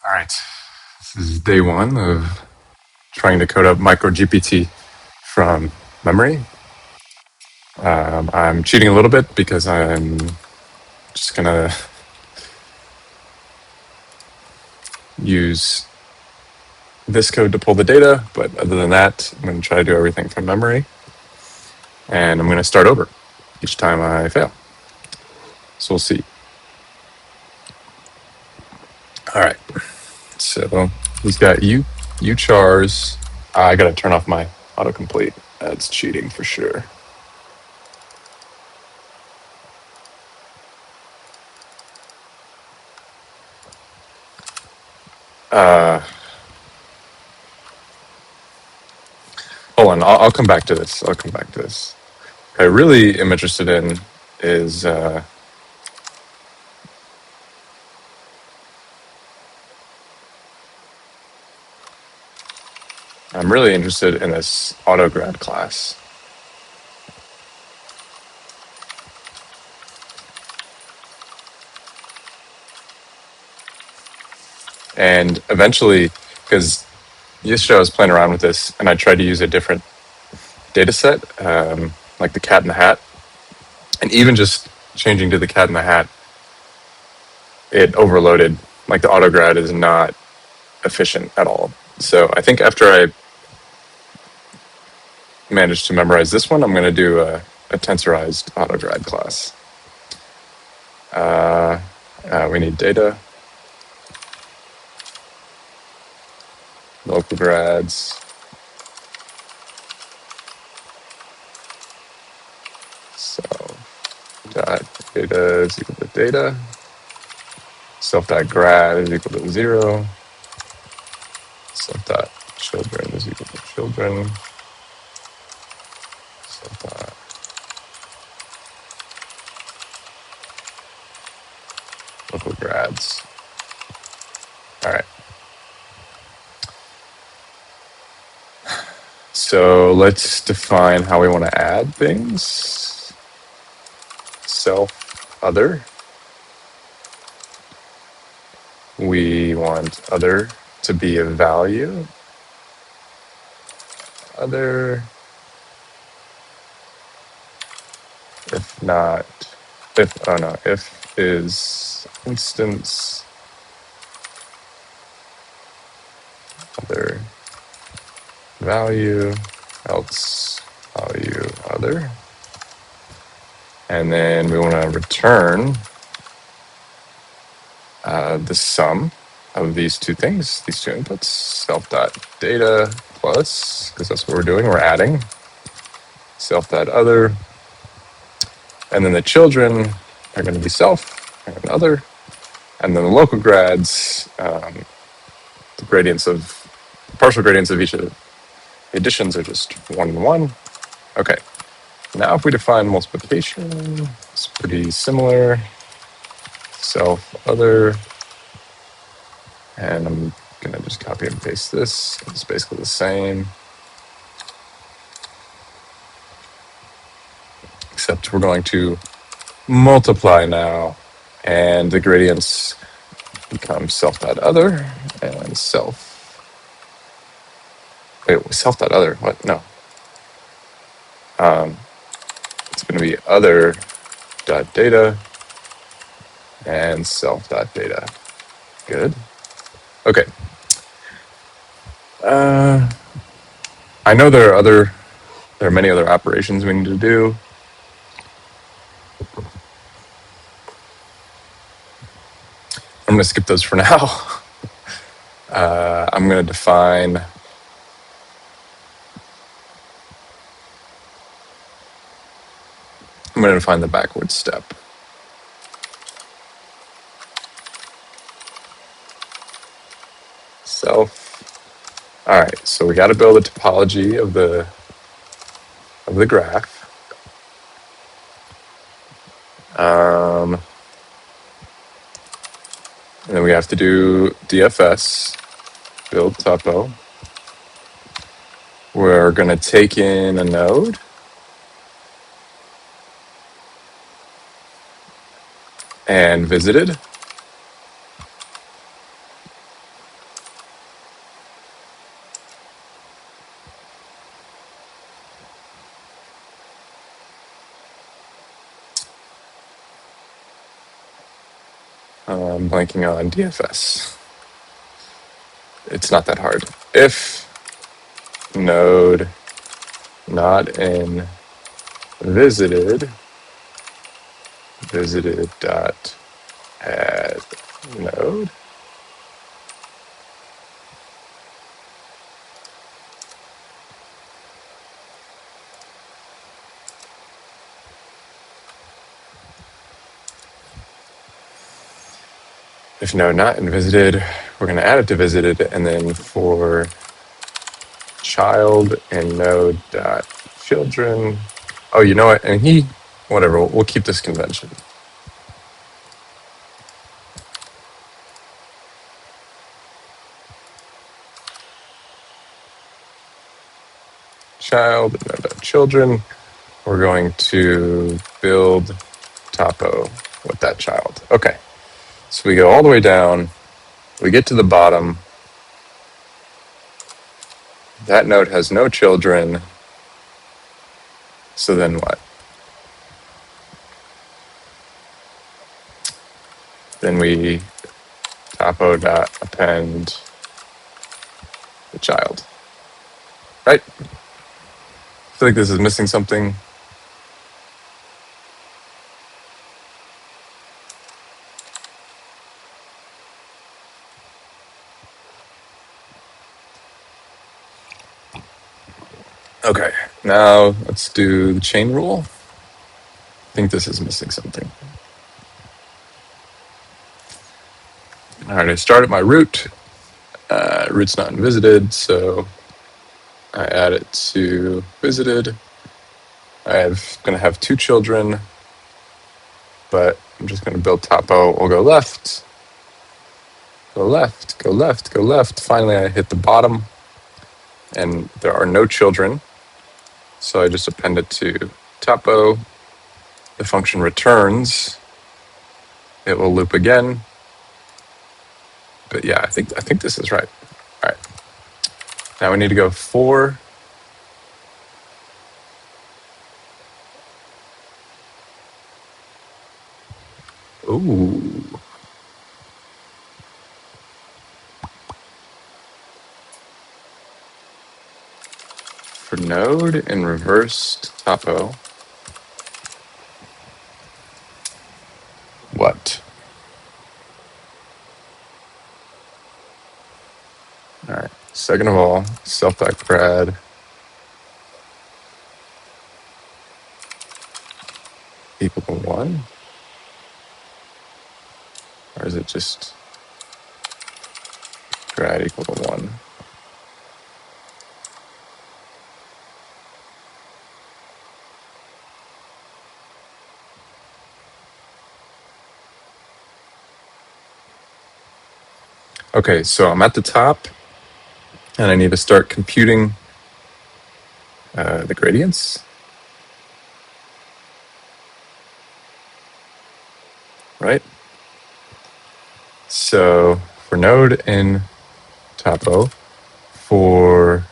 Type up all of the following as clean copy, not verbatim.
All right, this is day one of trying to code up MicroGPT from memory. I'm cheating a little bit because I'm just gonna use this code to pull the data, but other than that, I'm gonna try to do everything from memory, and I'm gonna start over each time I fail. So we'll see. All right, so he's got chars. I gotta turn off my autocomplete. That's cheating for sure. Hold on, I'll come back to this. I'll come back to this. What I really am interested in is I'm really interested in this autograd class. And eventually, because yesterday I was playing around with this and I tried to use a different data set, like the cat in the hat. And even just changing to the cat in the hat, it overloaded. Like the autograd is not efficient at all. So I think after I manage to memorize this one, I'm going to do a tensorized autograd class. We need data, local grads. So dot data is equal to data. Self dot grad is equal to 0. Self dot children is equal to children. Self dot local grads. All right. So let's define how we want to add things. Self other. We want other to be a value. Other, if not, if is instance other value, else value other. And then we want to return the sum of these two things, these two inputs, self.data plus, because that's what we're doing, we're adding, self.other. And then the children are going to be self and other. And then the local grads, the gradients of, partial gradients of each of the additions are just 1 and 1. Okay. Now if we define multiplication, it's pretty similar. Self, other, and I'm gonna just copy and paste this. It's basically the same, except we're going to multiply now, and the gradients become self.other and self. Wait, self.other? What? No. It's going to be other.data and self.data. Good. Okay. I know there are many other operations we need to do. I'm going to skip those for now. I'm going to define the backward step. Self. All right, so we got to build a topology of the graph. And then we have to do DFS, build topo. We're going to take in a node. And visited. I'm blanking on DFS. It's not that hard. If node not in visited dot add node. If node not in visited, we're going to add it to visited, and then for child and node dot children. Oh, you know what? And whatever. We'll keep this convention. Child and node dot children. We're going to build topo with that child. Okay. So we go all the way down. We get to the bottom. That node has no children. So then what? Then we topo dot append the child. Right? I feel like this is missing something. Okay, now let's do the chain rule. I think this is missing something. All right, I started my root. Root's not visited, so I add it to visited. I'm going to have 2 children, but I'm just going to build topo. We'll go left, go left, go left, go left. Finally, I hit the bottom, and there are no children, so I just append it to topo. The function returns. It will loop again. But yeah, I think this is right. All right. Now we need to go for ooh. For node and reversed topo. What? All right. Second of all, self.grad equal to 1? Or is it just grad equal to 1? Okay, so I'm at the top, and I need to start computing the gradients. Right? So for node in topo, for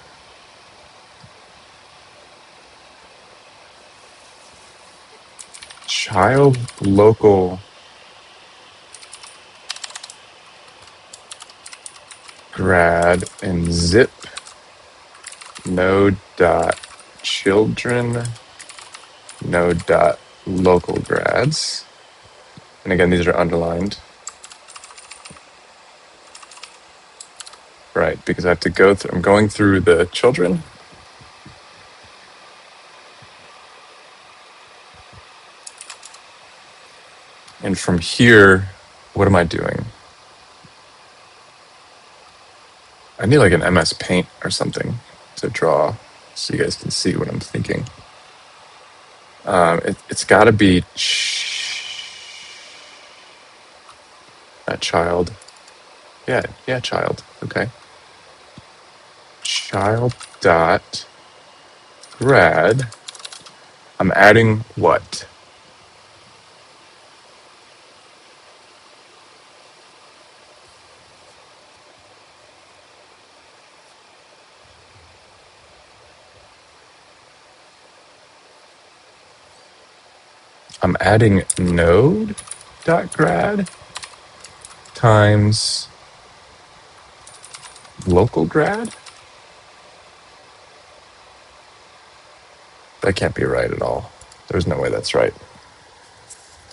child local grad and zip node dot children node dot local grads. And again, these are underlined. Right, because I have to go through, I'm going through the children. And from here, what am I doing? I need like an MS Paint or something to draw so you guys can see what I'm thinking. It's got to be that child. Yeah, child. Okay. Child dot grad. I'm adding what? I'm adding node dot grad. times local grad? That can't be right at all. There's no way that's right.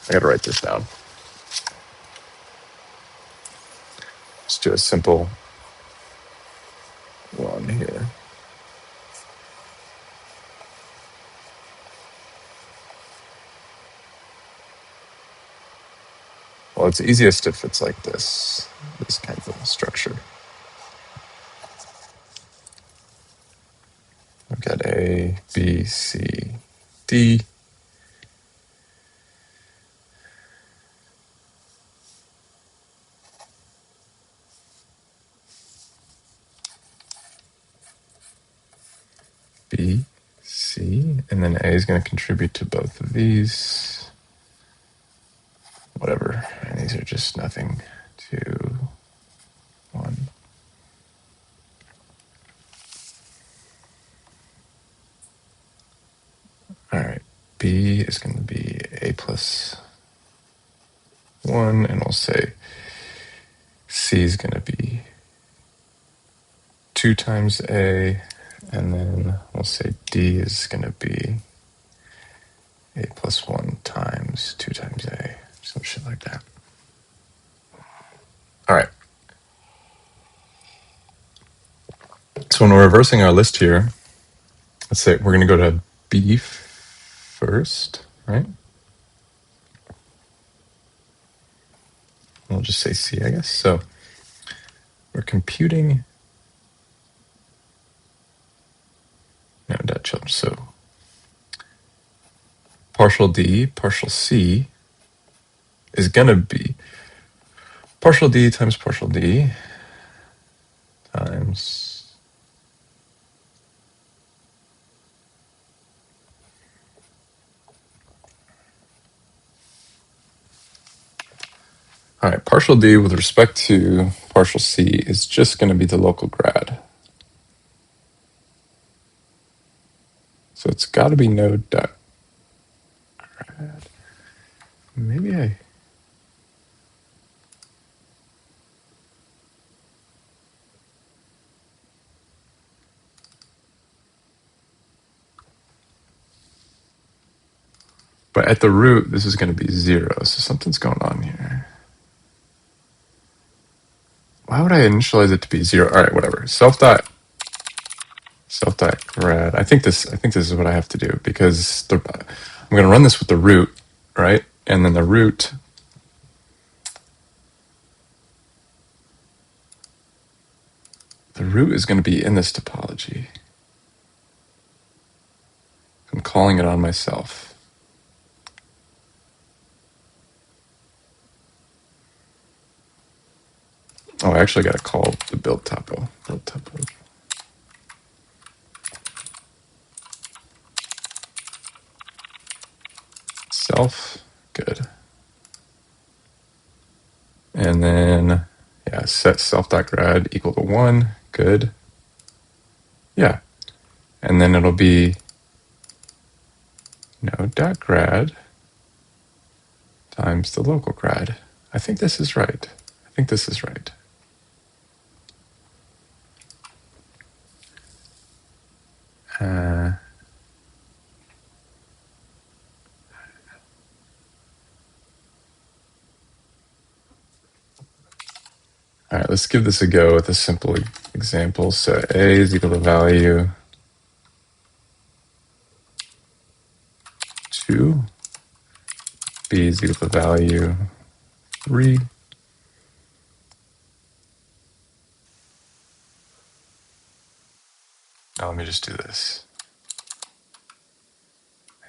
I gotta write this down. Let's do a simple one here. Well, it's easiest if it's like this kind of a structure. I've got A, B, C, D. B, C, and then A is going to contribute to both of these. Whatever. And these are just nothing. 2, 1. All right. B is going to be A plus 1, and we'll say C is going to be 2 times A, and then we'll say D is going to be A plus 1 times 2 times A, some shit like that. All right. So when we're reversing our list here, let's say we're going to go to B first, right? We'll just say C, I guess. So we're computing. No, dot children. So partial D, partial C is going to be partial D times partial D times all right, partial D with respect to partial C is just going to be the local grad. So it's got to be node dot grad. Maybe I... But at the root, this is going to be 0. So something's going on here. Why would I initialize it to be 0? All right, whatever. Self dot grad. I think this is what I have to do, because I'm going to run this with the root, right? And then the root is going to be in this topology. I'm calling it on myself. Oh, I actually got to call the build topo. Self, good. And then, yeah, set self.grad equal to 1, good. Yeah. And then it'll be node.grad times the local grad. I think this is right. All right, let's give this a go with a simple example. So A is equal to value 2. B is equal to value 3. Now let me just do this.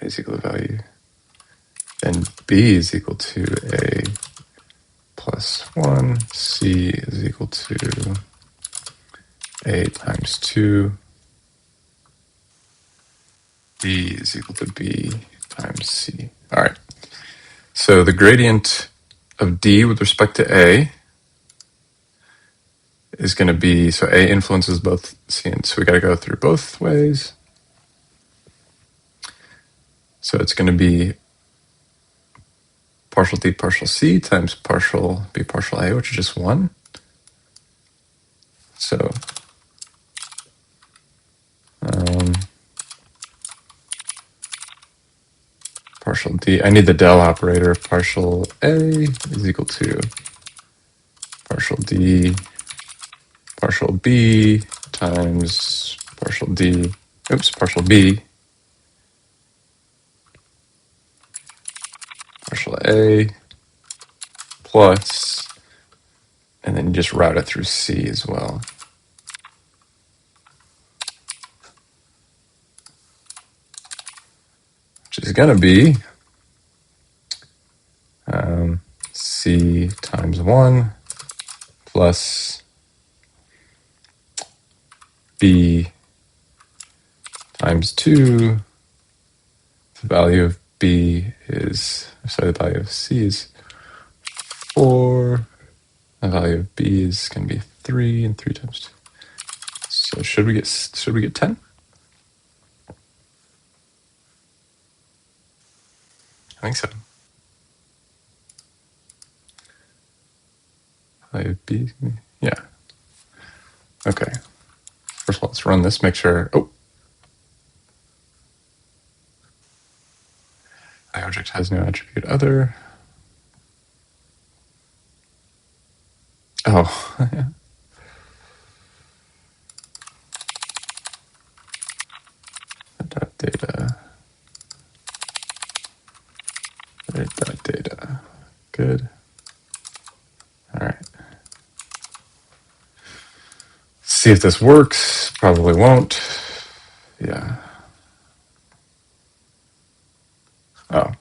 A is equal to value. And B is equal to A plus 1. C is equal to A times 2. D is equal to B times C. All right. So the gradient of D with respect to A is going to be, so A influences both C and, so we got to go through both ways. So it's going to be partial D partial C times partial B partial A, which is just 1. So partial D, I need the del operator. Partial A is equal to partial D partial B times partial D, partial B partial A plus, and then you just route it through C as well. Which is going to be C times 1 plus B times 2. The value of B is, sorry, the value of C is 4. The value of B is going to be 3, and 3 times 2. So should we get 10? I think so. Value of B, yeah. Okay. First of all, let's run this, make sure. Oh. The object has no attribute other. Oh, yeah. Data. Data. Good. All right. See if this works. Probably won't. Yeah. Oh.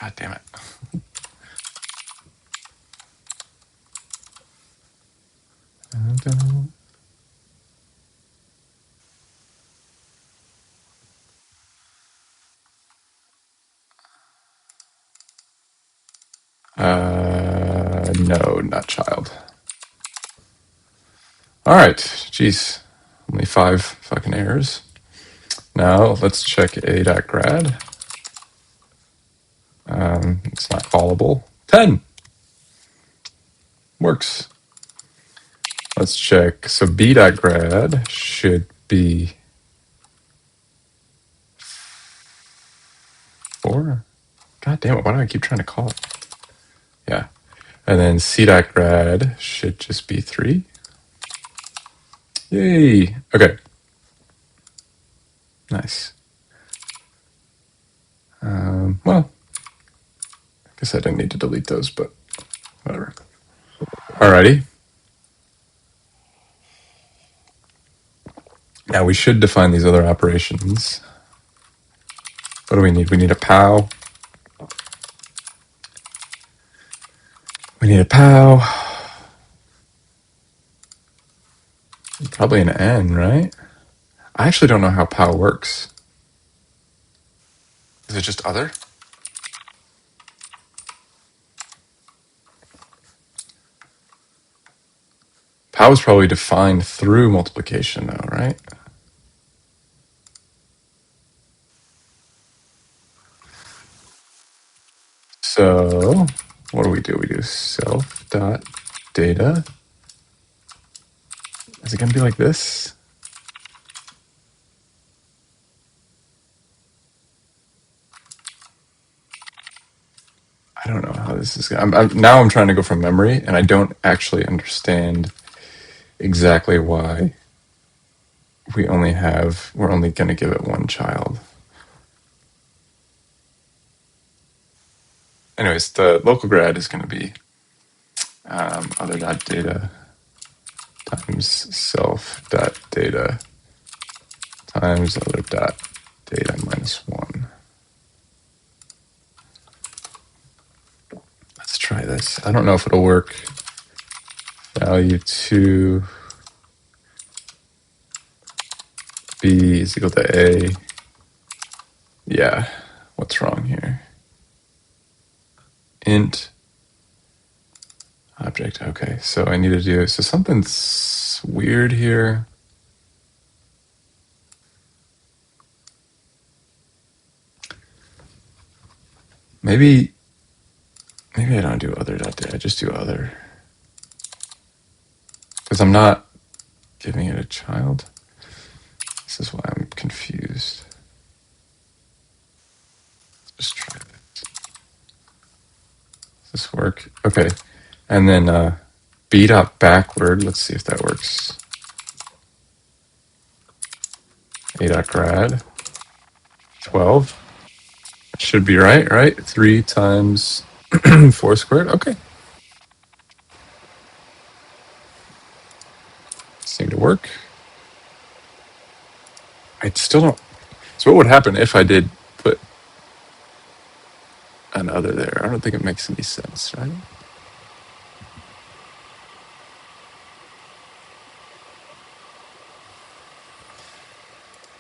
God damn it. No, not child. All right, geez, only 5 fucking errors. Now let's check a.grad. It's not callable. 10 works. Let's check. So b.grad should be 4. God damn it! Why do I keep trying to call it? Yeah, and then c.grad should just be 3. Yay! Okay. Nice. Well, I guess I didn't need to delete those, but whatever. Alrighty. Now we should define these other operations. What do we need? We need a POW. We need a POW. Probably an N, right? I actually don't know how POW works. Is it just other? POW is probably defined through multiplication though, right? So what do? We do self.data. Is it going to be like this? I don't know how this is going. Now I'm trying to go from memory, and I don't actually understand exactly why we're only going to give it one child. Anyways, the local grad is going to be other.data times self.data times other.data minus 1. Let's try this. I don't know if it'll work. Value 2 B is equal to A. Yeah, what's wrong here? Int object. Okay, so I need to do, so something's weird here. Maybe I don't do other.data, I just do other. Because I'm not giving it a child. This is why I'm confused. Just try that. Does this work? Okay. And then b dot backward. Let's see if that works. A dot grad. 12. Should be right? 3 times 4 squared. Okay. Seemed to work. I still don't. So what would happen if I did put an other there? I don't think it makes any sense, right?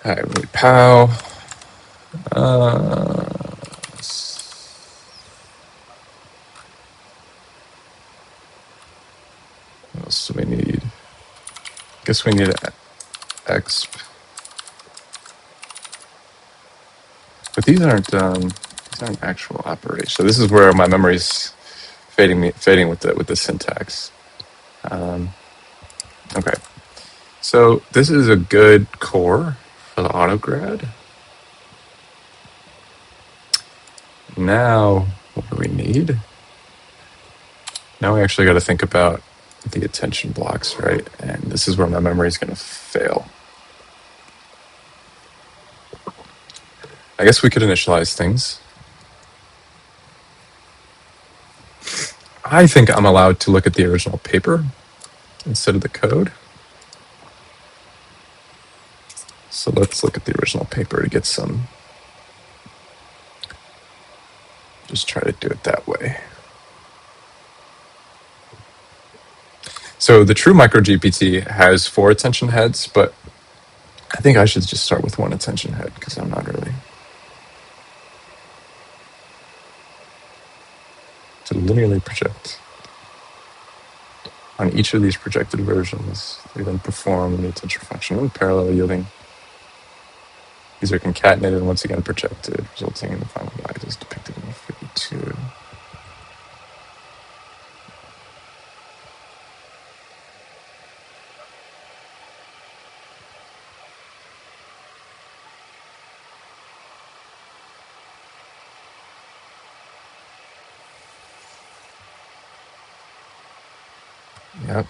All right, really pow. What else do we need? Guess we need an exp. But these aren't actual operations. So this is where my memory's fading with the syntax. Okay. So this is a good core for the AutoGrad. Now, what do we need? Now we actually got to think about the attention blocks, right? And this is where my memory is going to fail. I guess we could initialize things. I think I'm allowed to look at the original paper instead of the code. So let's look at the original paper to get some. Just try to do it that way. So the true MicroGPT has 4 attention heads, but I think I should just start with 1 attention head because I'm not really. To linearly project. On each of these projected versions, they then perform the attention function in parallel, yielding. These are concatenated and once again projected, resulting in the final value as depicted in the 52. Yep.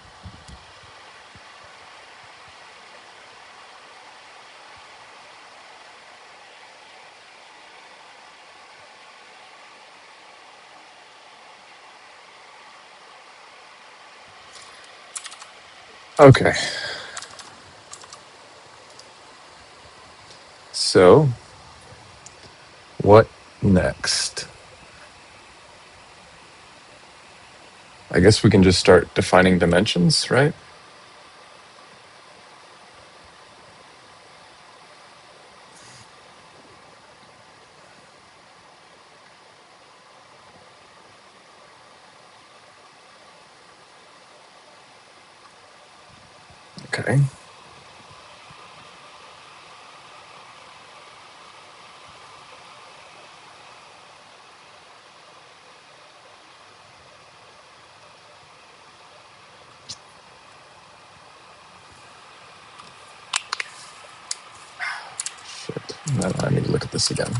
Okay. So, what next? I guess we can just start defining dimensions, right? Okay. Shit. No, I need to look at this again.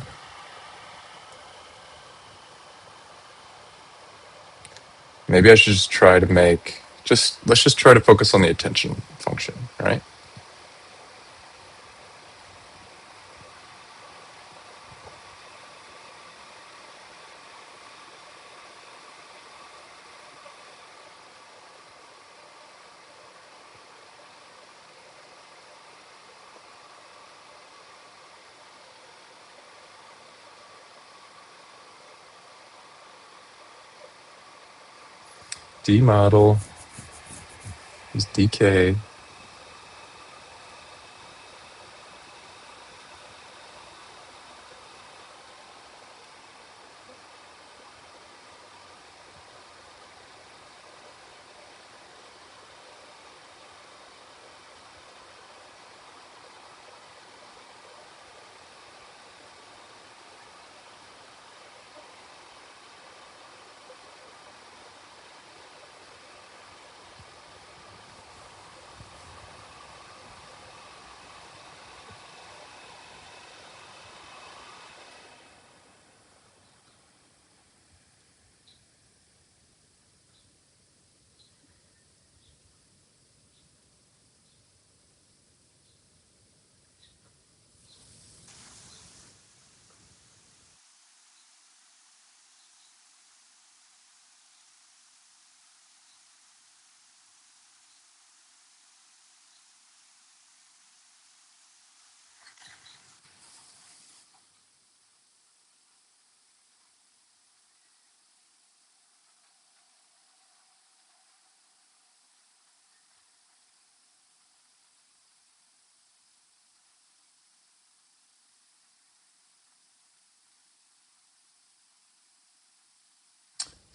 Maybe I should just try to make, let's just try to focus on the attention function, right? D model is dk.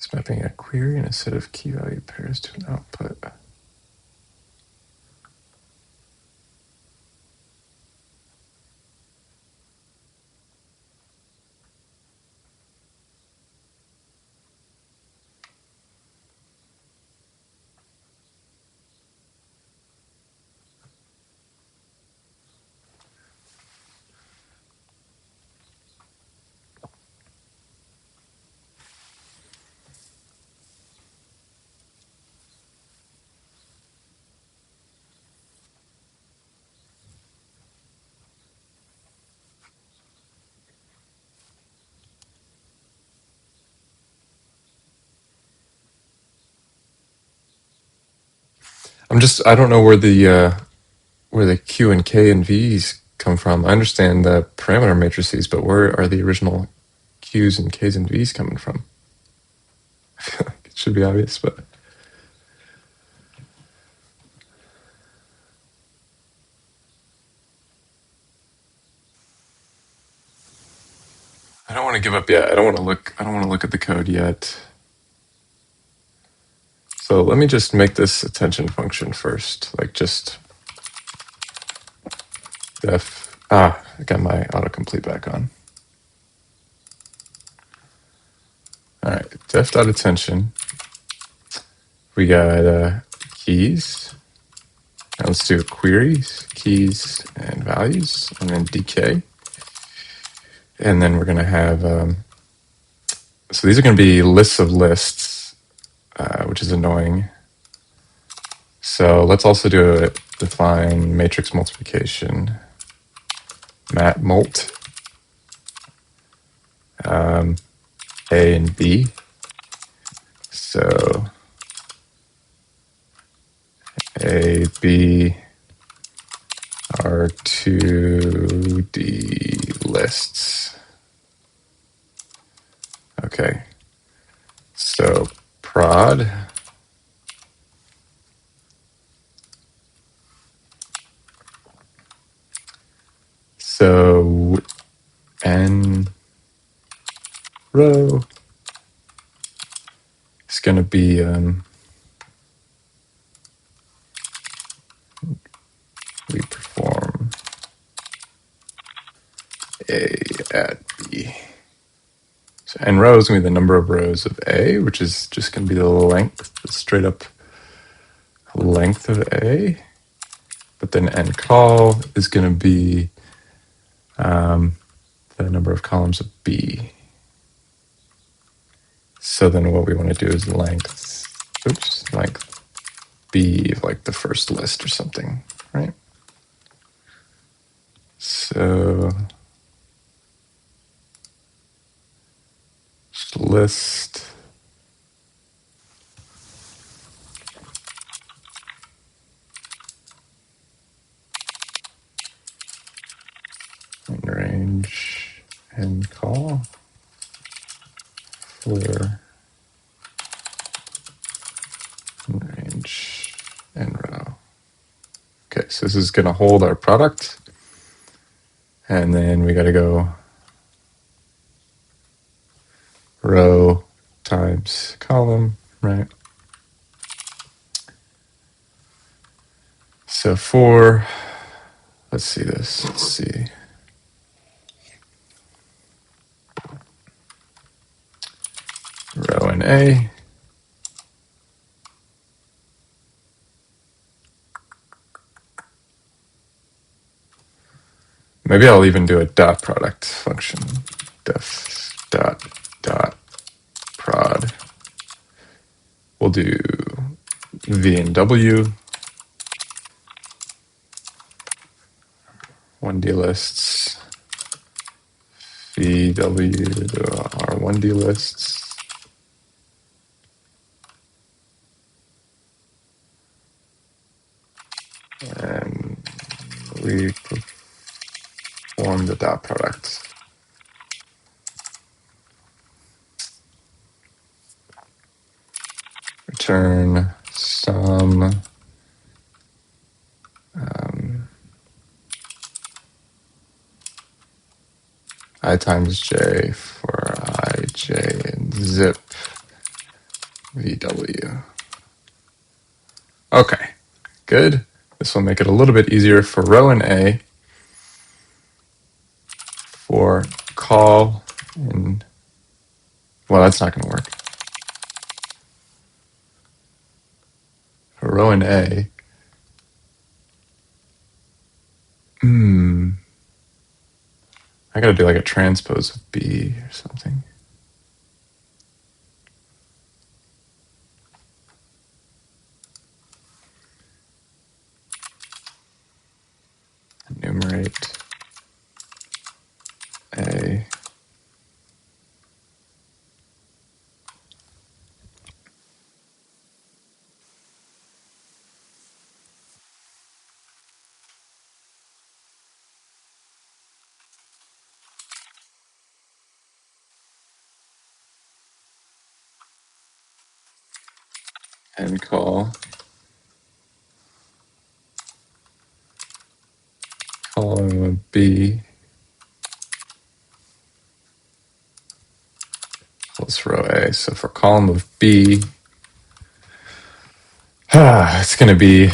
Is mapping a query and a set of key value pairs to an output. I don't know where the Q and K and V's come from. I understand the parameter matrices, but where are the original Q's and K's and V's coming from? I feel like it should be obvious, but I don't want to give up yet. I don't want to look at the code yet. So let me just make this attention function first, like just def. I got my autocomplete back on. All right, def.attention. We got keys. Now let's do queries, keys, and values, and then dk. And then we're going to have, so these are going to be lists of lists, which is annoying. So let's also define matrix multiplication, mat mult, A and B. So A, B are 2D lists. Okay. So prod. So n row is going to be we perform A at B. So n row is going to be the number of rows of A, which is just going to be the length, the straight up length of A. But then n call is going to be the number of columns of B. So then what we want to do is length B of like the first list or something, right? So list and range and call for range and row. Okay, so this is going to hold our product. And then we got to go row times column, right? So for, let's see this. Let's see. Row in A. Maybe I'll even do a dot product function. Def dot prod. We'll do V and W. 1D lists. VW are 1D lists. And we perform the dot product. Return some I times j for I, j, and zip VW. Okay, good. This will make it a little bit easier for row in A for call in, well, that's not going to work. For row in A, I got to do like a transpose of B or something. Enumerate A. And call column B plus row A. So for column of B, it's going to be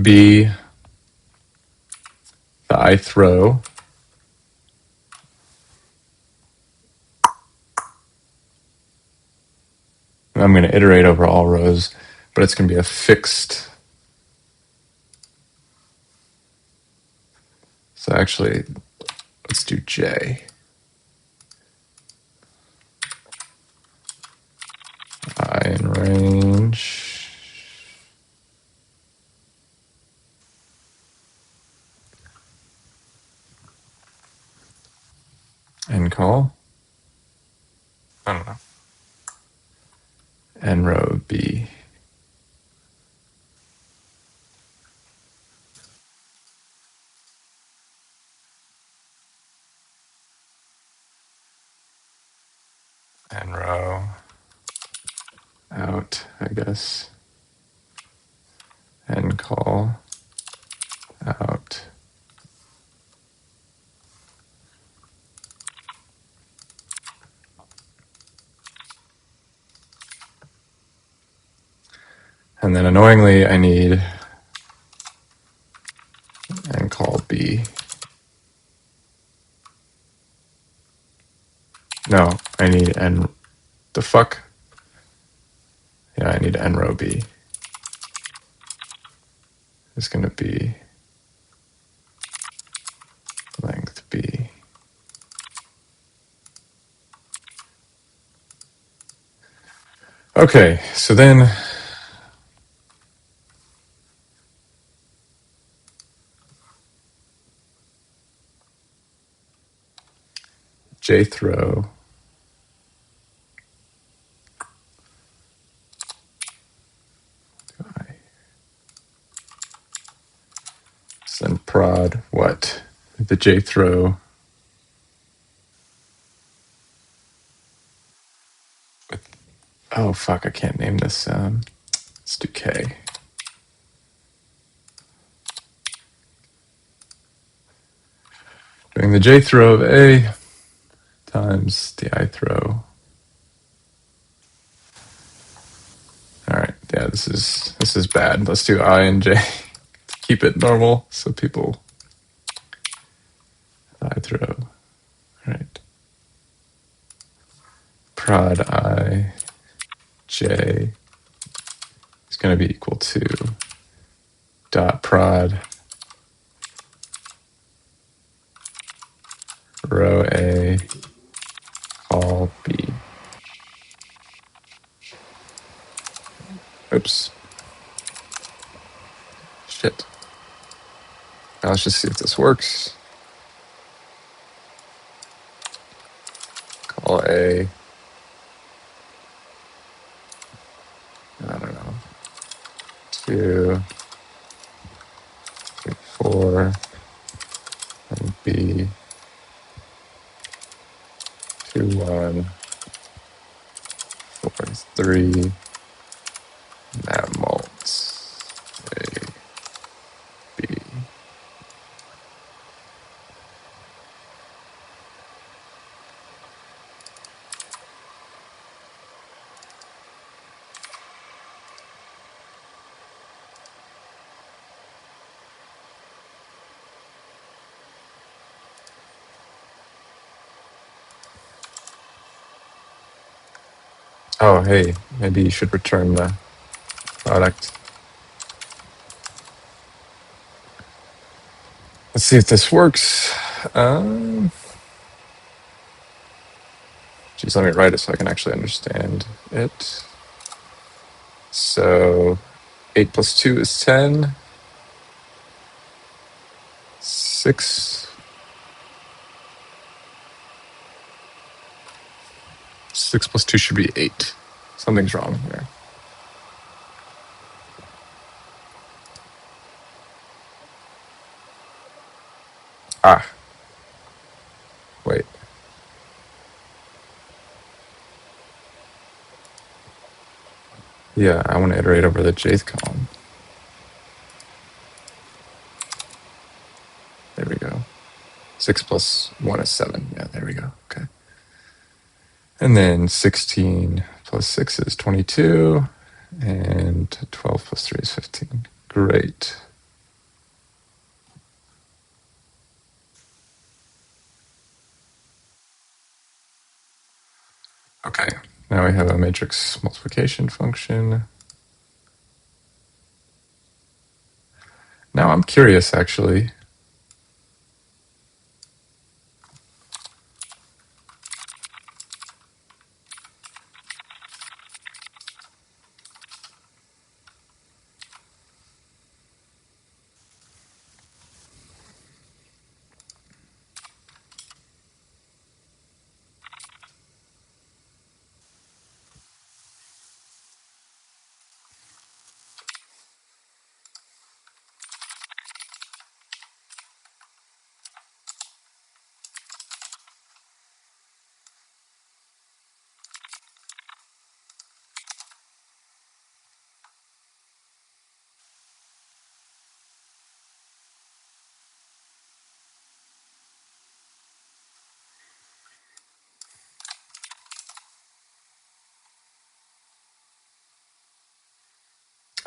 B, the ith row, and I'm going to iterate over all rows, but it's going to be a fixed. So actually, let's do J. I in range. And call. I don't know. And row B. And row out, I guess. And call out. And then annoyingly, I need and call B. No, I need N. The fuck? Yeah, I need N row B. It's going to be length B. Okay, so then jth row then prod what? The jth row with, oh fuck, I can't name this. Let's do K. Doing the jth row of A times the ith row. All right, yeah, this is bad. Let's do I and J to keep it normal so people ith row. All right. Prod I J is going to be equal to dot prod row A call B. Oops. Shit. Now let's just see if this works. Call A. I don't know. 2, 3, 4, and B. 2, 1, 4, 3. That malts. A, B. Oh, hey, maybe you should return the product. Let's see if this works. Geez, let me write it so I can actually understand it. So 8 plus 2 is 10. 6. 6 plus 2 should be 8. Something's wrong here. Ah, wait. Yeah, I want to iterate over the jth column. There we go. 6 plus 1 is 7. Yeah, there we go. Okay. And then 16 plus 6 is 22. And 12 plus 3 is 15. Great. Okay, now we have a matrix multiplication function. Now I'm curious, actually.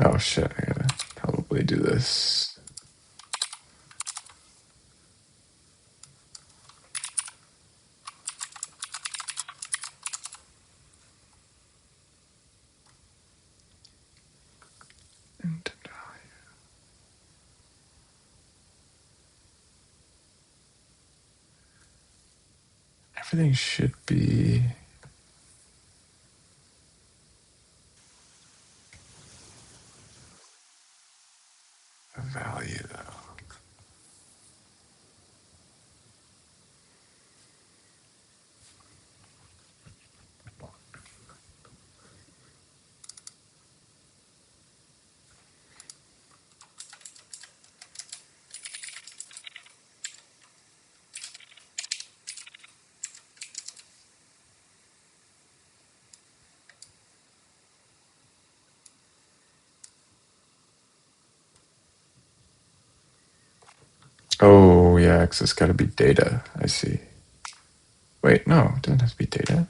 Oh shit, I gotta probably do this. Everything should be a value, though. Oh, yeah, because it's got to be data. I see. Wait, no, it doesn't have to be data.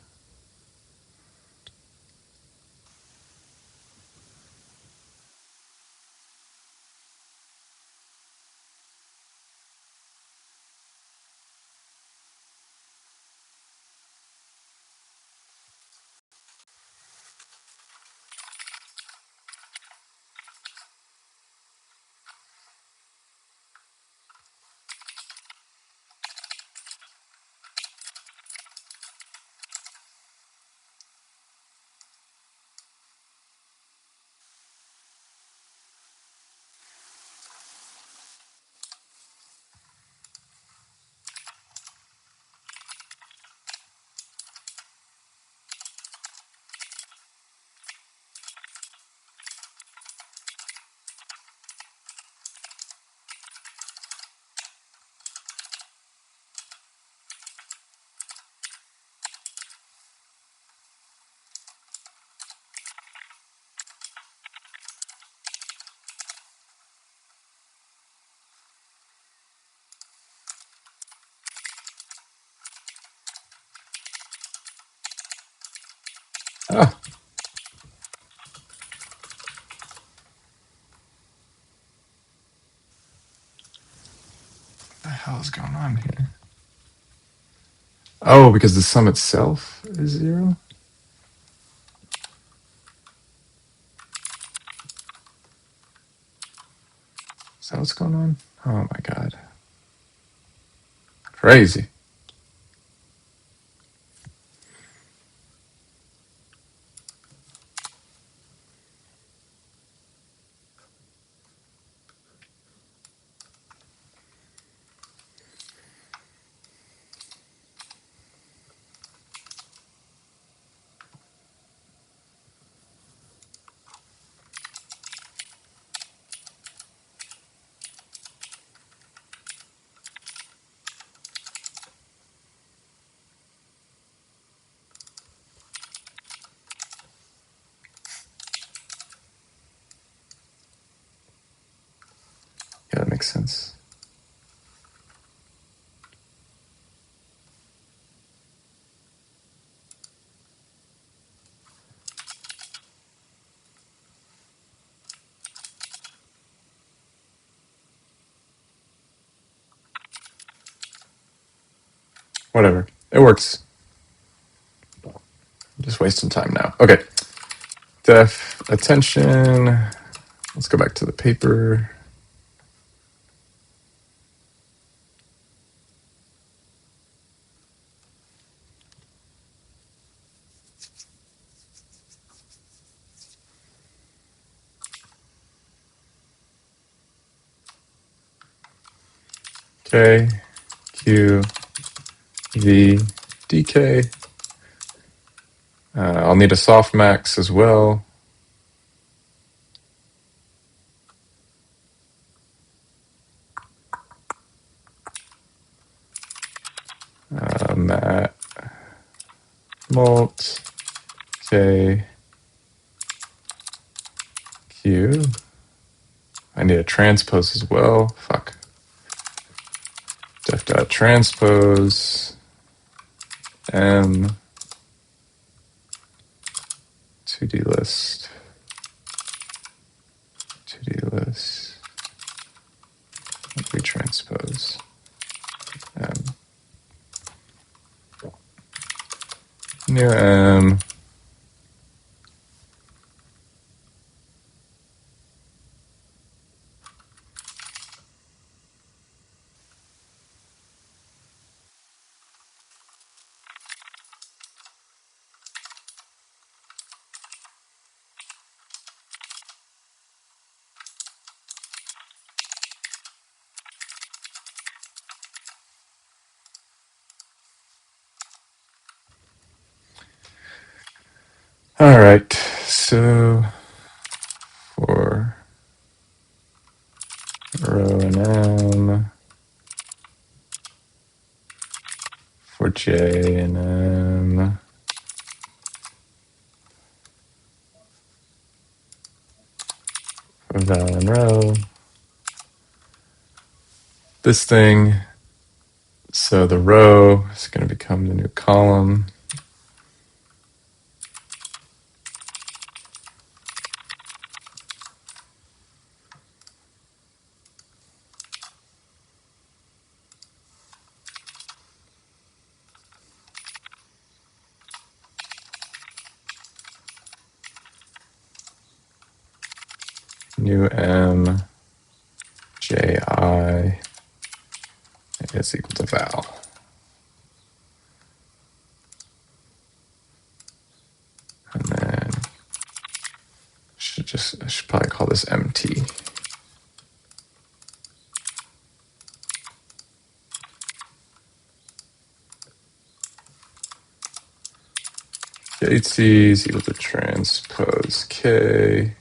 Oh, what the hell is going on here? Oh, because the sum itself is 0? that what's going on? Oh my God. Crazy. Yeah, that makes sense. Whatever. It works. I'm just wasting time now. Okay. Def attention. Let's go back to the paper. K, Q, V, DK. I'll need a softmax as well. Mat, mult, K, Q. I need a transpose as well. Fuck. Def dot transpose M 2D list 2D list retranspose M new M. All right, so for row and M, for J and M, for val and row, this thing, so the row is going to become the new column. New M, Ji is equal to val. And then I should probably call this MT. KT is equal to transpose K,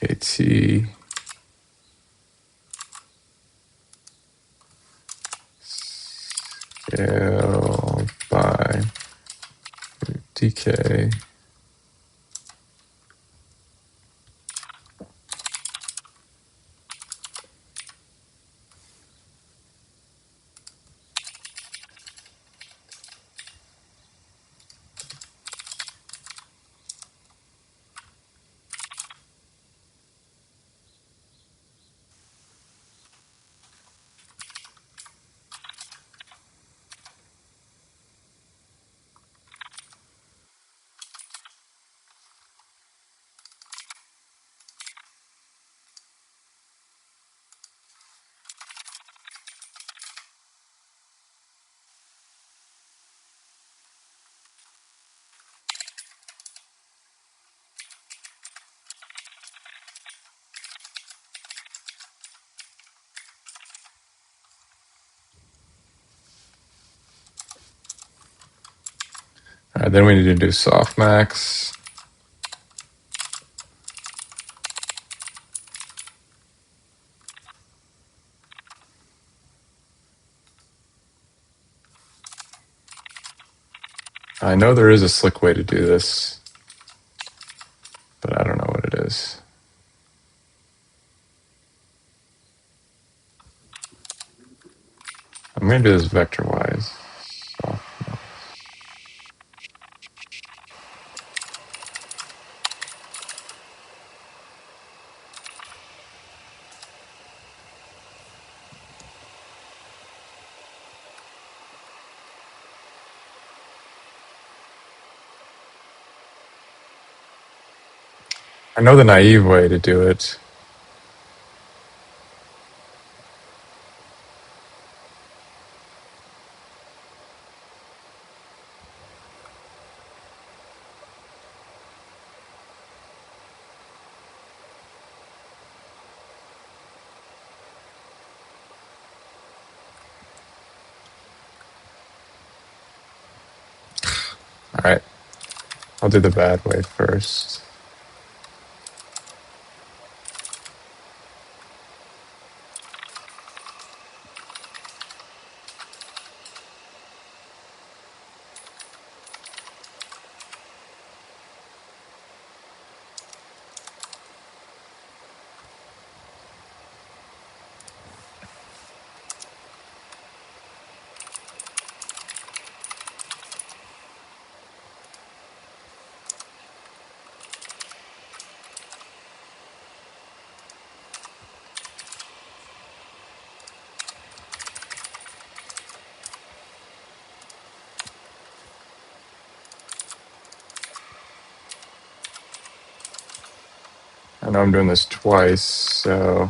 KT, scale by DK. And then we need to do softmax. I know there is a slick way to do this, but I don't know what it is. I'm going to do this vector-wise. I know the naive way to do it. All right, I'll do the bad way first. I know I'm doing this twice, so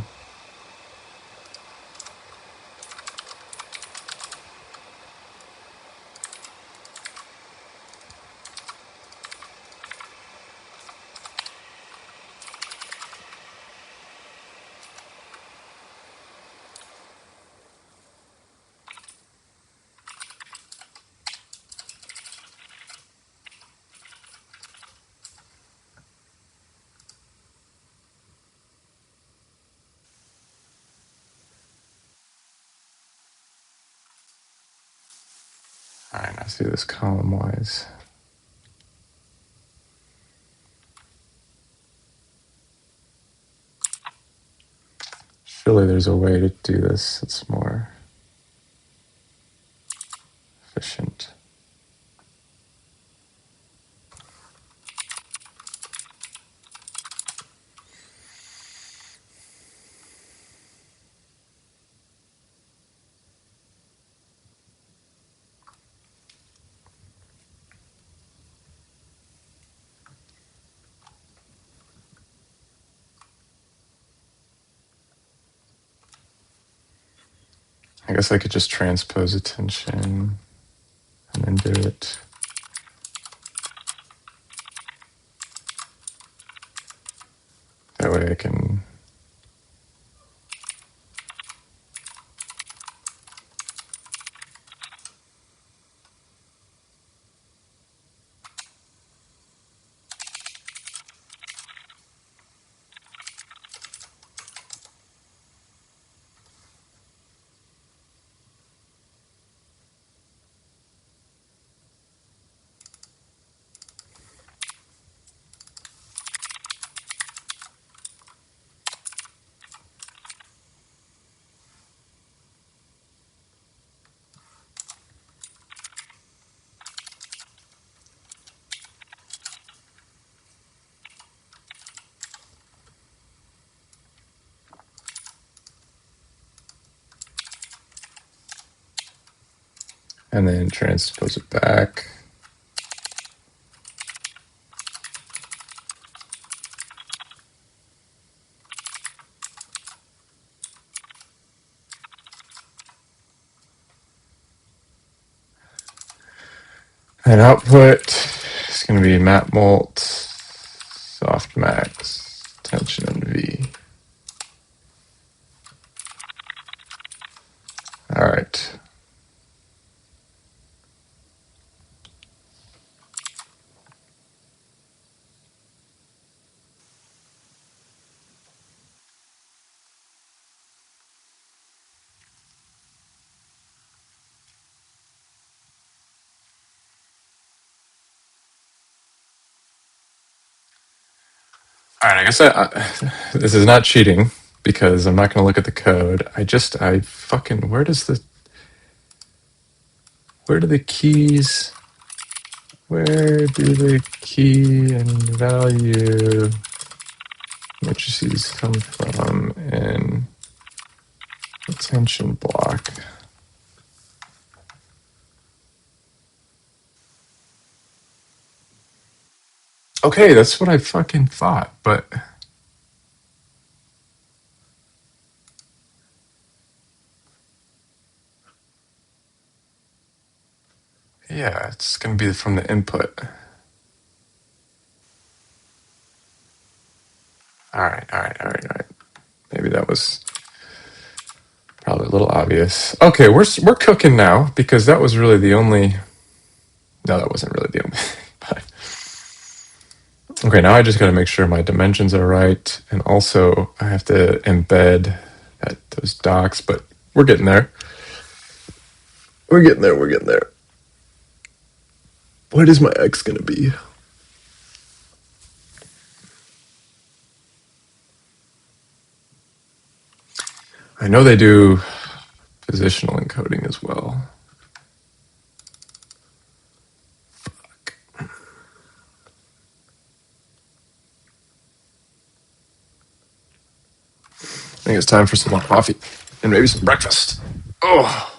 all right, let's do this column-wise. Surely there's a way to do this that's more efficient. I guess I could just transpose attention and then do it. That way I can and then transpose it back. And output is going to be map mult, softmax, tension, and V. All right. All right, I guess this is not cheating because I'm not going to look at the code. I fucking, where do the keys, where do the key and value matrices come from in attention block? Okay, that's what I fucking thought, but yeah, it's going to be from the input. All right. Maybe that was probably a little obvious. Okay, we're cooking now because that was really the only. No, that wasn't really the only. But okay, now I just got to make sure my dimensions are right, and also I have to embed those docs. But we're getting there. We're getting there. We're getting there. What is my X going to be? I know they do positional encoding as well. Fuck. I think it's time for some more coffee and maybe some breakfast. Oh.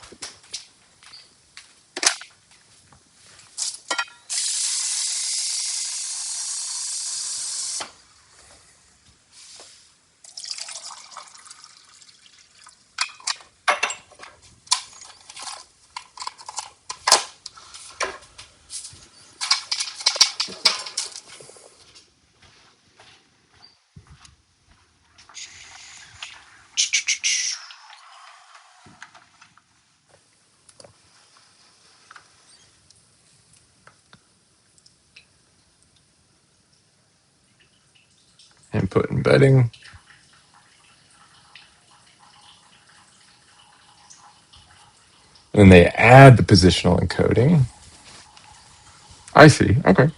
Input embedding. And then they add the positional encoding. I see. Okay.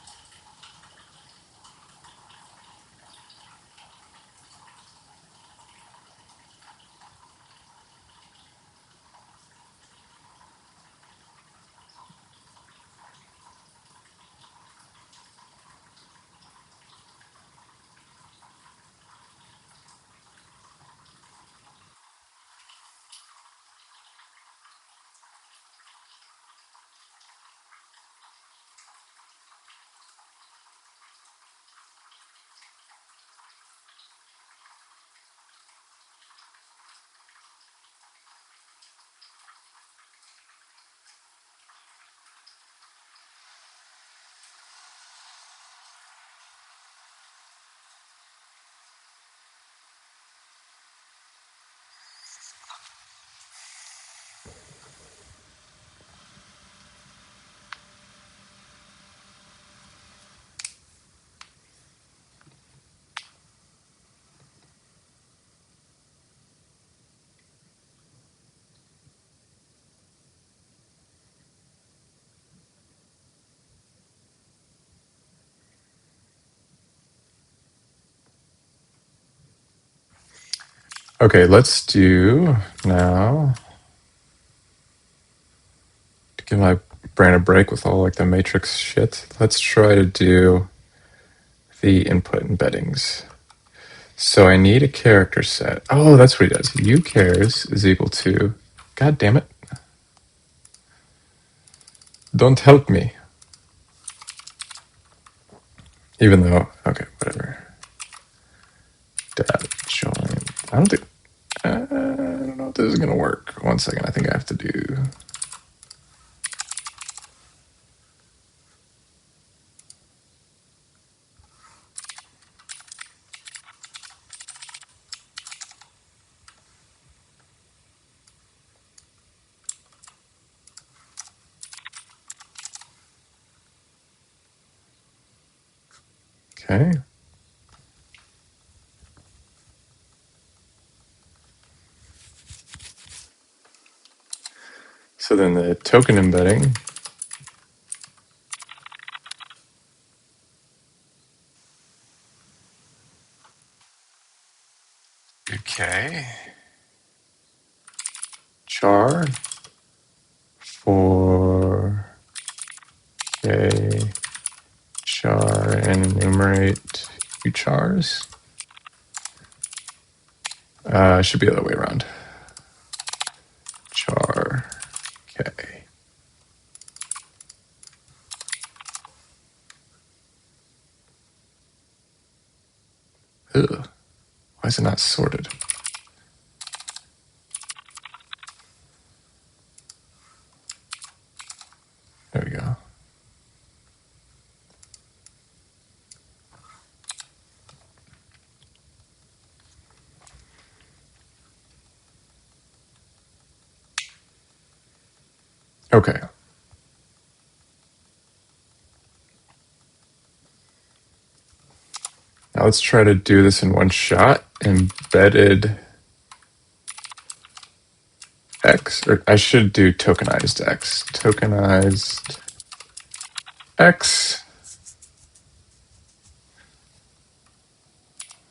Okay, let's do now, to give my brain a break with all like the matrix shit, let's try to do the input embeddings. So I need a character set. Oh, that's what he does. uChares is equal to, God damn it. Don't help me. Even though, okay, whatever. Dad join. I don't know if this is gonna work. One second, I think I have to do. Okay. So then the token embedding. char for a char and enumerate uchars. Should be the other way around. Char k. Ugh. Why is it not sorted? There we go. Okay. Now let's try to do this in one shot. Embedded X, or I should do tokenized X. Tokenized X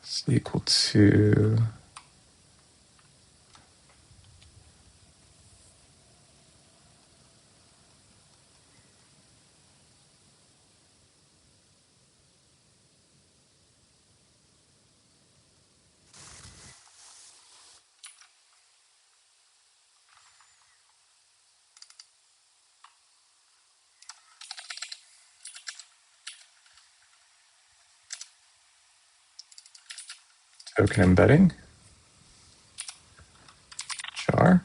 is equal to token embedding, char,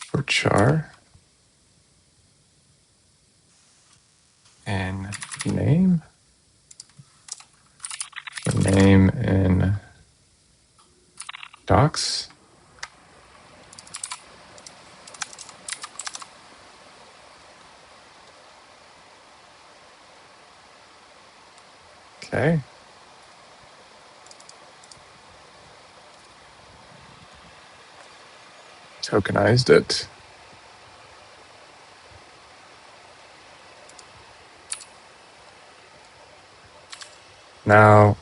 for char, and name, name in docs. Okay. Tokenized it. Now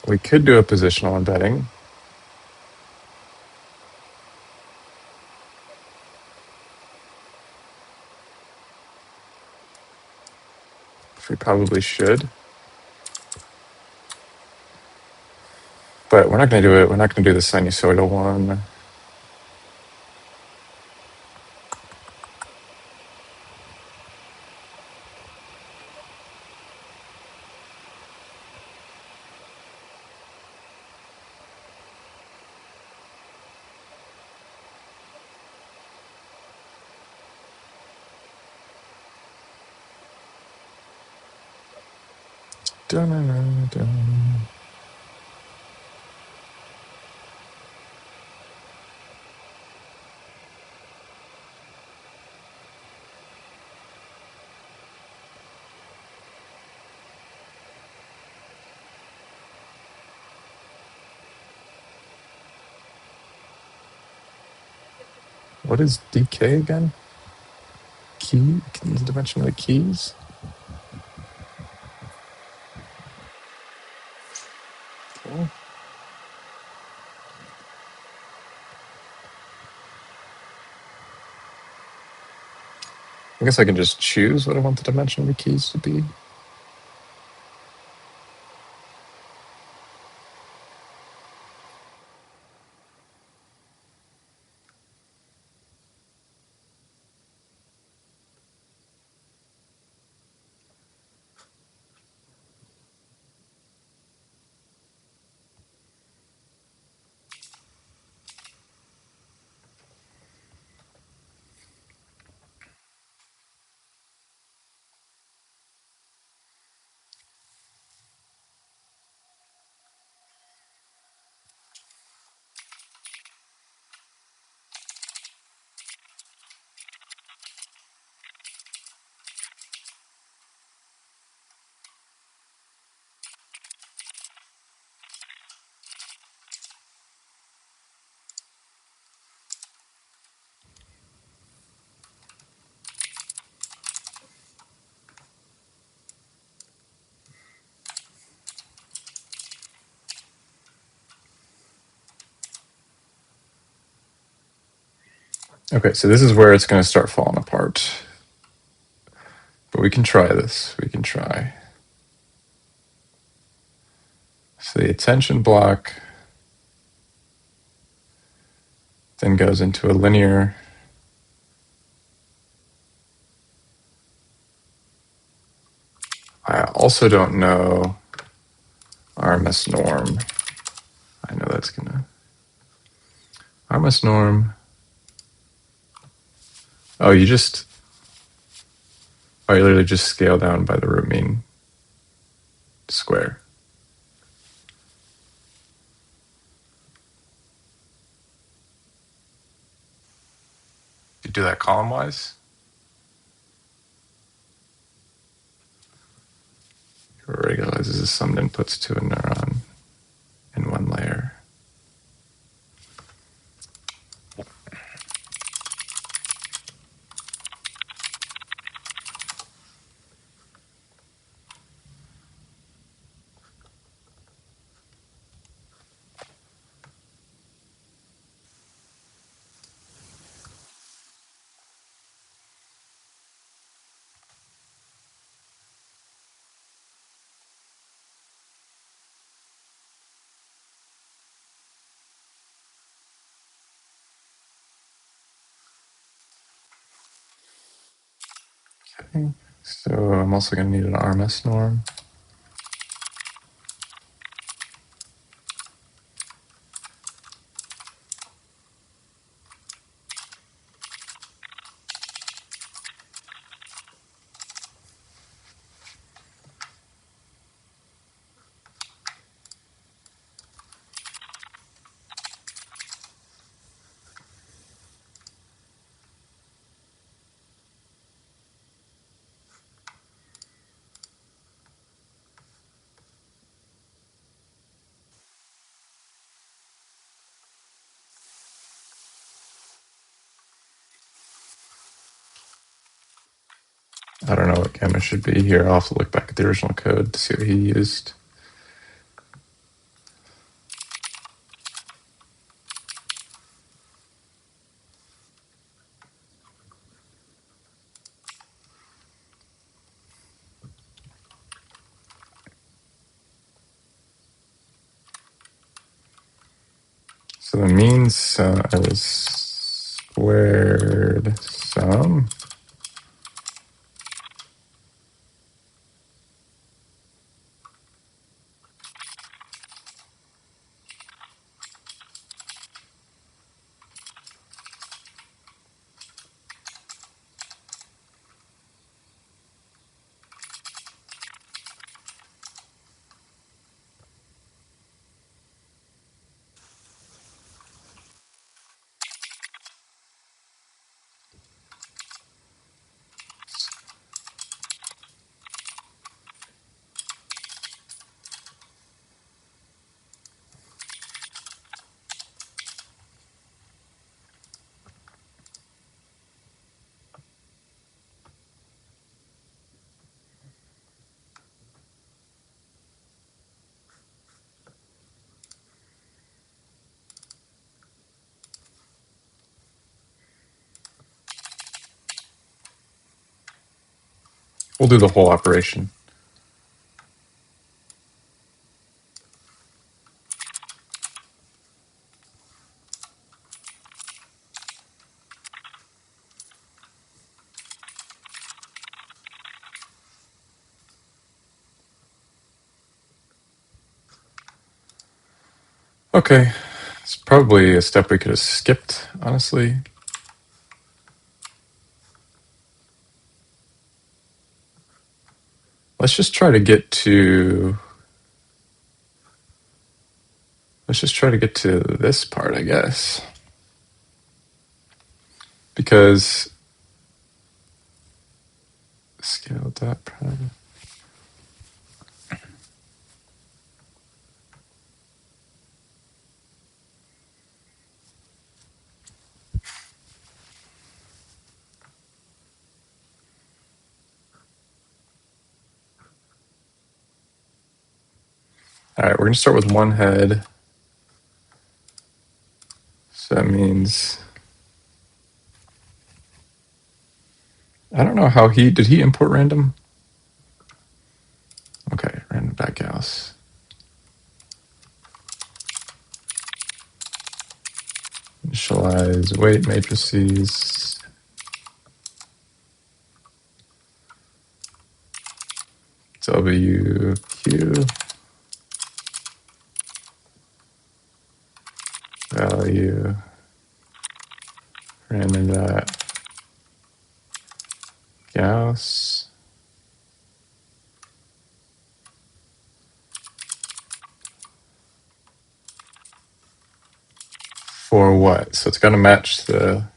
we could do a positional embedding. We probably should. But we're not going to do it. We're not going to do the sinusoidal one. Dun-dun-dun-dun. What is DK again? Key? The dimension of the keys? Okay. I guess I can just choose what I want the dimension of the keys to be. Okay, so this is where it's going to start falling apart. But we can try this. We can try. So the attention block then goes into a linear. I also don't know RMS norm. I know that's gonna RMS norm. Oh, you literally just scale down by the root mean square. You do that column wise. It regularizes the summed inputs to a neuron in one layer. Okay. So I'm also going to need an RMS norm. I don't know what gamma should be here. I'll have to look back at the original code to see what he used. So the mean sum is squared sum. We'll do the whole operation. Okay, it's probably a step we could have skipped, honestly. Let's just try to get to this part, I guess. Because scale dot product. All right, we're going to start with one head. So that means I don't know how did he import random? Okay, random dot Gauss. Initialize weight matrices. WQ value random dot Gauss. For what? So it's going to match the.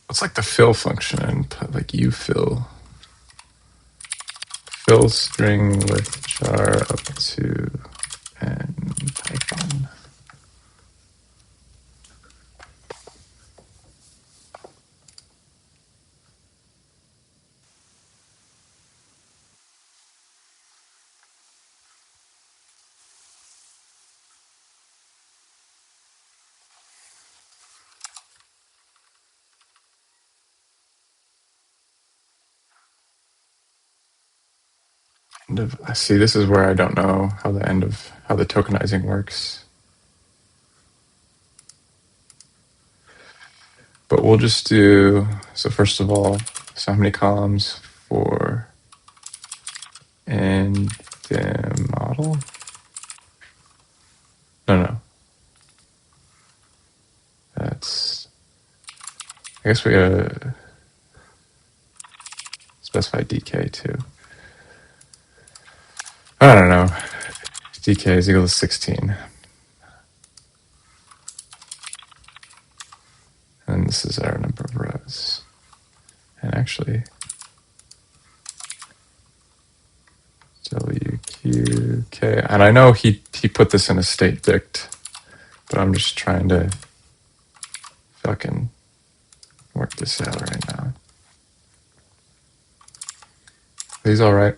What's like the fill function and put like you fill string with char up to and Python. I see. This is where I don't know how the tokenizing works. But we'll just do, so first of all, so how many columns for end model? No. That's, I guess we gotta specify DK too. I don't know. DK is equal to 16. And this is our number of rows. And actually, WQK. And I know he put this in a state dict, but I'm just trying to fucking work this out right now. He's all right.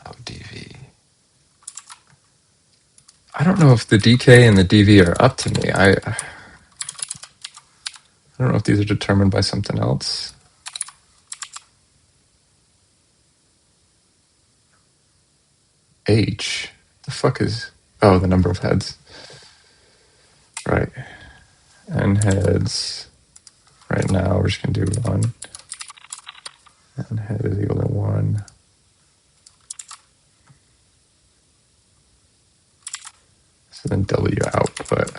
Oh, DV. I don't know if the DK and the DV are up to me. I don't know if these are determined by something else. H. The fuck is... Oh, the number of heads. Right. And heads. Right now, we're just going to do 1. And head is equal to 1. So then W output.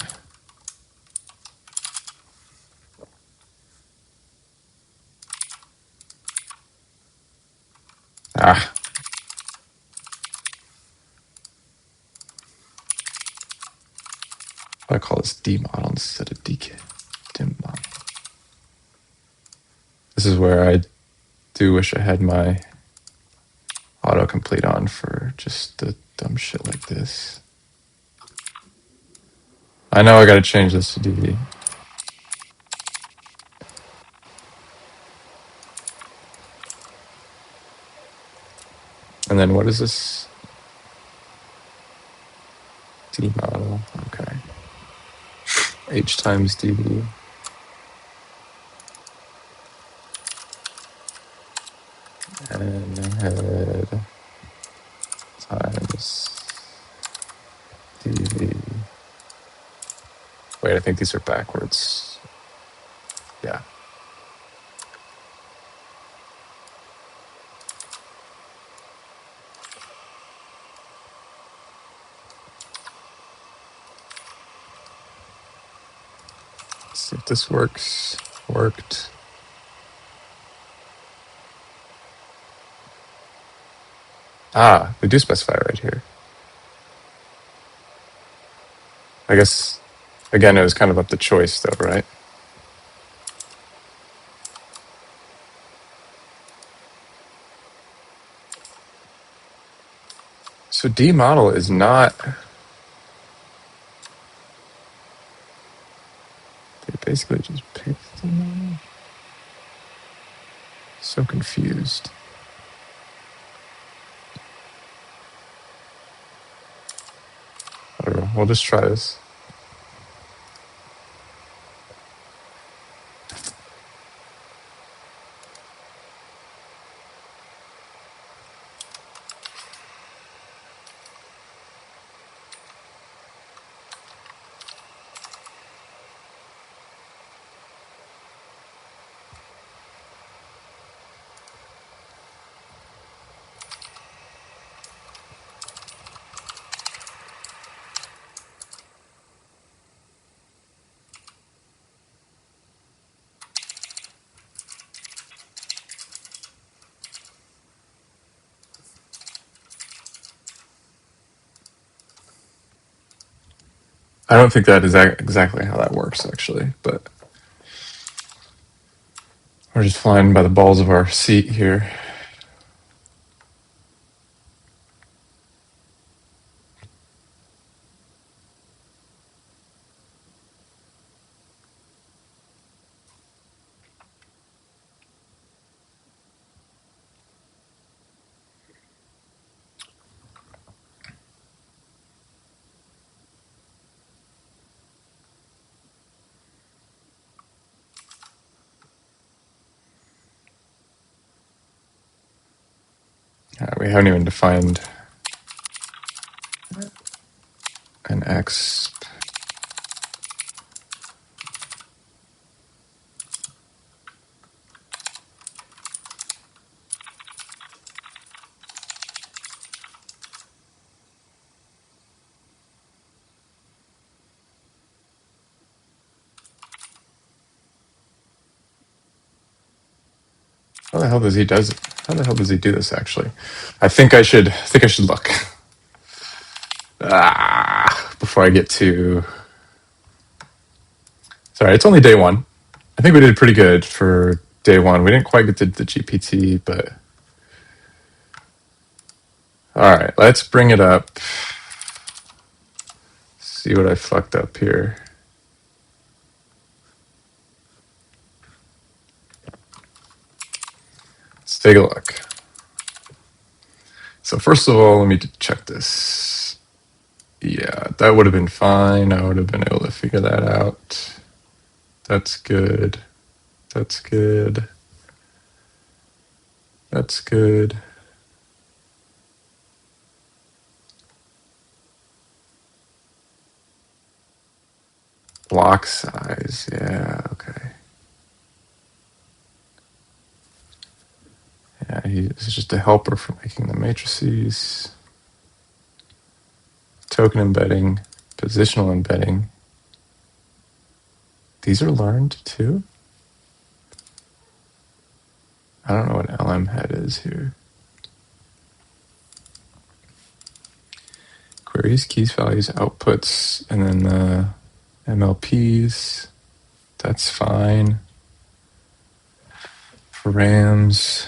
Ah. I call this D model instead of DK. Dim model. This is where I do wish I had my autocomplete on for just the dumb shit like this. I know I got to change this to DV. And then what is this? D model. Okay. H times DV. And head times DV. Wait, I think these are backwards. Yeah. Let's see if this works. Worked. Ah, we do specify right here. I guess, again, it was kind of up to choice though, right? So D model is not. They basically just picked the model. So confused. Whatever. We'll just try this. I don't think that is exactly how that works, actually, but we're just flying by the balls of our seat here. We haven't even defined an X. How the hell does he does it? How the hell does he do this? Actually, I think I should look. Before I get to. Sorry, it's only day one. I think we did pretty good for day one. We didn't quite get to the GPT, but all right, let's bring it up. See what I fucked up here. Let's take a look. So first of all, let me check this. Yeah, that would have been fine. I would have been able to figure that out. That's good. That's good. That's good. Block size. Yeah, okay. Yeah, he's just a helper for making the matrices. Token embedding, positional embedding. These are learned too? I don't know what LM head is here. Queries, keys, values, outputs, and then the MLPs. That's fine. Params,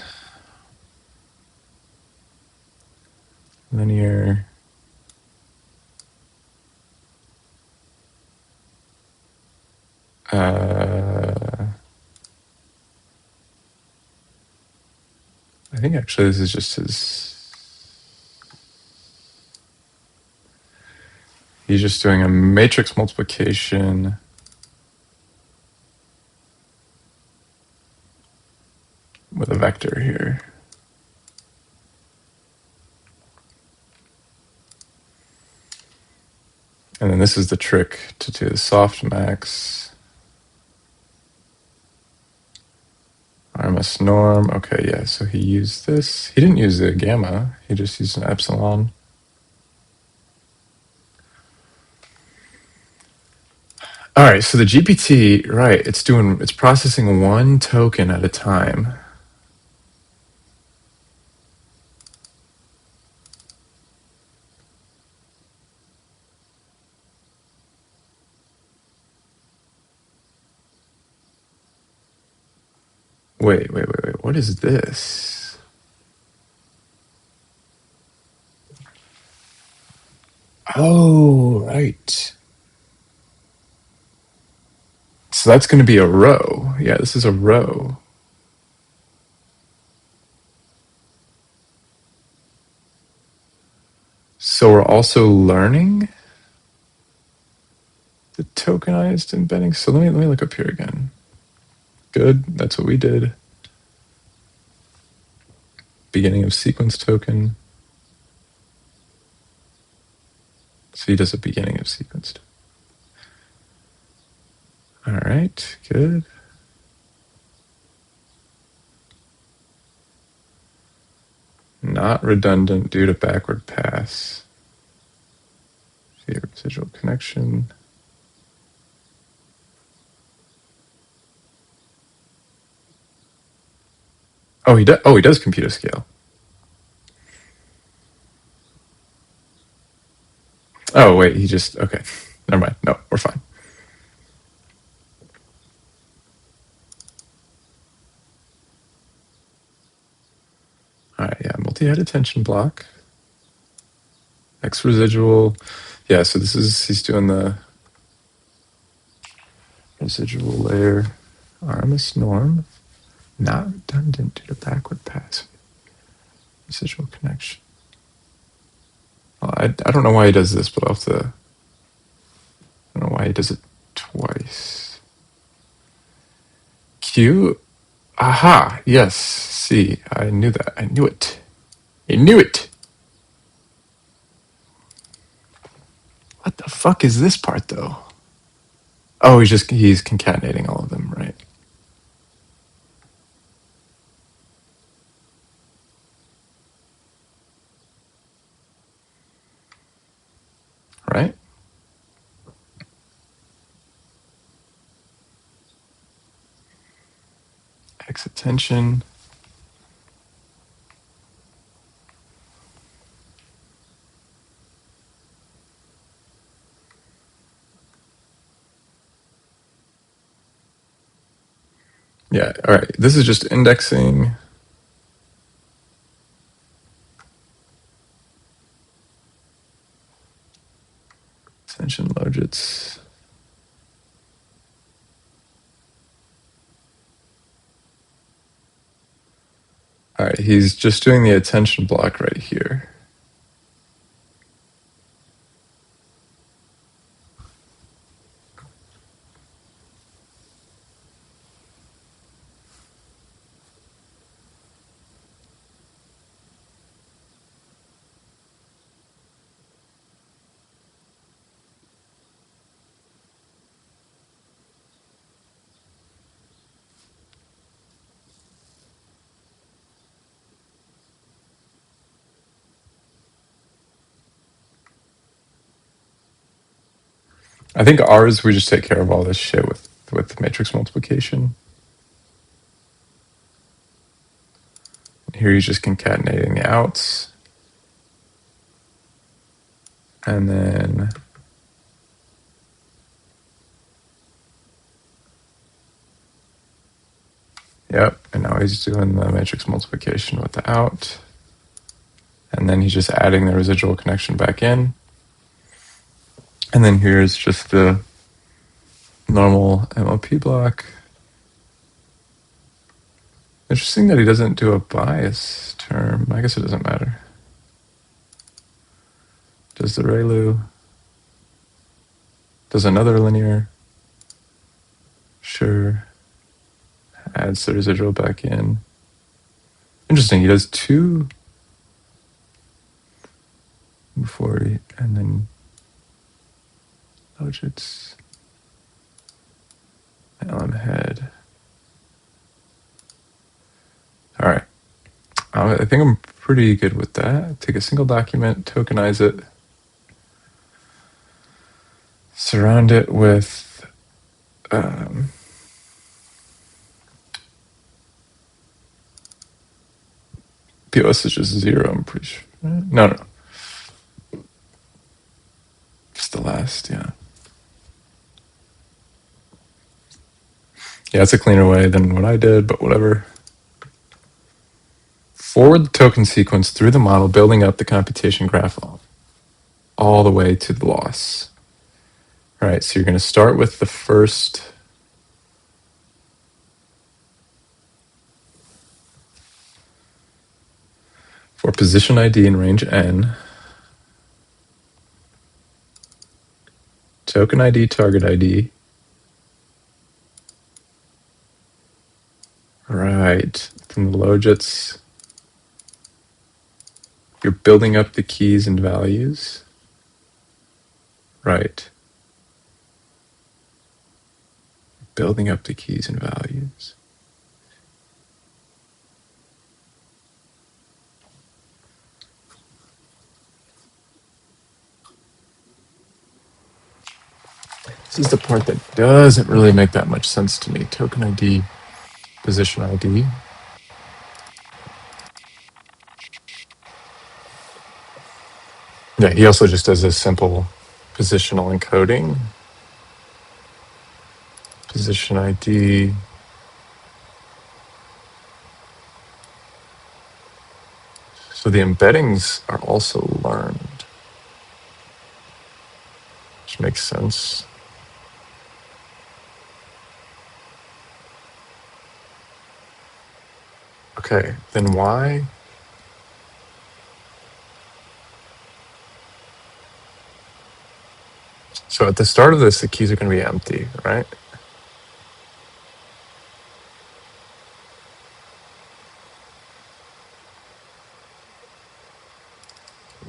linear. I think actually this is just his. He's just doing a matrix multiplication with a vector here. And then this is the trick to do the softmax. RMS norm. Okay, yeah, so he used this. He didn't use the gamma. He just used an epsilon. All right, so the GPT, right, it's processing one token at a time. Wait. What is this? Oh, right. So that's going to be a row. Yeah, this is a row. So we're also learning the tokenized embedding. So let me look up here again. Good. That's what we did. Beginning of sequence token. So he does a beginning of sequence. All right. Good. Not redundant due to backward pass. Via residual connection. Oh, he does. Oh, he does compute a scale. Oh, wait. He just okay. Never mind. No, we're fine. All right. Yeah. Multi-head attention block. X residual. Yeah. So this is he's doing the residual layer. RMS norm. Not redundant due to backward pass. Residual connection. Well, I don't know why he does this, but I'll have to. I don't know why he does it twice. Q. Aha. Yes. See, I knew that. I knew it. I knew it. What the fuck is this part though? Oh, he's concatenating all of them, right? Right? X attention. Yeah, all right. This is just indexing. Attention logits. All right, he's just doing the attention block right here. I think ours, we just take care of all this shit with matrix multiplication. Here he's just concatenating the outs. And then yep, and now he's doing the matrix multiplication with the out. And then he's just adding the residual connection back in. And then here's just the normal MOP block. Interesting that he doesn't do a bias term. I guess it doesn't matter. Does the ReLU. Does another linear. Sure. Adds the residual back in. Interesting, he does two before he, and then logits. LM head. All right. I think I'm pretty good with that. Take a single document, tokenize it, surround it with POS is just 0, I'm pretty sure. No. Just the last, yeah. Yeah, it's a cleaner way than what I did, but whatever. Forward the token sequence through the model, building up the computation graph. all the way to the loss. All right, so you're going to start with the first for position ID in range n, token ID, target ID. Right, from the logits, you're building up the keys and values. Right. Building up the keys and values. This is the part that doesn't really make that much sense to me. Token ID, position ID. Yeah, he also just does a simple positional encoding. Position ID. So the embeddings are also learned, which makes sense. Okay, then why? So at the start of this, the keys are going to be empty, right?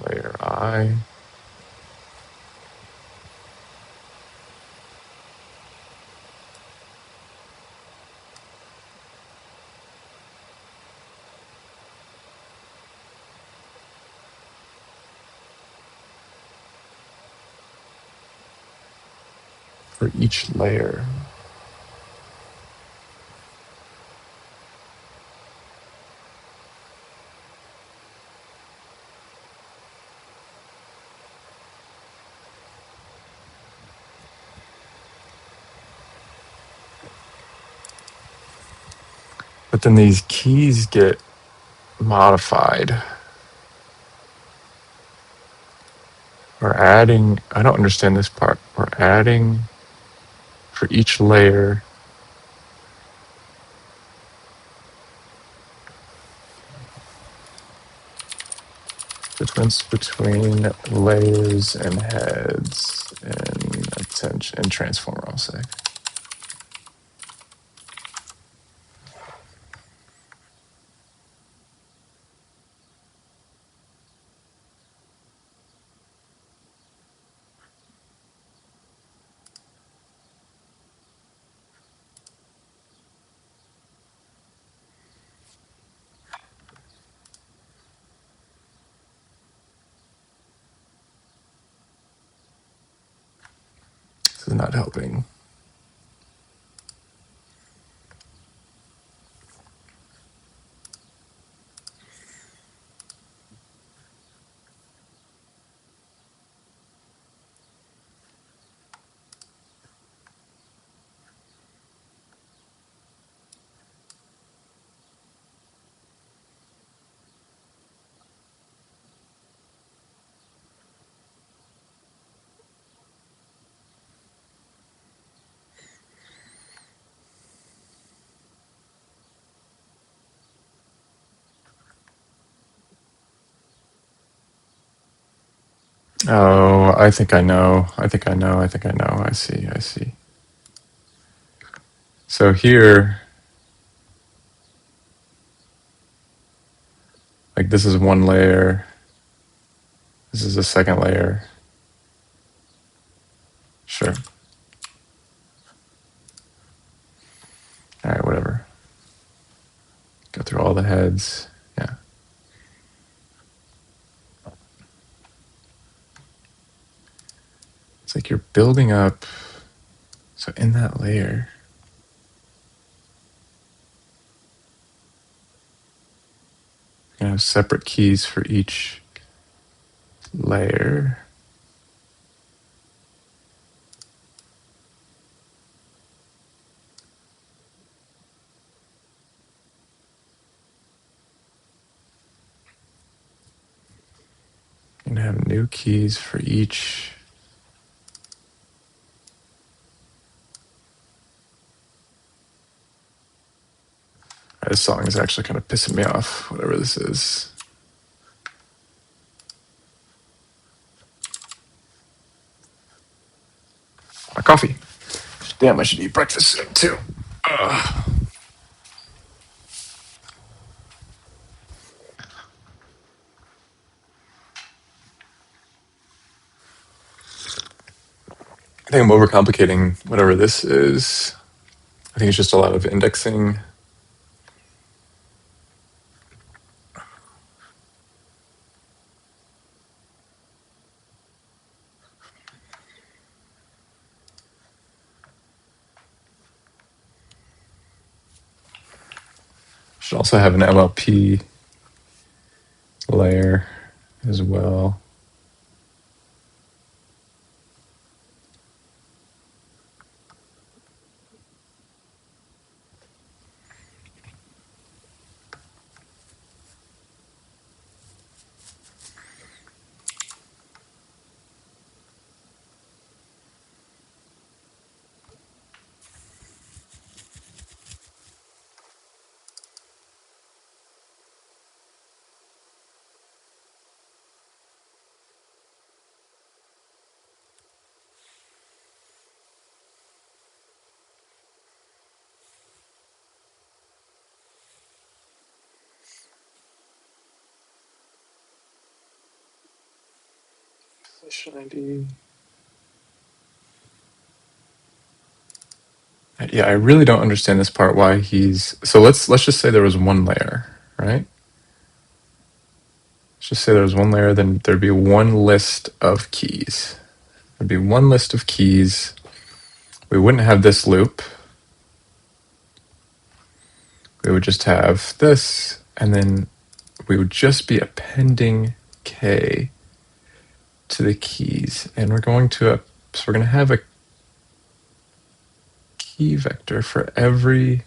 Layer I. For each layer. But then these keys get modified. We're adding, I don't understand this part. We're adding for each layer. Difference between layers and heads and attention and transformer, I'll say. This is not helping. Oh, I think I know. I think I know. I think I know. I see. I see. So here, like this is one layer. This is a second layer. Sure. All right, whatever. Go through all the heads. Yeah. It's like you're building up. So in that layer, you have separate keys for each layer. to have new keys for each. This song is actually kind of pissing me off, whatever this is. My coffee. Damn, I should eat breakfast soon, too. Ugh. I think I'm overcomplicating whatever this is. I think it's just a lot of indexing. Should also have an MLP layer as well. Session ID. Yeah, I really don't understand this part. Why he's so. Let's just say there was one layer, right? Let's just say there was one layer. Then there'd be one list of keys. There'd be one list of keys. We wouldn't have this loop. We would just have this, and then we would just be appending k to the keys, and we're going to have a key vector for every.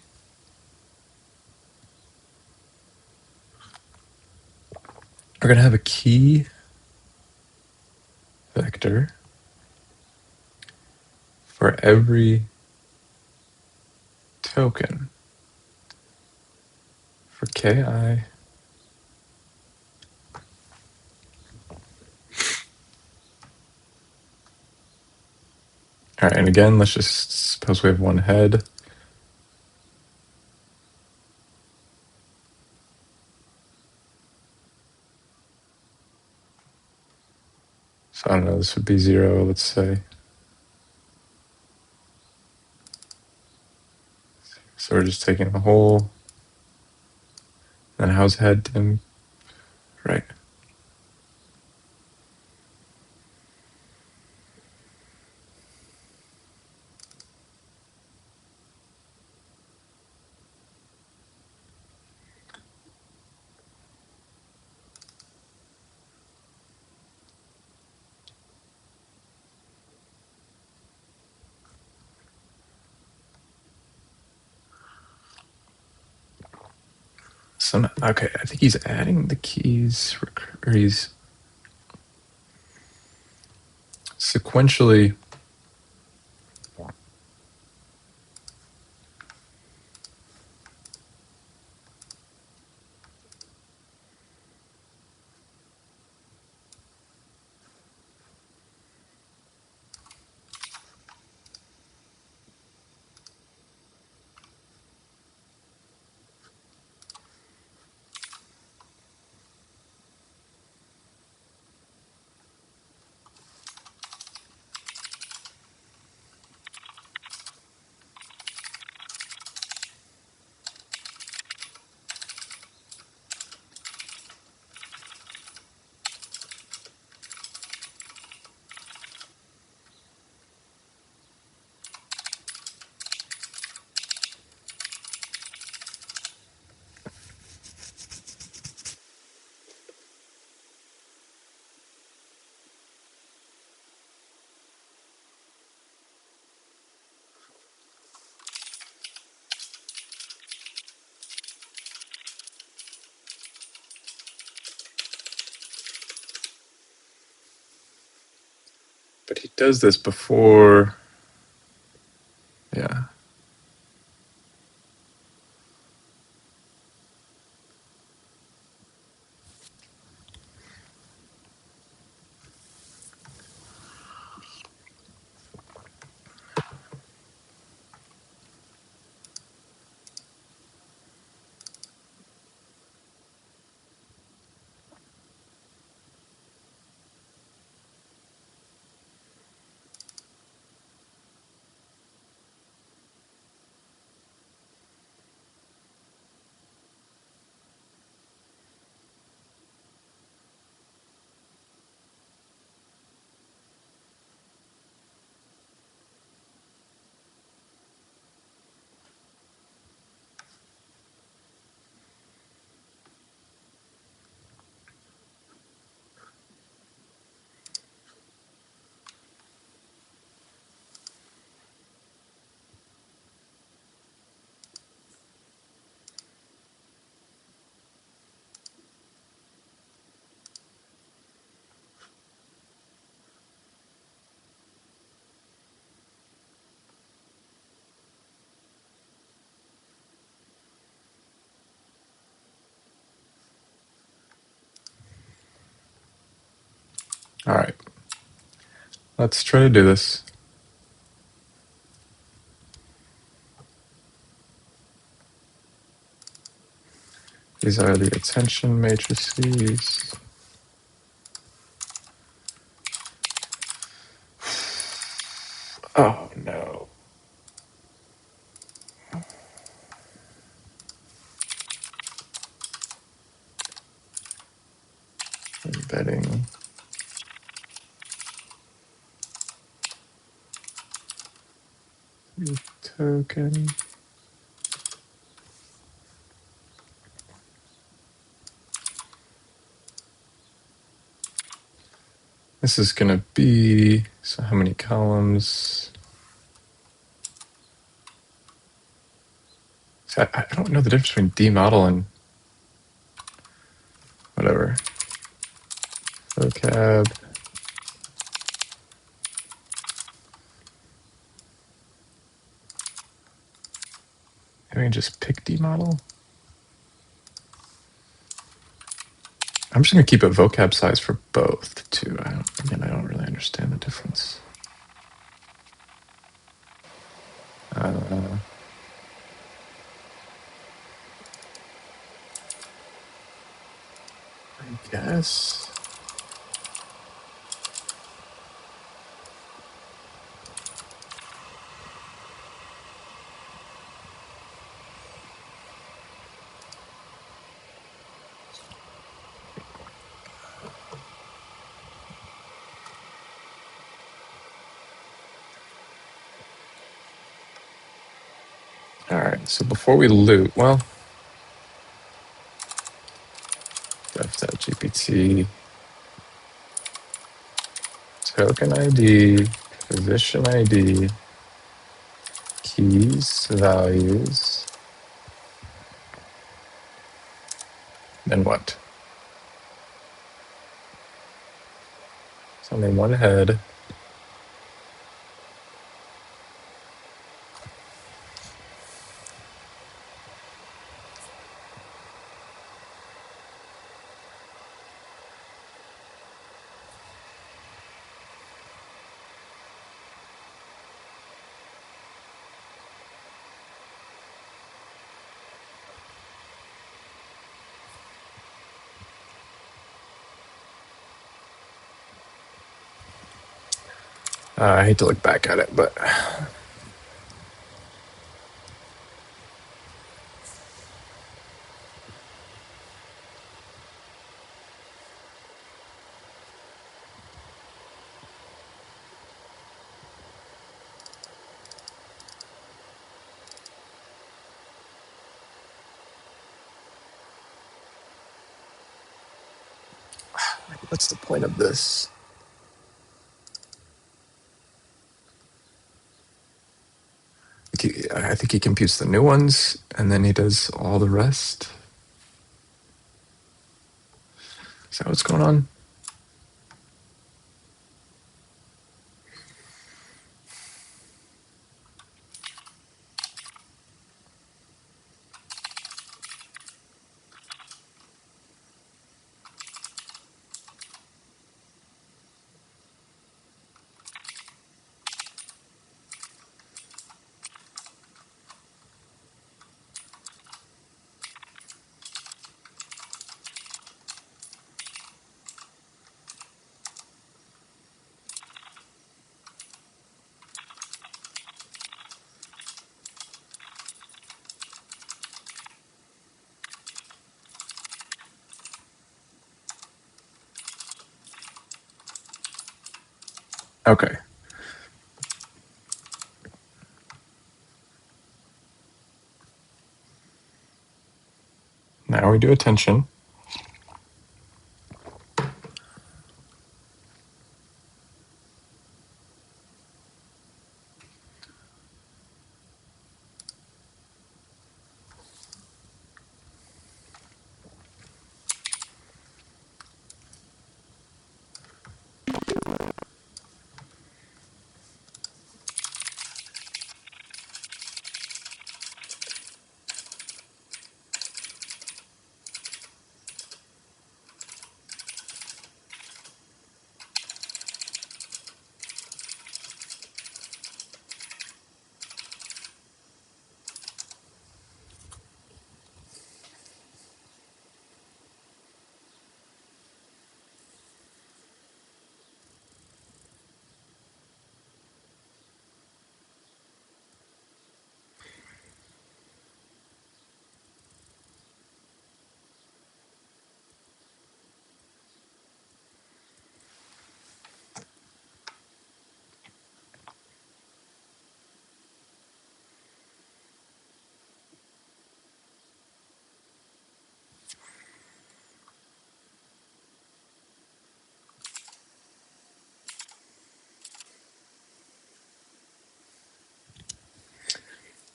We're going to have a key vector for every token for ki. All right, and again, let's just suppose we have one head. So I don't know, this would be 0, let's say. So we're just taking a whole. And how's head, Tim? Right. So, okay, I think he's adding the keys, or he's sequentially. But he does this before. Yeah. All right. Let's try to do this. These are the attention matrices. Oh no. Embedding. Token. This is going to be, so how many columns? So I don't know the difference between D model and whatever. Vocab. Maybe I can just pick D model. I'm just going to keep a vocab size for both too. I don't really understand the difference. I guess. All right, so before we loot, well, dev.gpt, token ID, position ID, keys, values, then what? It's only one head. I hate to look back at it, but what's the point of this? I think he computes the new ones, and then he does all the rest. Is that what's going on? Okay. Now we do attention.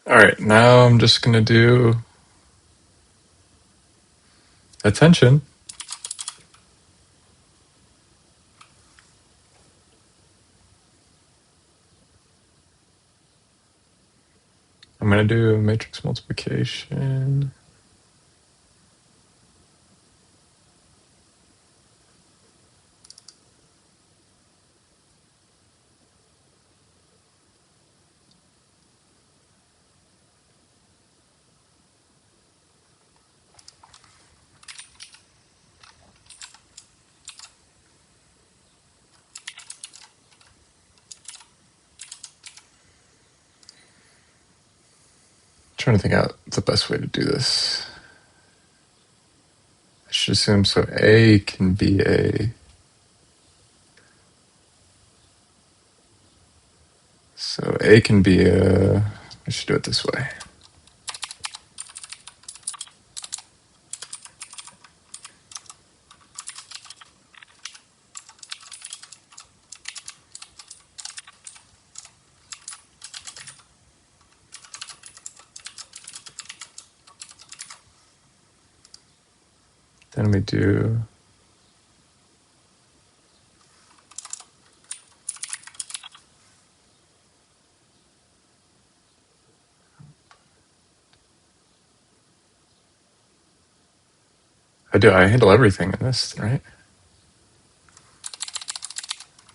All right, now I'm just going to do attention. I'm going to do matrix multiplication. Trying to think out the best way to do this. I should assume so A can be a. So A can be a. I should do it this way. Then we do. I handle everything in this, right?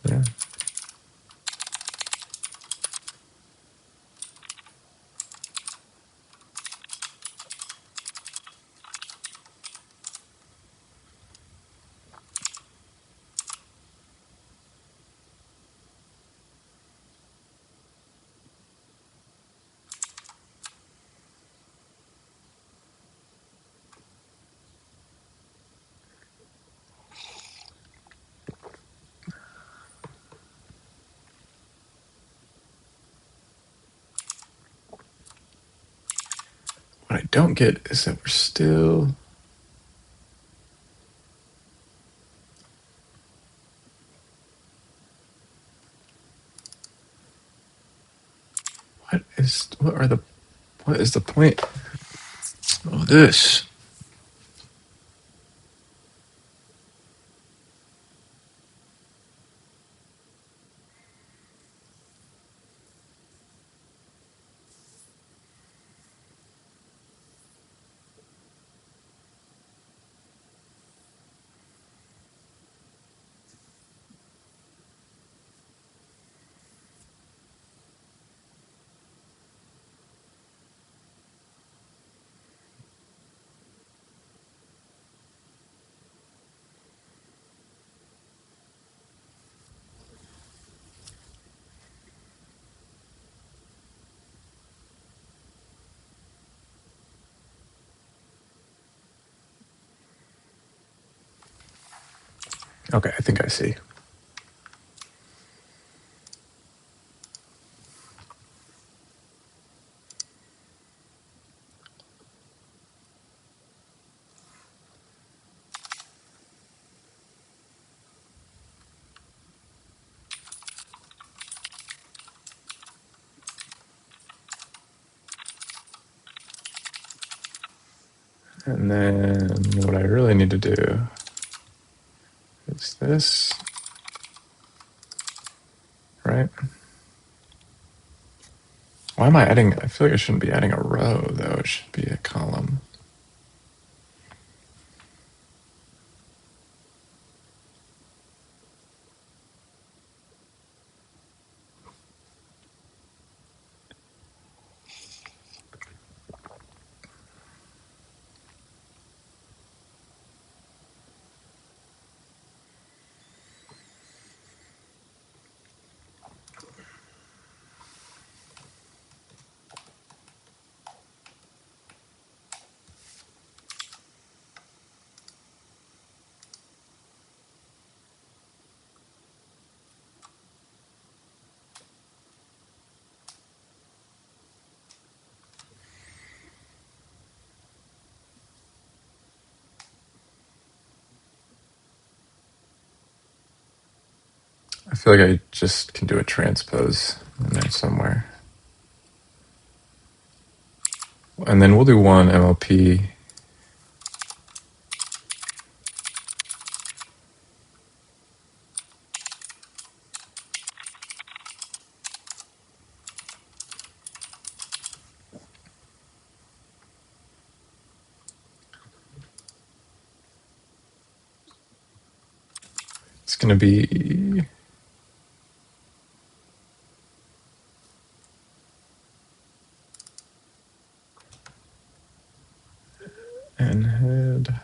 Yeah. What I don't get is that we're still. What is the point of this? Okay, I think I see. And then what I really need to do is this, right? Why am I adding? I feel like I shouldn't be adding a row, though. It should be a column. I feel like I just can do a transpose in there somewhere. And then we'll do one MLP. It's going to be and head.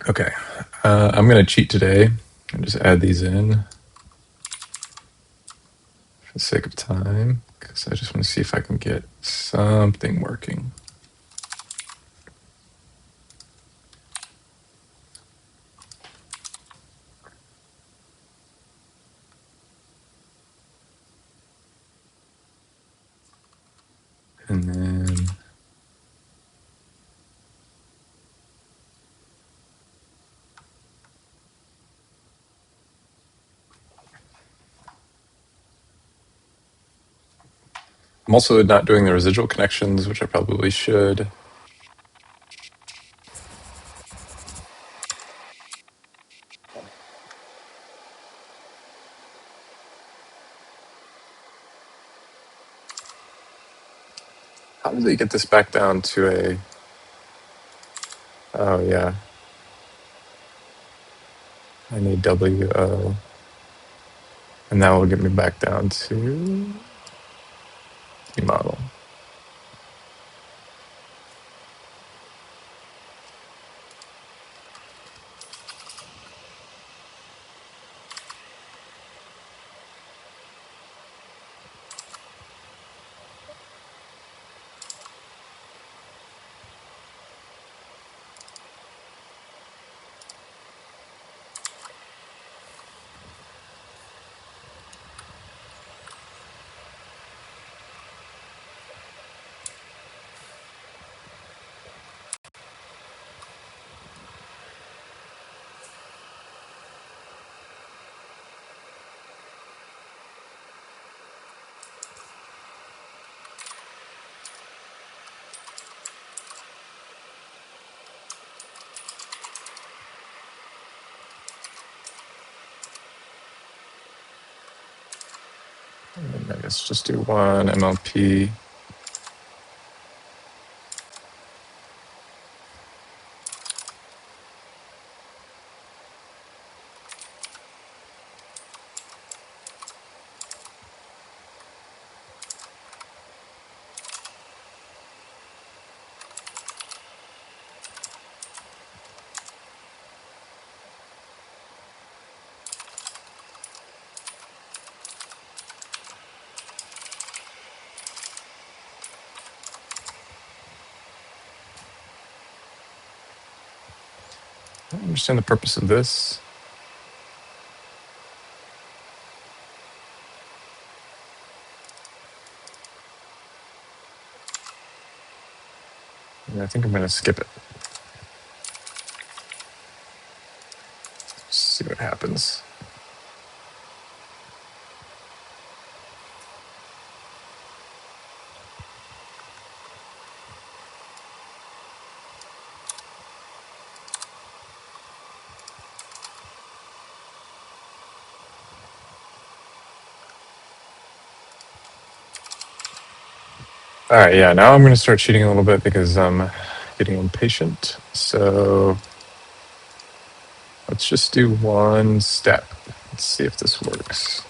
Okay. I'm going to cheat today and just add these in for the sake of time, because I just want to see if I can get something working. And then I'm also not doing the residual connections, which I probably should. How do they get this back down to a... Oh, yeah. I need WO. And that will get me back down to the model. And I guess just do one MLP. I don't understand the purpose of this. And I think I'm going to skip it. See what happens. All right, yeah, now I'm going to start cheating a little bit because I'm getting impatient. So let's just do one step. Let's see if this works.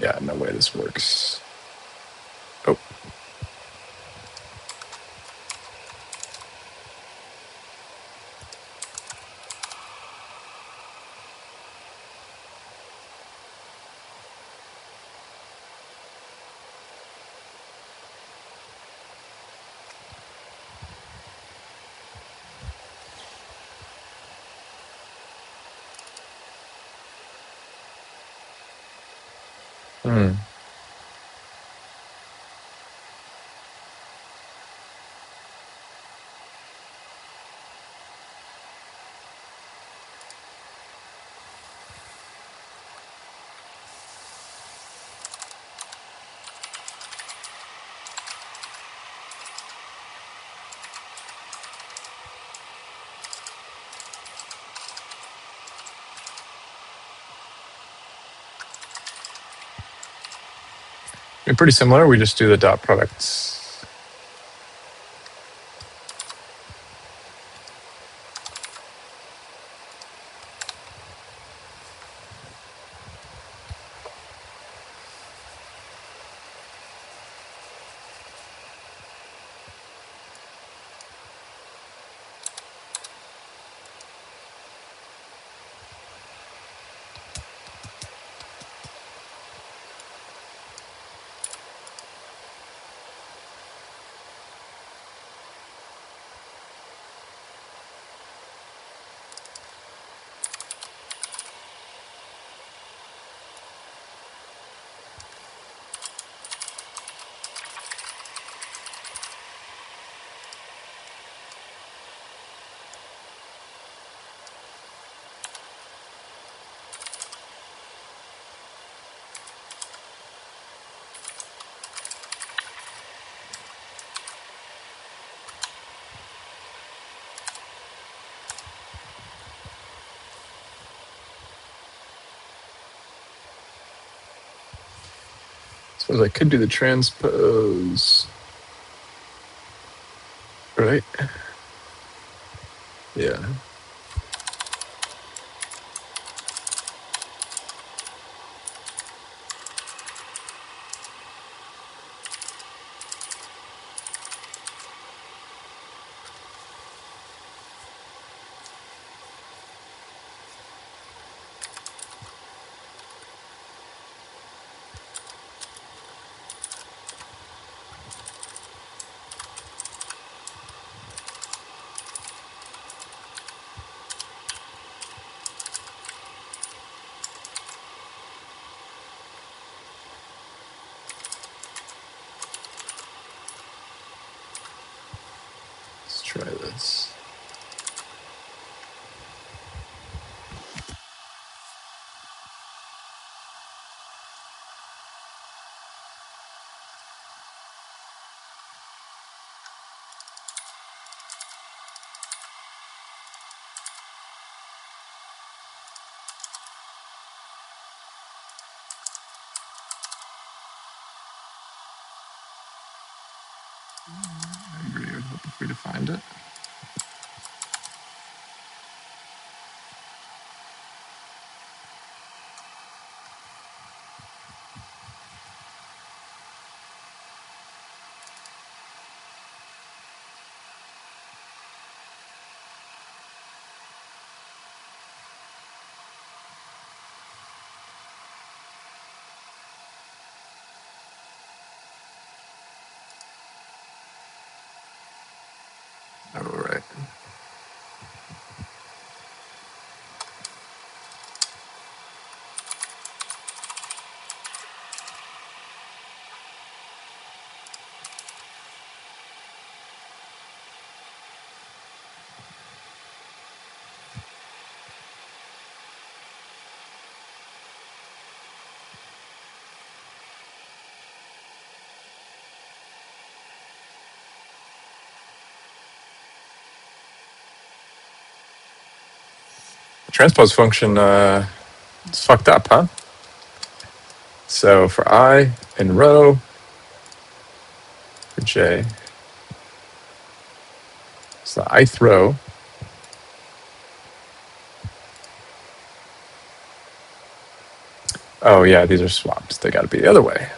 Yeah, no way this works. Oh, hmm. They're pretty similar. We just do the dot products. Suppose I could do the transpose. Right? Yeah. try this. I agree. I would hope for you to find it. All right. The transpose function is fucked up, huh? So for I in row, for j, it's the ith row. Oh yeah, these are swapped. They got to be the other way.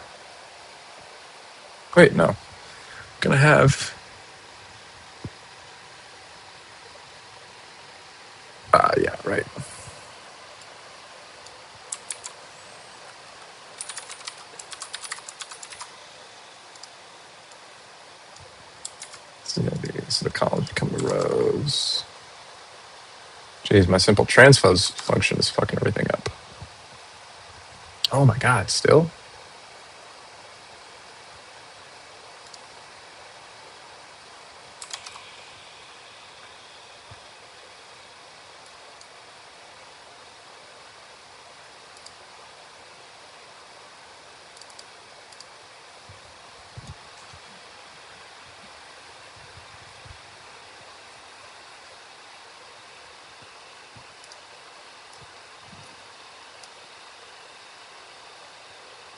Wait, no. I'm gonna have. Yeah, right. So the columns become the rows. Jeez, my simple transpose function is fucking everything up. Oh my god, still?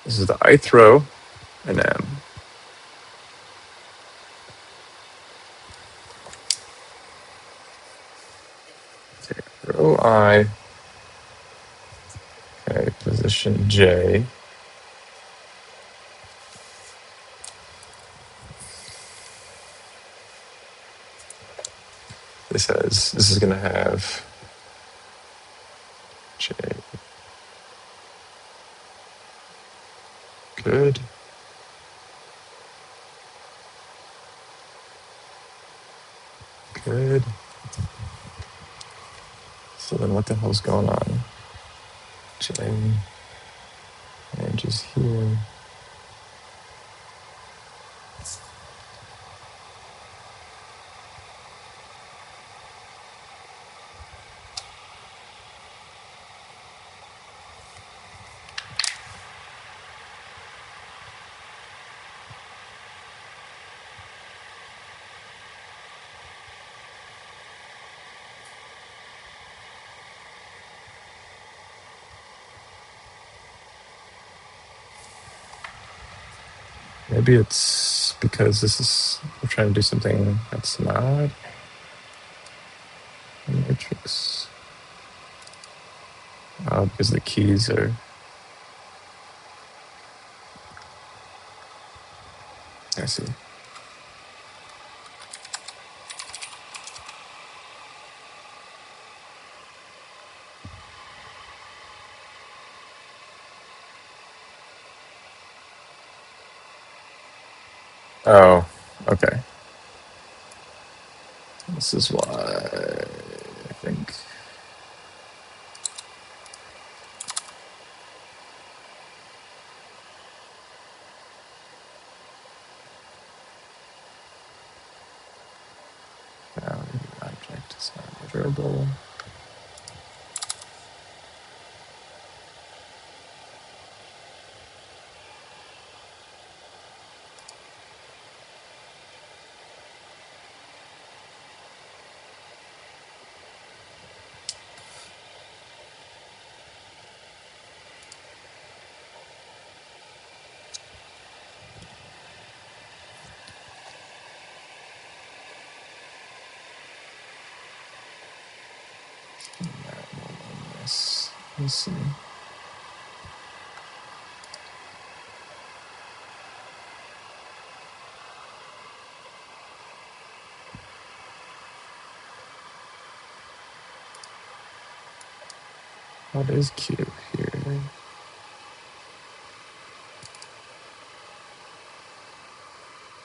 This is the ith row in M. Okay, row I, okay, position J. This is gonna have J. Good. Good. So then what the hell's going on? J ranges here. Maybe it's because we're trying to do something that's not a matrix. Because the keys are. I see. Oh, okay. This is why I think. It's not measurable. Let's see. What is Q here?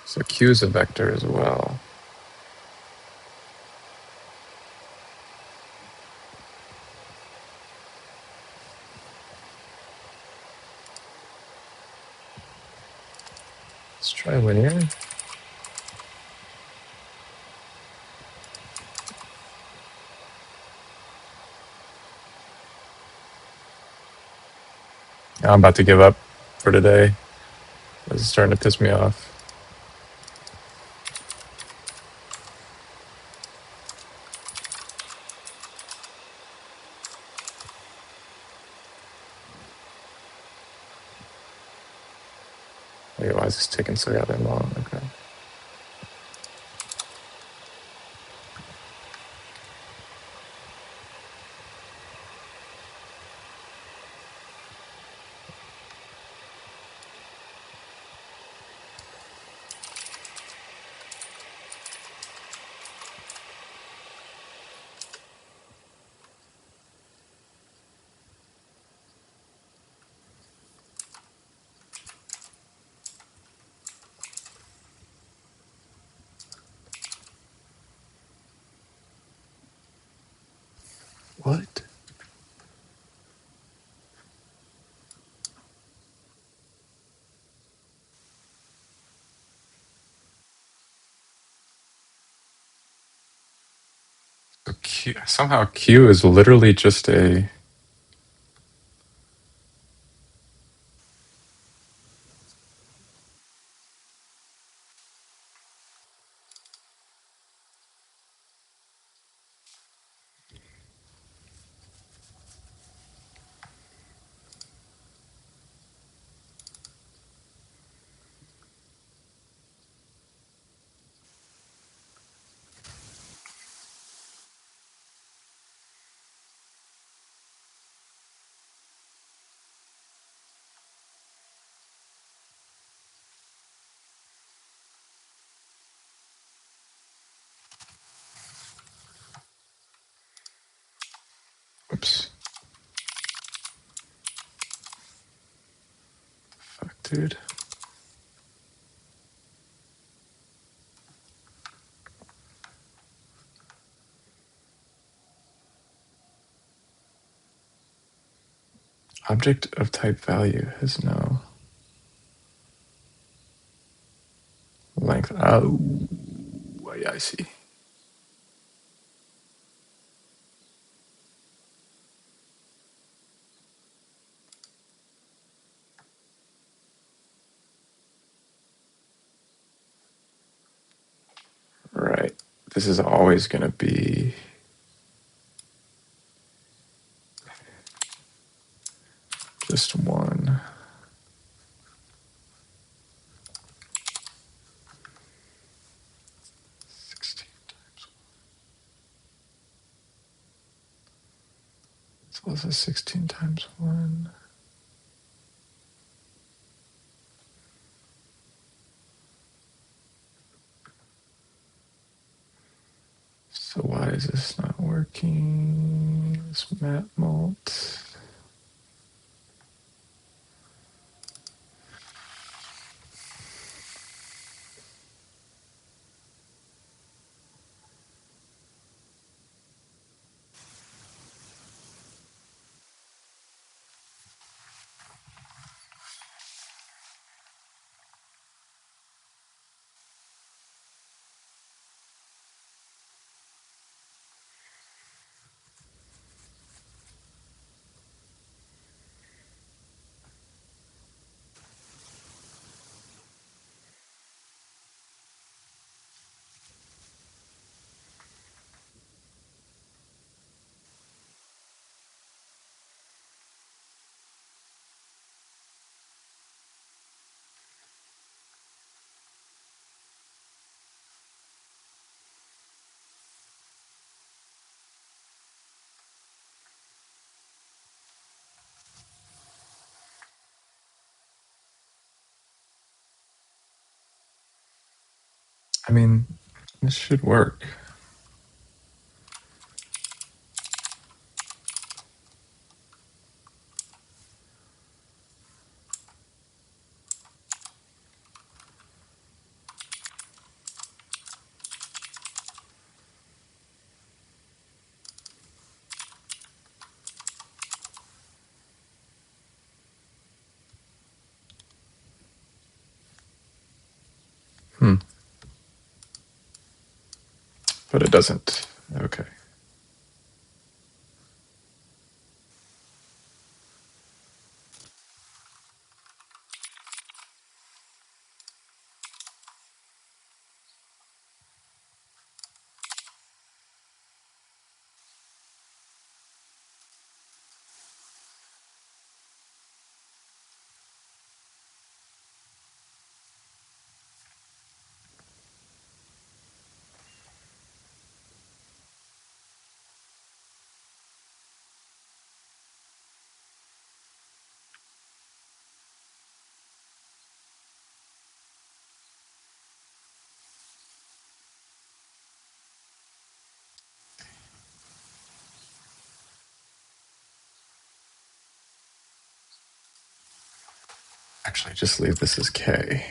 So Q is a vector as well. Let's try linear. I'm about to give up for today. This is starting to piss me off. Wait, why is this taking so goddamn long? Okay. What? So somehow Q is literally just a... Oops. Fuck, dude. Object of type value has no length. Oh, yeah, I see. Right. This is always going to be just one. So this is 16 times 1. So why is this not working? This map mult. I mean, this should work. But it doesn't. Okay. Actually, just leave this as K.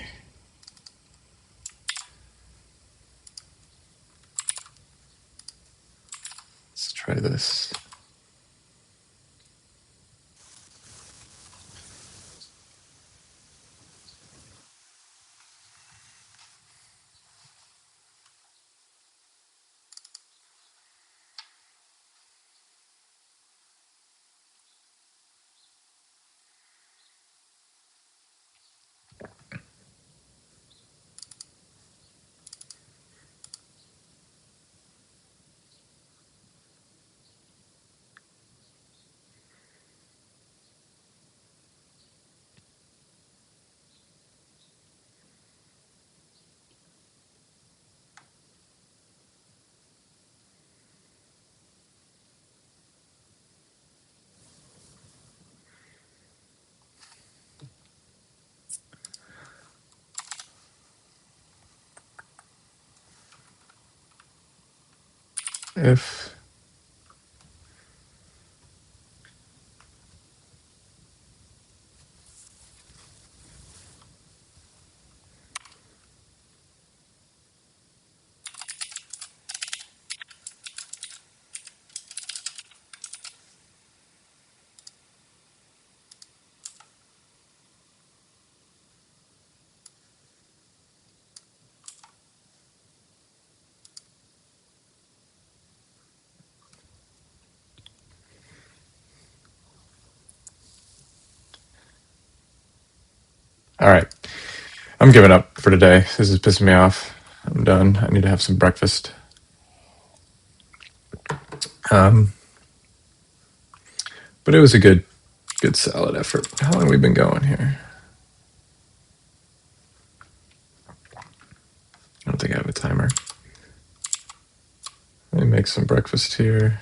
Let's try this. If all right, I'm giving up for today. This is pissing me off. I'm done. I need to have some breakfast. But it was a good solid effort. How long have we been going here? I don't think I have a timer. Let me make some breakfast here.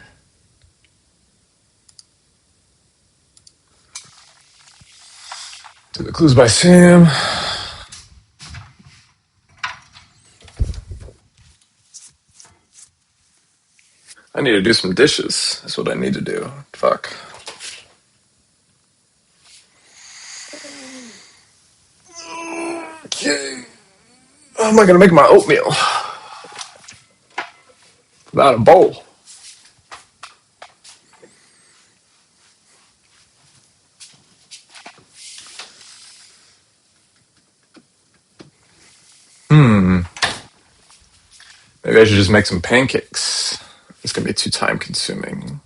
Do the clues by Sam. I need to do some dishes. That's what I need to do. Fuck. Okay. How am I gonna make my oatmeal without a bowl? Maybe I should just make some pancakes. It's gonna be too time consuming.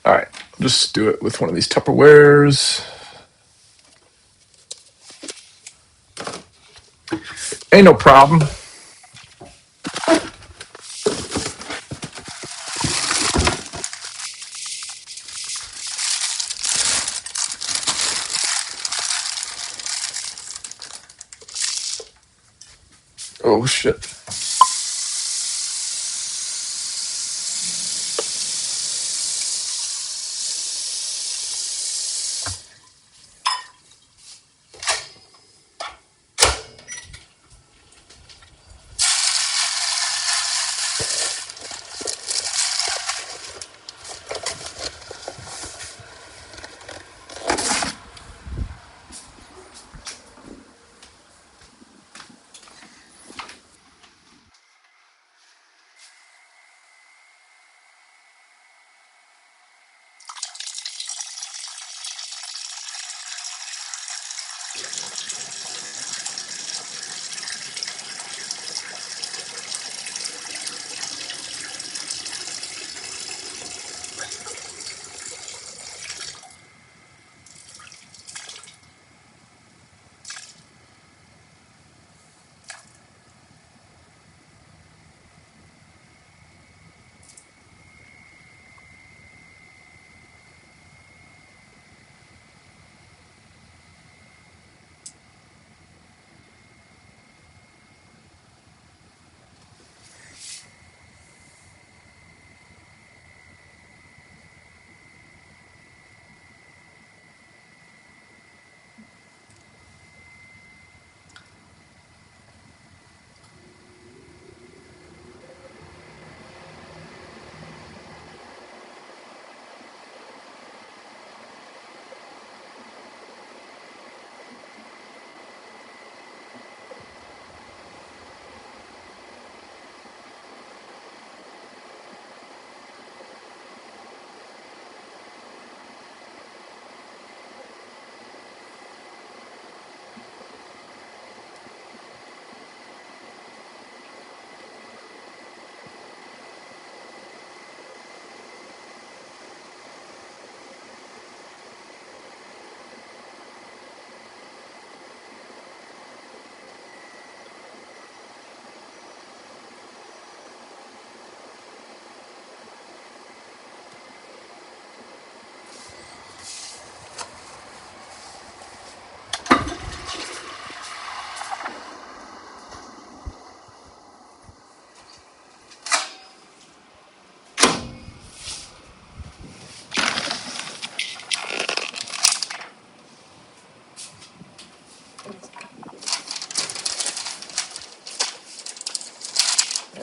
All right, I'll just do it with one of these Tupperwares. Ain't no problem. Oh shit.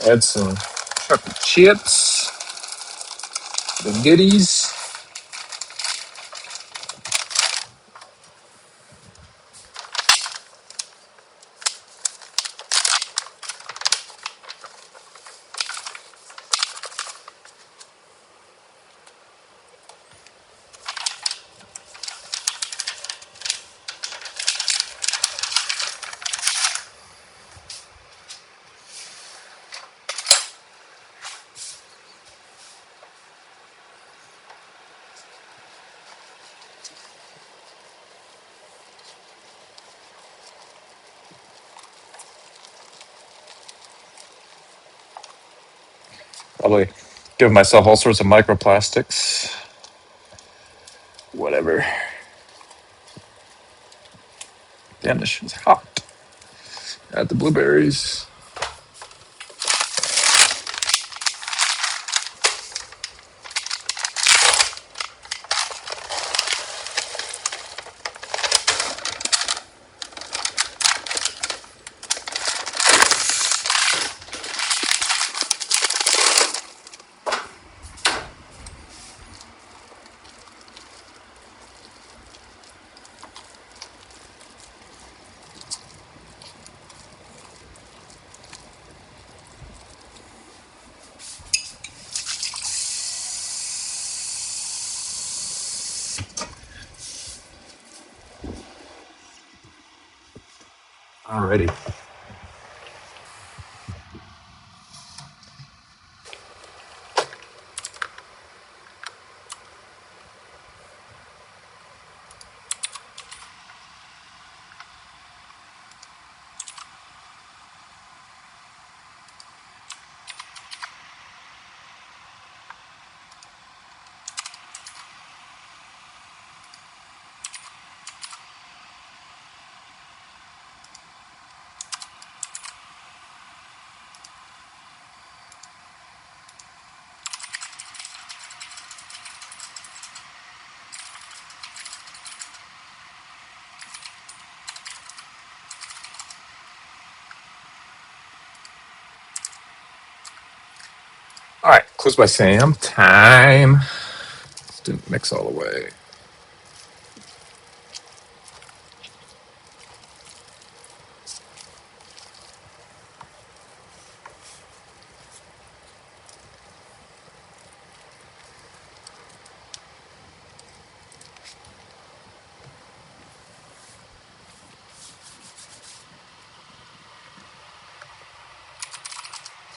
Add some chocolate chips, the goodies. Probably give myself all sorts of microplastics. Whatever. Damn, this shit's hot. Add the blueberries. Alrighty. All right, close by Sam. Time. Didn't mix all the way.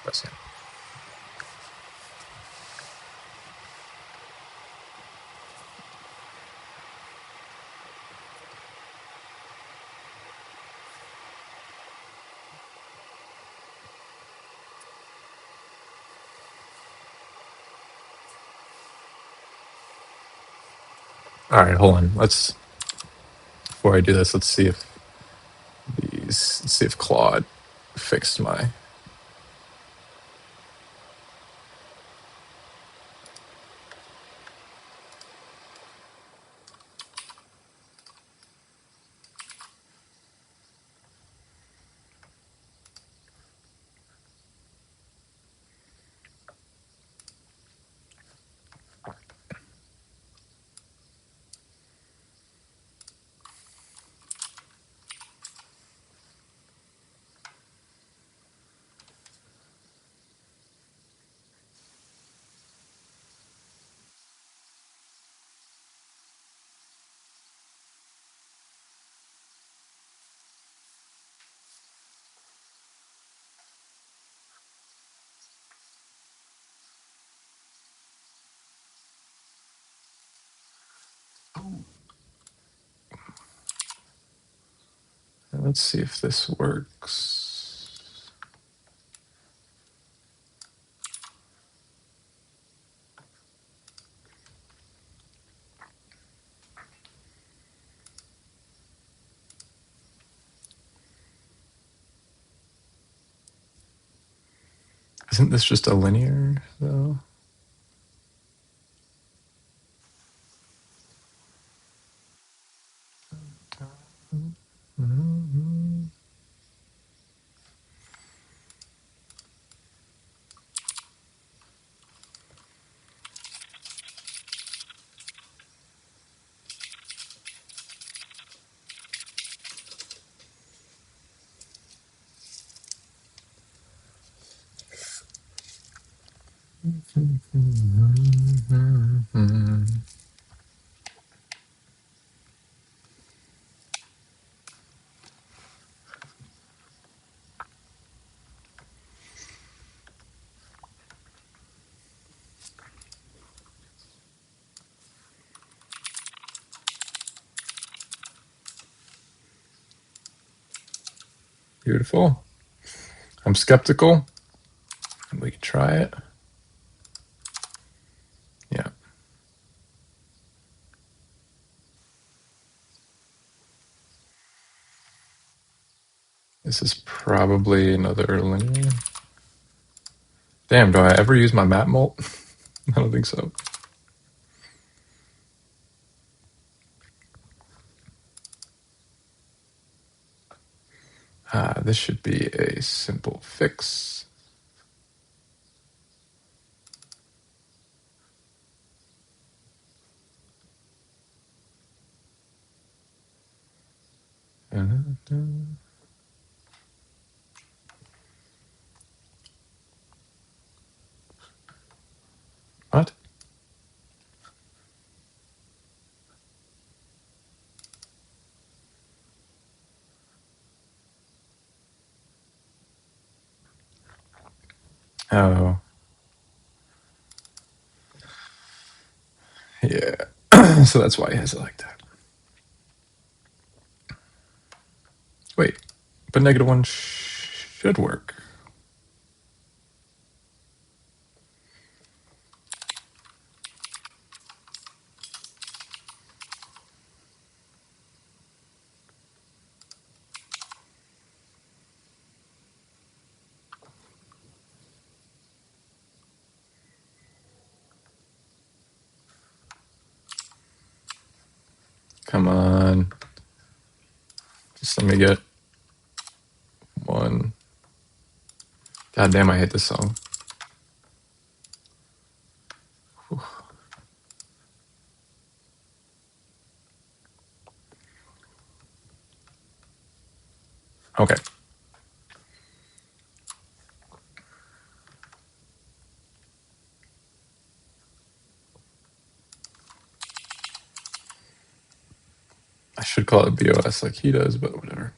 Pressing. All right, hold on. Before I do this, let's see if Claude fixed my. Let's see if this works. Isn't this just a linear, though? Beautiful. I'm skeptical. We can try it. Yeah. This is probably another linear. Damn, do I ever use my map mult? I don't think so. This should be a simple fix. What? Oh. Yeah. So that's why he has it like that. Wait, but -1 should work. Come on. Just let me get one. God damn, I hate this song. Whew. Okay. I should call it BOS like he does, but whatever.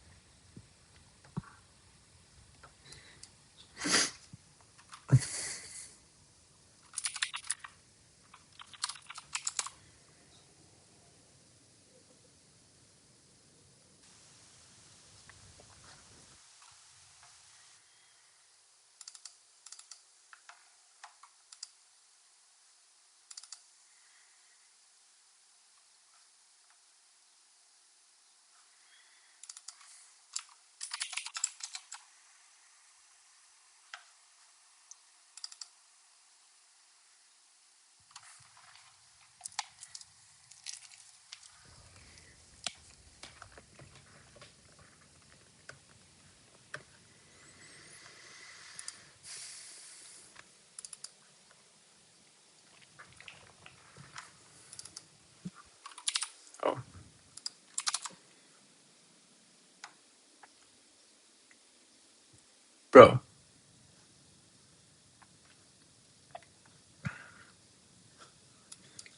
Bro.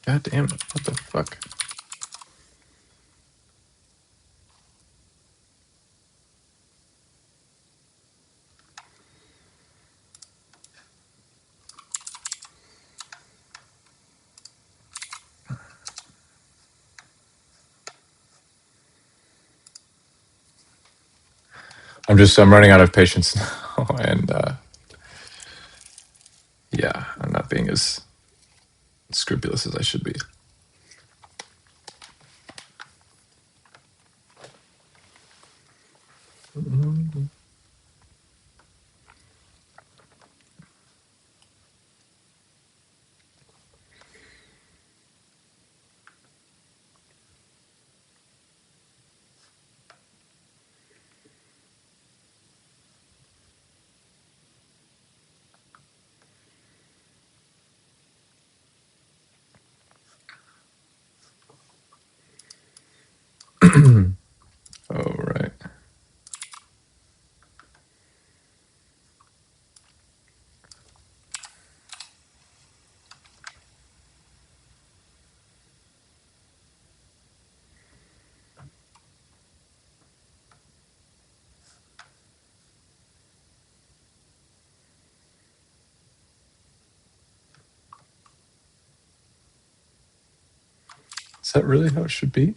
God damn it. What the fuck? I'm running out of patience now, and yeah, I'm not being as scrupulous as I should be. Oh, right. Is that really how it should be?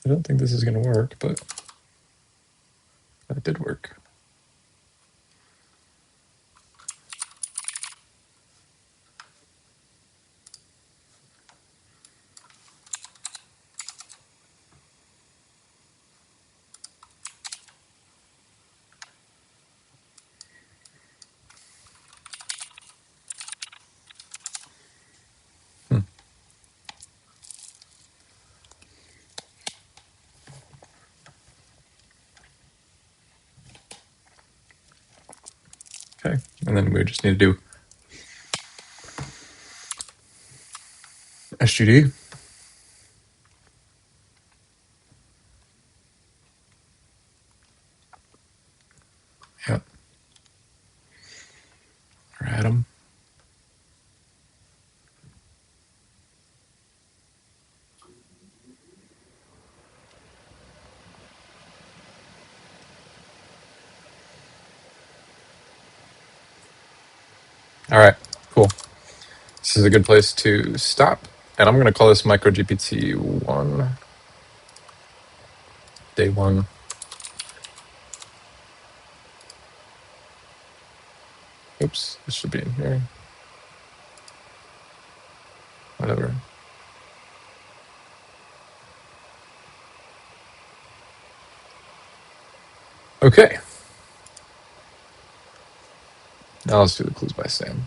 I don't think this is going to work, but that did work. Hmm. Okay, and then we just need to do SGD. Yep. Or Atom. All right, cool. This is a good place to stop. And I'm going to call this MicroGPT 1, day 1. Oops, this should be in here. Whatever. Okay. Now let's do the clues by Sam.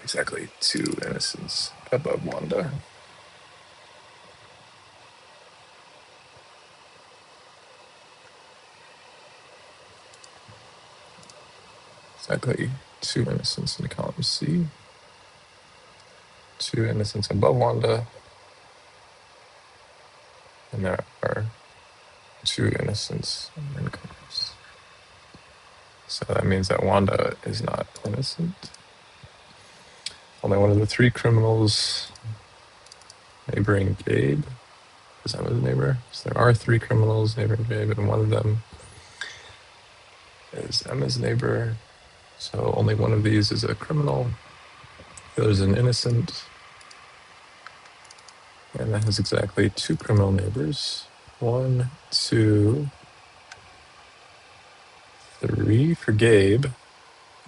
Exactly 2 innocents above Wanda. Exactly 2 innocents in column C. 2 innocents above Wanda. And there are 2 innocents in columns. So that means that Wanda is not innocent. Only one of the 3 criminals neighboring Gabe is Emma's neighbor. So there are 3 criminals neighboring Gabe, and one of them is Emma's neighbor. So only one of these is a criminal. The other is an innocent. And that has exactly 2 criminal neighbors. 1, 2, 3 for Gabe.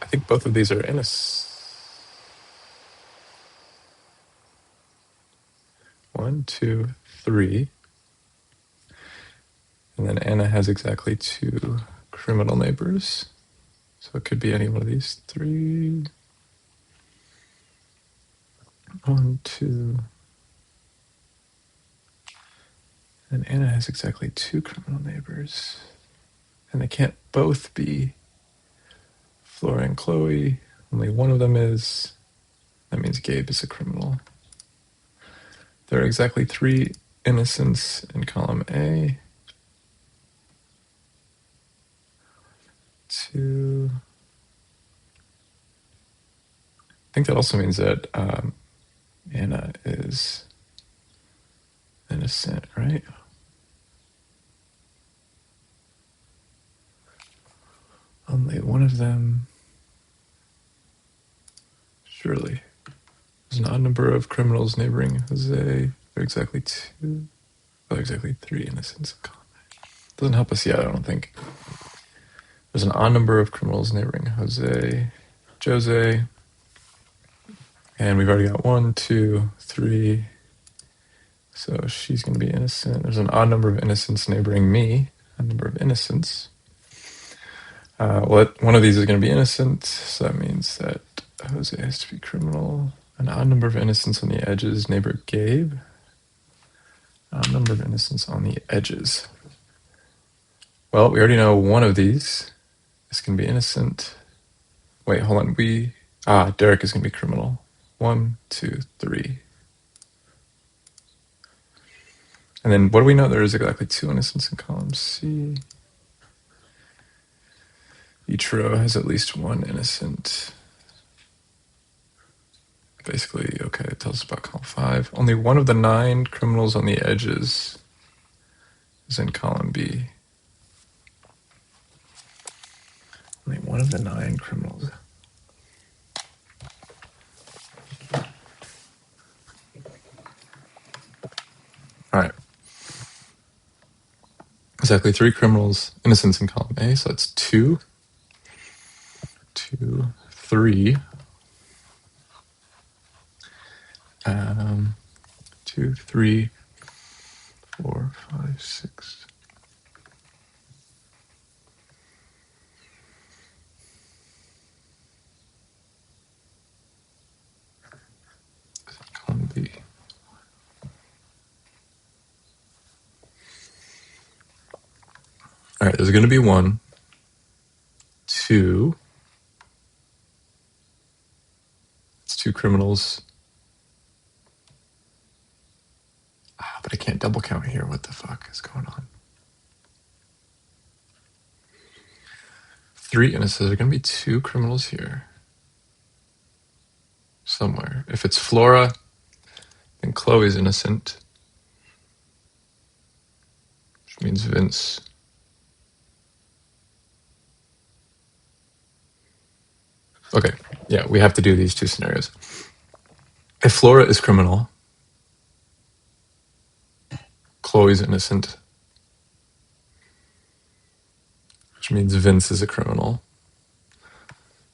I think both of these are innocent. 1, 2, 3. And then Anna has exactly 2 criminal neighbors. So it could be any one of these 3. 1, 2. And Anna has exactly 2 criminal neighbors. And they can't both be Flora and Chloe. Only one of them is. That means Gabe is a criminal. There are exactly 3 innocents in column A. 2. I think that also means that Anna is innocent, right? Only one of them. Surely. There's an odd number of criminals neighboring Jose. There are exactly 2. Oh, exactly 3 innocents in column A. Doesn't help us yet, I don't think. There's an odd number of criminals neighboring Jose. And we've already got 1, 2, 3. So she's going to be innocent. There's an odd number of innocents neighboring me. A number of innocents. One of these is going to be innocent. So that means that Jose has to be criminal. An odd number of innocents on the edges. Neighbor Gabe. Odd number of innocents on the edges. Well, we already know one of these is going to be innocent. Wait, hold on. Derek is going to be criminal. 1, 2, 3. And then what do we know? There is exactly 2 innocents in column C. Each row has at least 1 innocent. Basically, okay, it tells us about column 5. Only one of the 9 criminals on the edges is in column B. Only one of the 9 criminals. All right. Exactly 3 criminals, innocents in column A, so that's 2. 2, 3. 2, 3, 4, 5, 6. Column B. All right, there's going to be 1, 2. It's 2 criminals. But I can't double count here. What the fuck is going on? 3 innocents. There are going to be 2 criminals here. Somewhere. If it's Flora, then Chloe's innocent. Which means Vince Okay, yeah, we have to do these two scenarios. If Flora is criminal, Chloe's innocent, which means Vince is a criminal.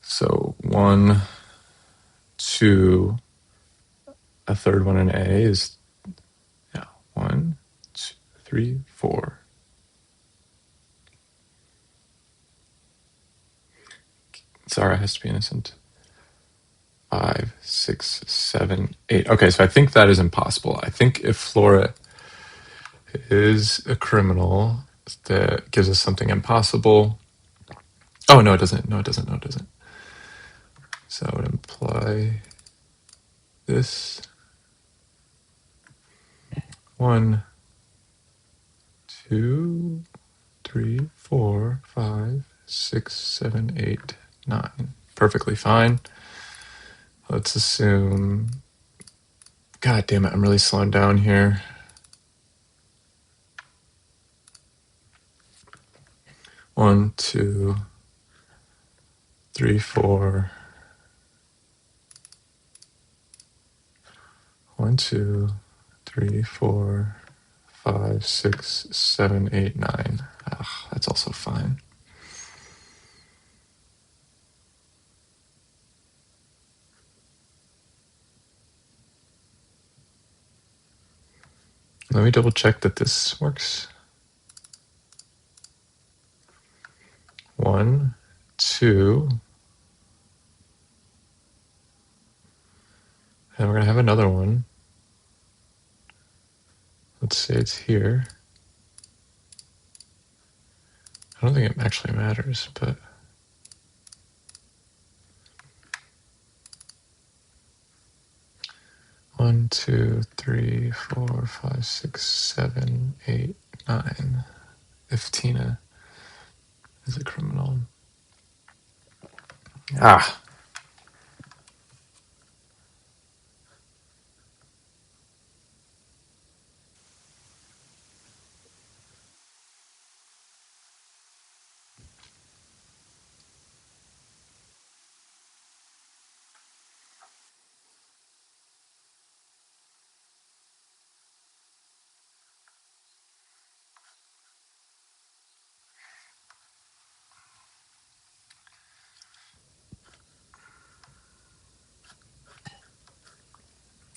So 1, 2, a third one in A is, yeah, 1, 2, 3, 4. Zara has to be innocent. 5, 6, 7, 8. Okay, so I think that is impossible. I think if Flora is a criminal, that gives us something impossible. Oh, no, it doesn't. No, it doesn't. No, it doesn't. So it would imply this. 1, 2, 3, 4, 5, 6, 7, 8, 9. Perfectly fine. Let's assume. God damn it, I'm really slowing down here. 1, 2, 3, 4. 1, 2, 3, 4, 5, 6, 7, 8, 9. Ugh, that's also fine. Let me double check that this works. 1, 2. And we're going to have another one. Let's say it's here. I don't think it actually matters, but 1, 2, 3, 4, 5, 6, 7, 8, 9. If Tina is a criminal. Ah.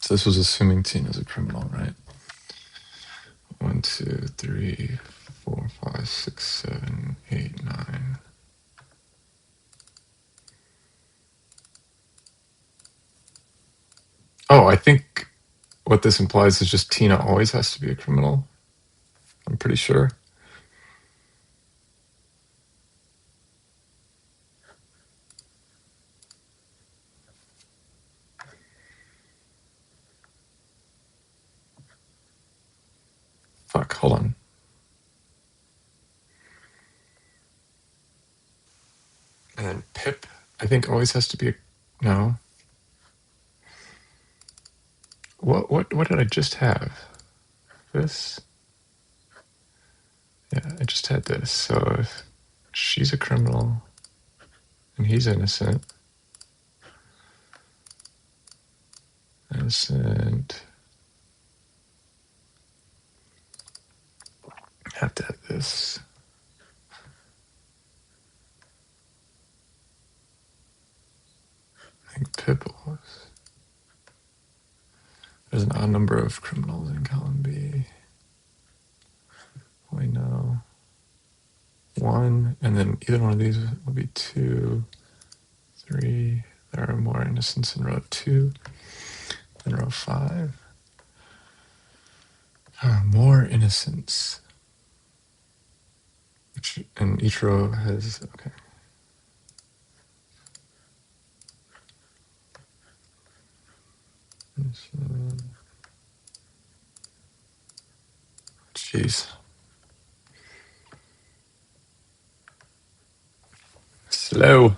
So this was assuming Tina's a criminal, right? 1, 2, 3, 4, 5, 6, 7, 8, 9. Oh, I think what this implies is just Tina always has to be a criminal. I'm pretty sure. Fuck, hold on. And then Pip, I think always has to be a... No. What did I just have? This? Yeah, I just had this. So if she's a criminal and he's innocent, innocent, have to have this. I think Pip was. There's an odd number of criminals in column B. We know 1, and then either one of these will be 2, 3. There are more innocents in row 2 than row 5. More innocents. And each row has, okay. Jeez. Slow.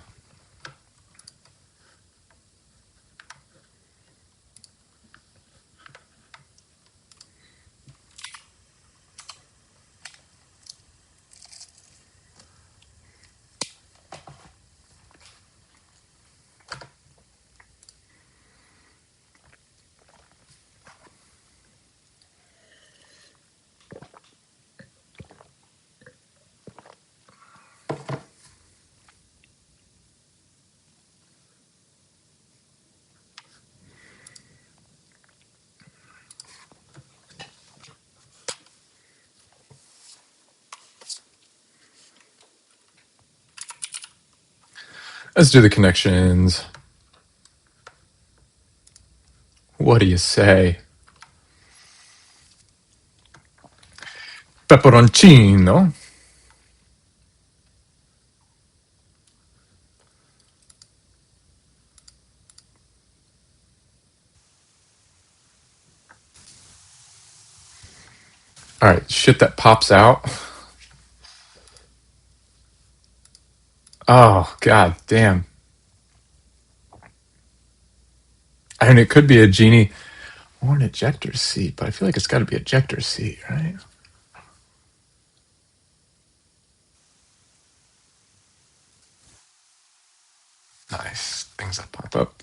Let's do the connections. What do you say? Pepperoncino. All right, shit that pops out. Oh, god damn. I mean, it could be a genie or an ejector seat, but I feel like it's got to be ejector seat, right? Nice. Things that pop up.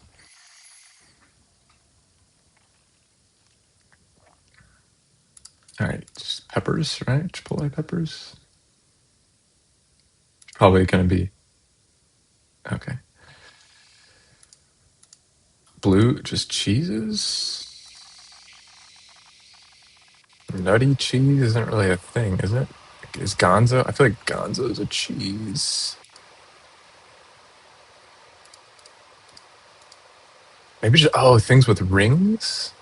All right, just peppers, right? Chipotle peppers. Probably going to be, okay. Blue, just cheeses? Nutty cheese isn't really a thing, is it? Is gonzo? I feel like gonzo is a cheese. Maybe just, oh, things with rings?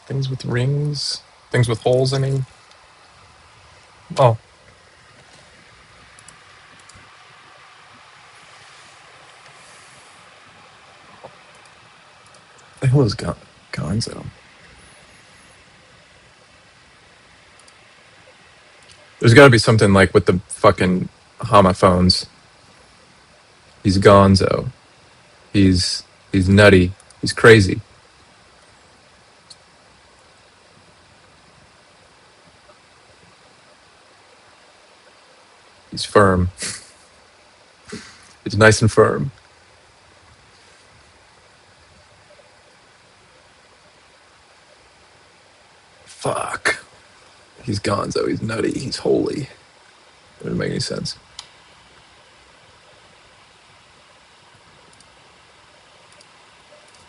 Things with rings? Things with holes in them? Oh, the hell is gonzo? There's got to be something like with the fucking homophones. He's gonzo. He's nutty. He's crazy. He's firm. He's nice and firm. Fuck. He's gonzo. He's nutty. He's holy. That doesn't make any sense.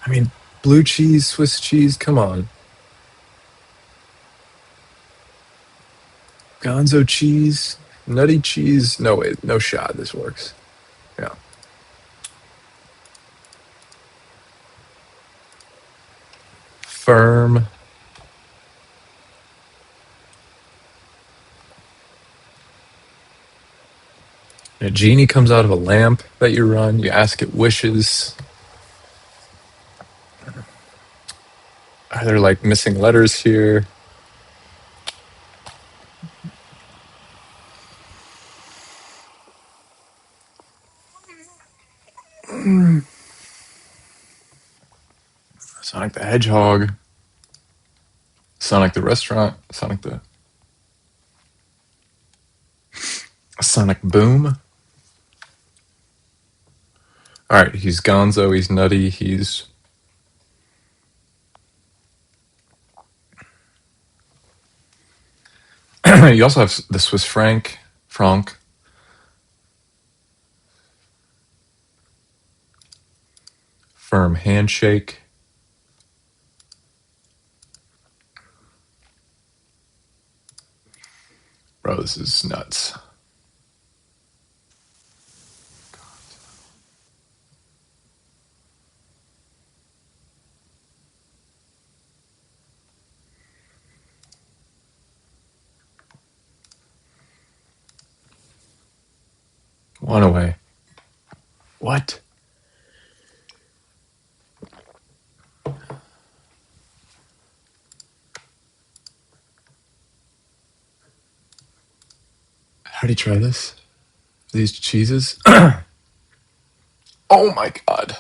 I mean, blue cheese, Swiss cheese, come on. Gonzo cheese, nutty cheese. No way, no shot. This works. Yeah. Firm. A genie comes out of a lamp that you run. You ask it wishes. Are there like missing letters here? Sonic the Hedgehog. Sonic the Restaurant. Sonic Boom. All right, he's gonzo. He's nutty. He's you also have the Swiss franc, firm handshake. Bro, this is nuts. One away. What? How do you try this? These cheeses? Oh my god.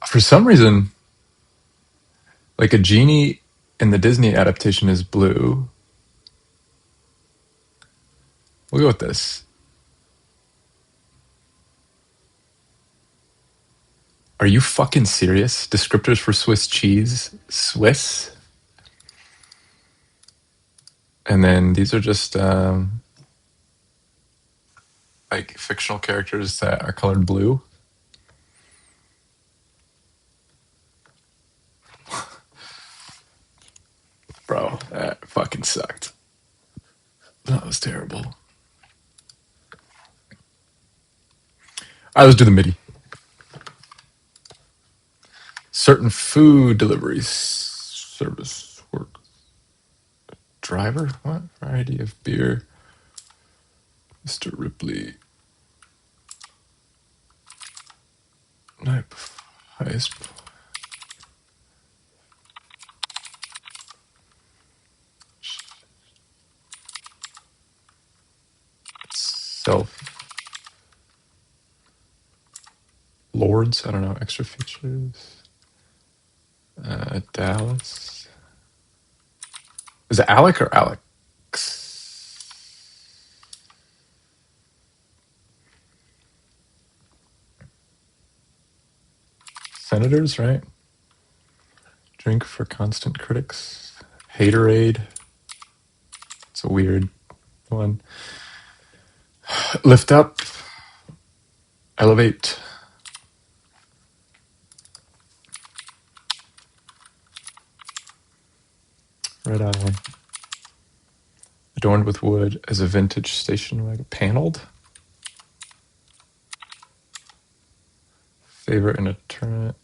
For some reason, like a genie in the Disney adaptation is blue. We'll go with this. Are you fucking serious? Descriptors for Swiss cheese? Swiss? And then these are just like fictional characters that are colored blue. fucking sucked. That was terrible. All right, let's do the MIDI. Certain food deliveries service work. Driver? What? Variety of beer. Mr. Ripley. Night highest. Self. Lords. I don't know. Extra features. Dallas. Is it Alec or Alex? Senators, right? Drink for constant critics. Haterade. It's a weird one. Lift up. Elevate. Red Eye. Adorned with wood as a vintage station wagon. Paneled. Favorite in a tournament.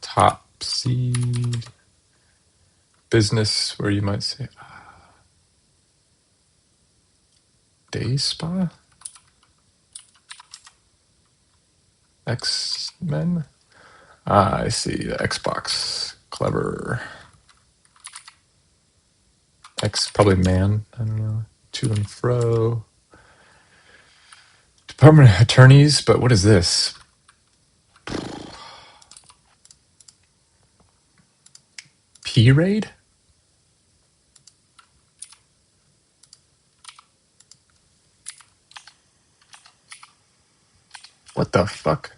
Top seed. Business where you might say day spa. X-Men. I see. The Xbox. Clever. X, probably man. I don't know. To and fro. Department of Attorneys, but what is this? P-Raid? What the fuck?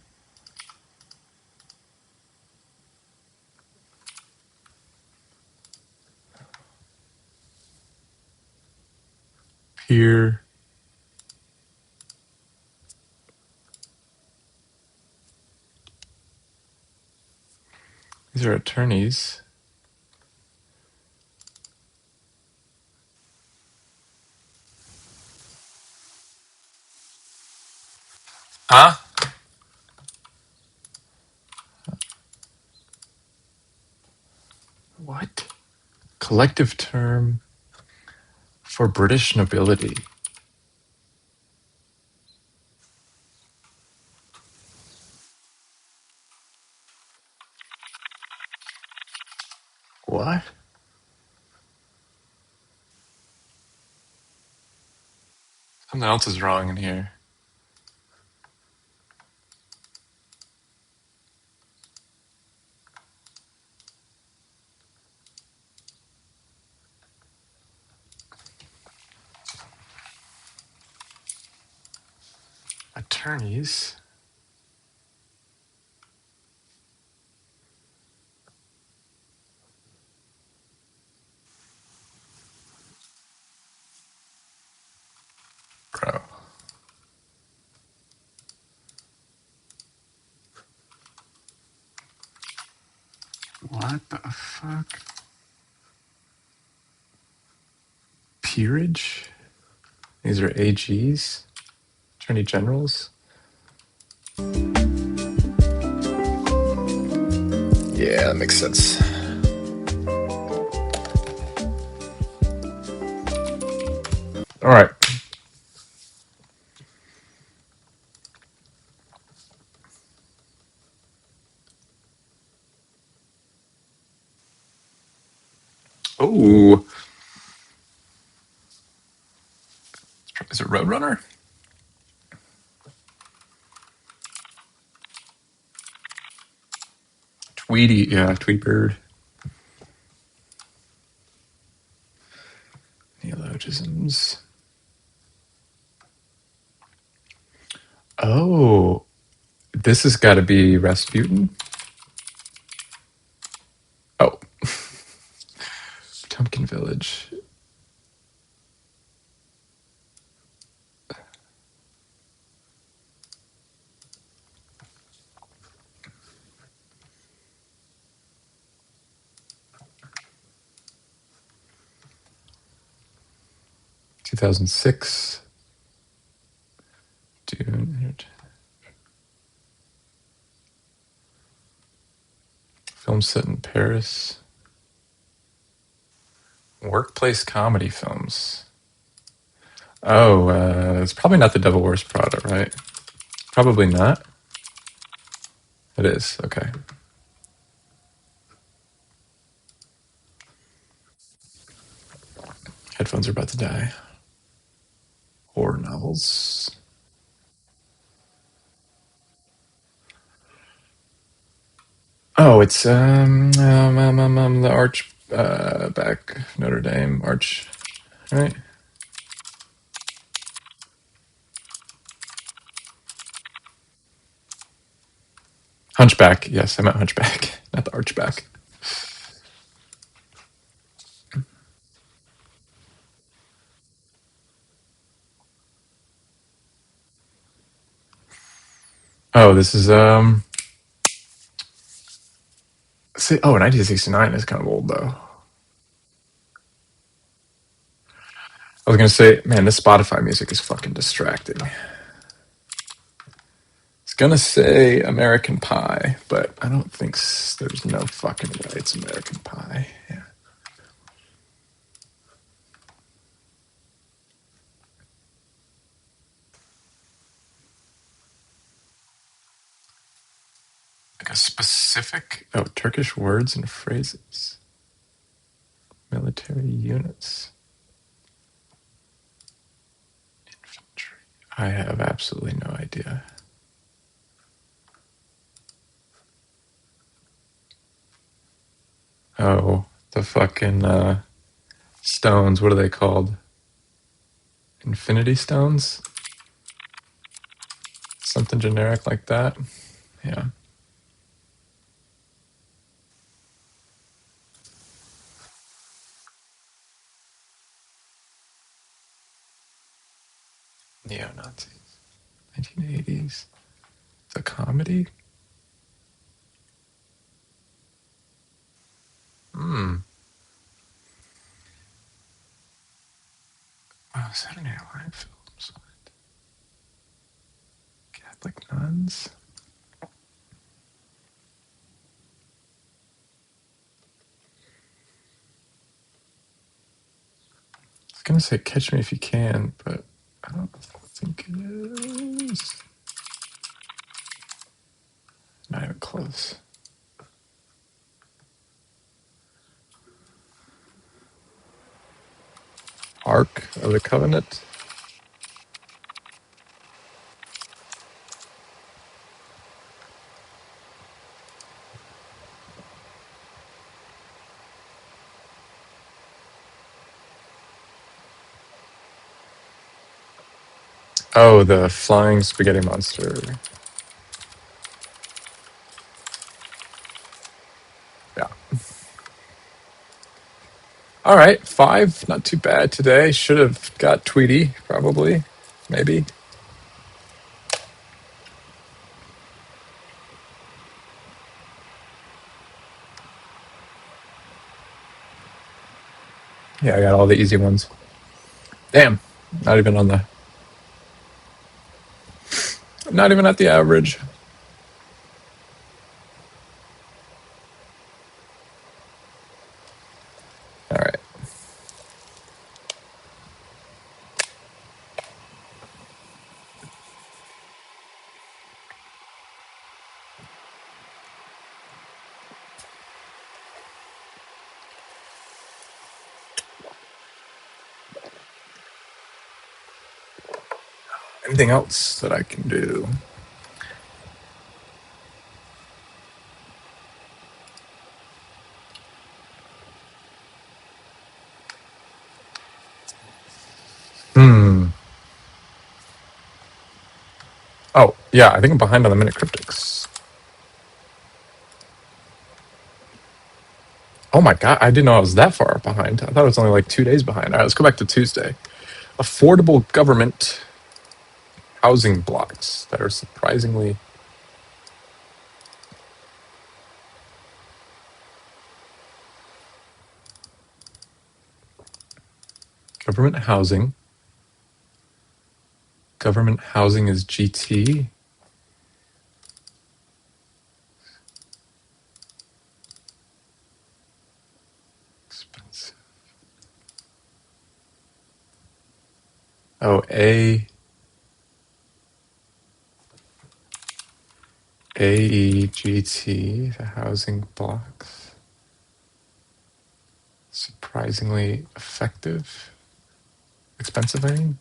Peer. These are attorneys. Huh? What? Collective term for British nobility. What? Something else is wrong in here. Attorneys. Bro. What the fuck? Peerage? These are AGs? Attorney generals? Yeah, that makes sense. All right. Oh, is it Roadrunner? Tweety, yeah, Tweetbird. Neologisms. Oh, this has got to be Rasputin. Oh, Pumpkin Village. 2006. Dune. Film set in Paris. Workplace comedy films. Oh, it's probably not The Devil Wears Prada, right? Probably not. It is. Okay. Headphones are about to die. Horror novels. Oh, it's the Arch back Notre Dame Arch, right? Hunchback. Yes, I meant Hunchback, not the Archback. Oh, this is see, oh, 1969 is kind of old though. I was gonna say, man, this Spotify music is fucking distracting. It's gonna say American Pie, but I don't think there's no fucking way it's American Pie. Yeah. Like a specific Turkish words and phrases. Military units. Infantry. I have absolutely no idea. Oh, the fucking stones. What are they called? Infinity stones? Something generic like that? Yeah. Neo Nazis. 1980s. It's a comedy? Hmm. Oh, Saturday Night Live films. Catholic nuns? I was gonna say Catch Me If You Can, but I don't think it is. Not even close. Ark of the Covenant? Oh, the Flying Spaghetti Monster. Yeah. All right, 5. Not too bad today. Should have got Tweety, probably. Maybe. Yeah, I got all the easy ones. Damn. Not even on the. Not even at the average. All right. Anything else that I can do? Hmm. Oh, yeah, I think I'm behind on the minute cryptics. Oh my god, I didn't know I was that far behind. I thought it was only like 2 days behind. All right, let's go back to Tuesday. Affordable government housing blocks that are surprisingly. Government housing Government housing is GT. Expensive. Oh, AEGT, the housing blocks. Surprisingly effective. Expensive, I mean?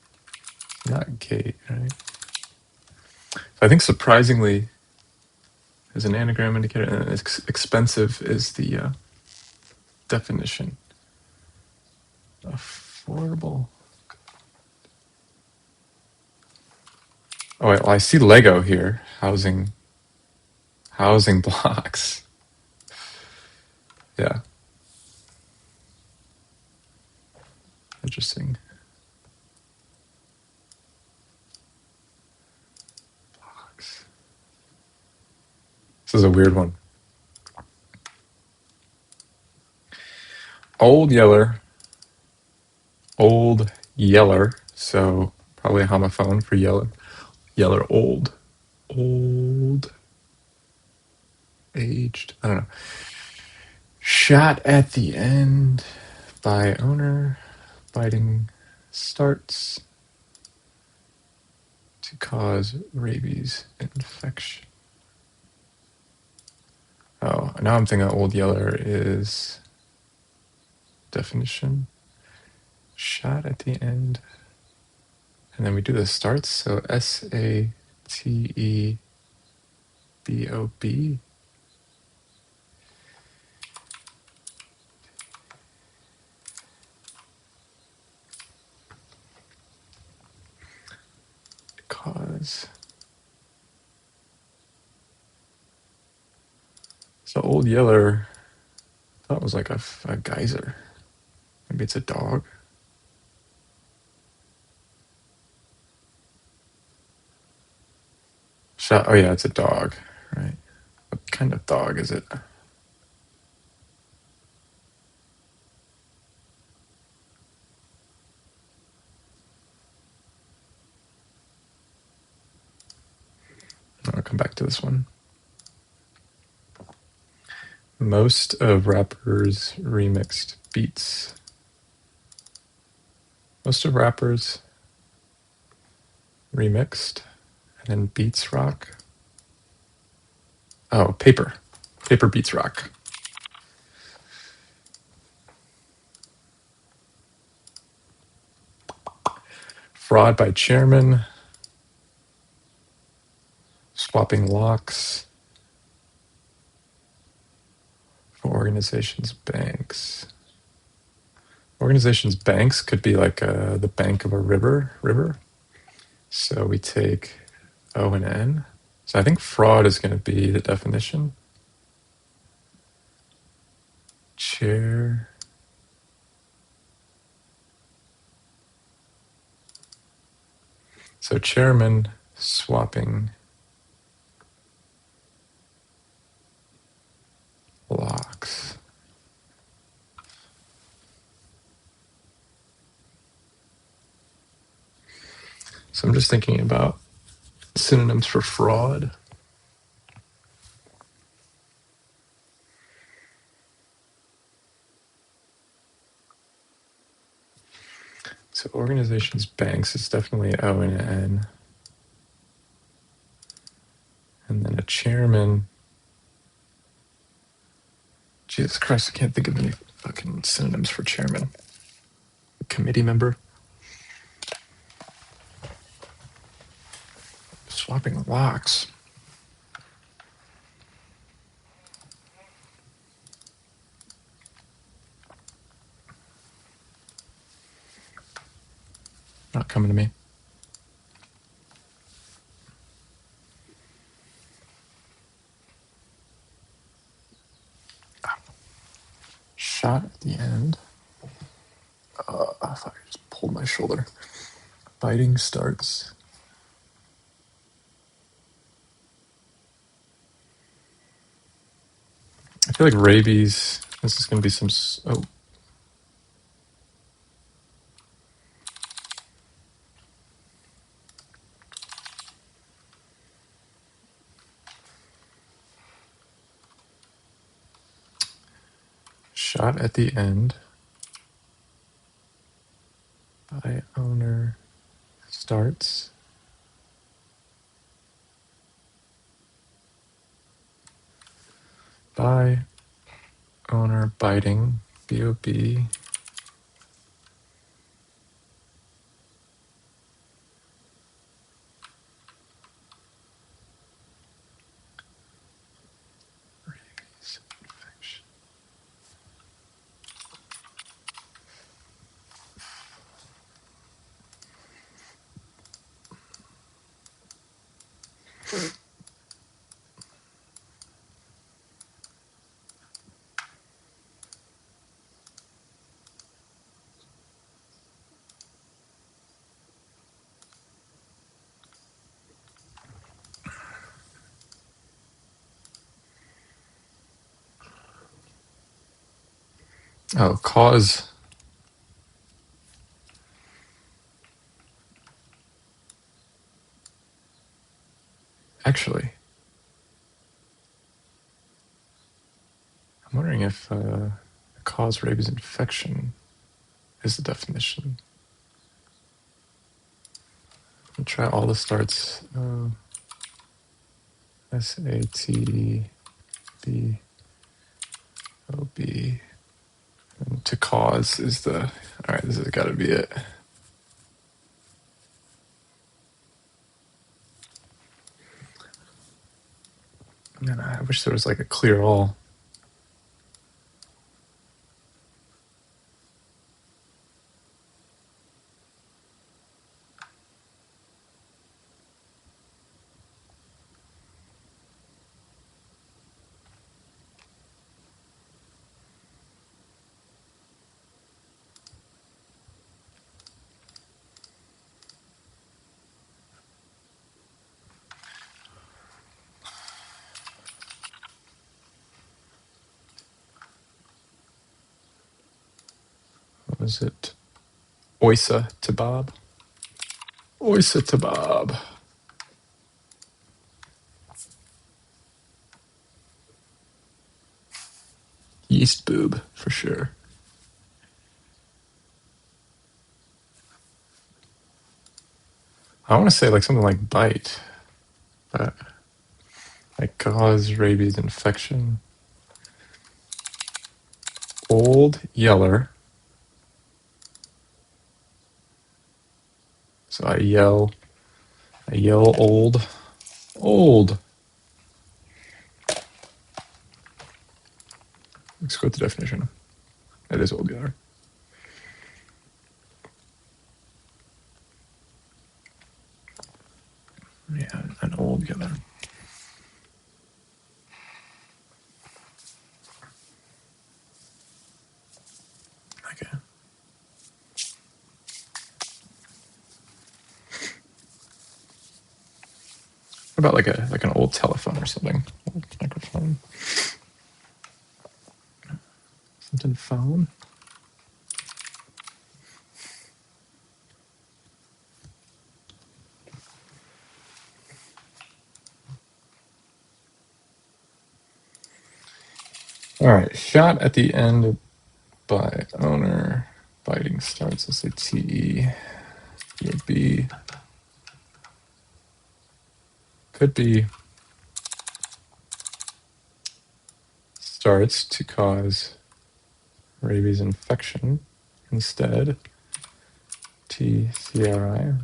Not gate, right? I think surprisingly is an anagram indicator, and expensive is the definition. Affordable. Oh, well, I see Lego here. Housing blocks. Yeah. Interesting. Blocks. This is a weird one. Old Yeller. So probably a homophone for Yeller. Yeller old. Old. Aged. I don't know. Shot at the end by owner. Biting starts to cause rabies infection. Oh, now I'm thinking Old Yeller is definition. Shot at the end. And then we do the starts. So SATEBOB. Cause. So Old Yeller, I thought it was like a geyser. Maybe it's a dog. Shot. Oh yeah, it's a dog, right? What kind of dog is it? I'll come back to this one. Most of rappers remixed beats. Most of rappers remixed, and then beats rock. Oh, paper beats rock. Fraud by chairman. Swapping locks for organizations' banks. Organizations' banks could be like the bank of a river. So we take O and N. So I think fraud is going to be the definition. Chair. So chairman swapping locks. So I'm just thinking about synonyms for fraud. So organizations, banks is definitely O and N. And then a chairman. Jesus Christ, I can't think of any fucking synonyms for chairman. A committee member. Swapping locks. Not coming to me. Shot at the end. I thought I just pulled my shoulder. Biting starts. I feel like rabies. This is going to be some. Oh. shot at the end by owner starts by owner biting BOB rabies infection. Oh, cause. Actually, I'm wondering if cause rabies infection is the definition. I'll try all the starts. SATBOB. And to cause is the. All right, this has got to be it. Man, I wish there was like a clear all. What was it? Oisa Tabab. Oisa Tabab. Yeast boob, for sure. I want to say like something like bite, but like cause rabies infection. Old yeller. So I yell old. Old. Let's go with the definition. It is old yeller. Yeah, an old yeller. Okay. What about like an old telephone or something? Old microphone. Something phone. All right. Shot at the end by owner. Biting starts. Let's say TE. Would be. Could be. Starts to cause rabies infection instead. TCRI.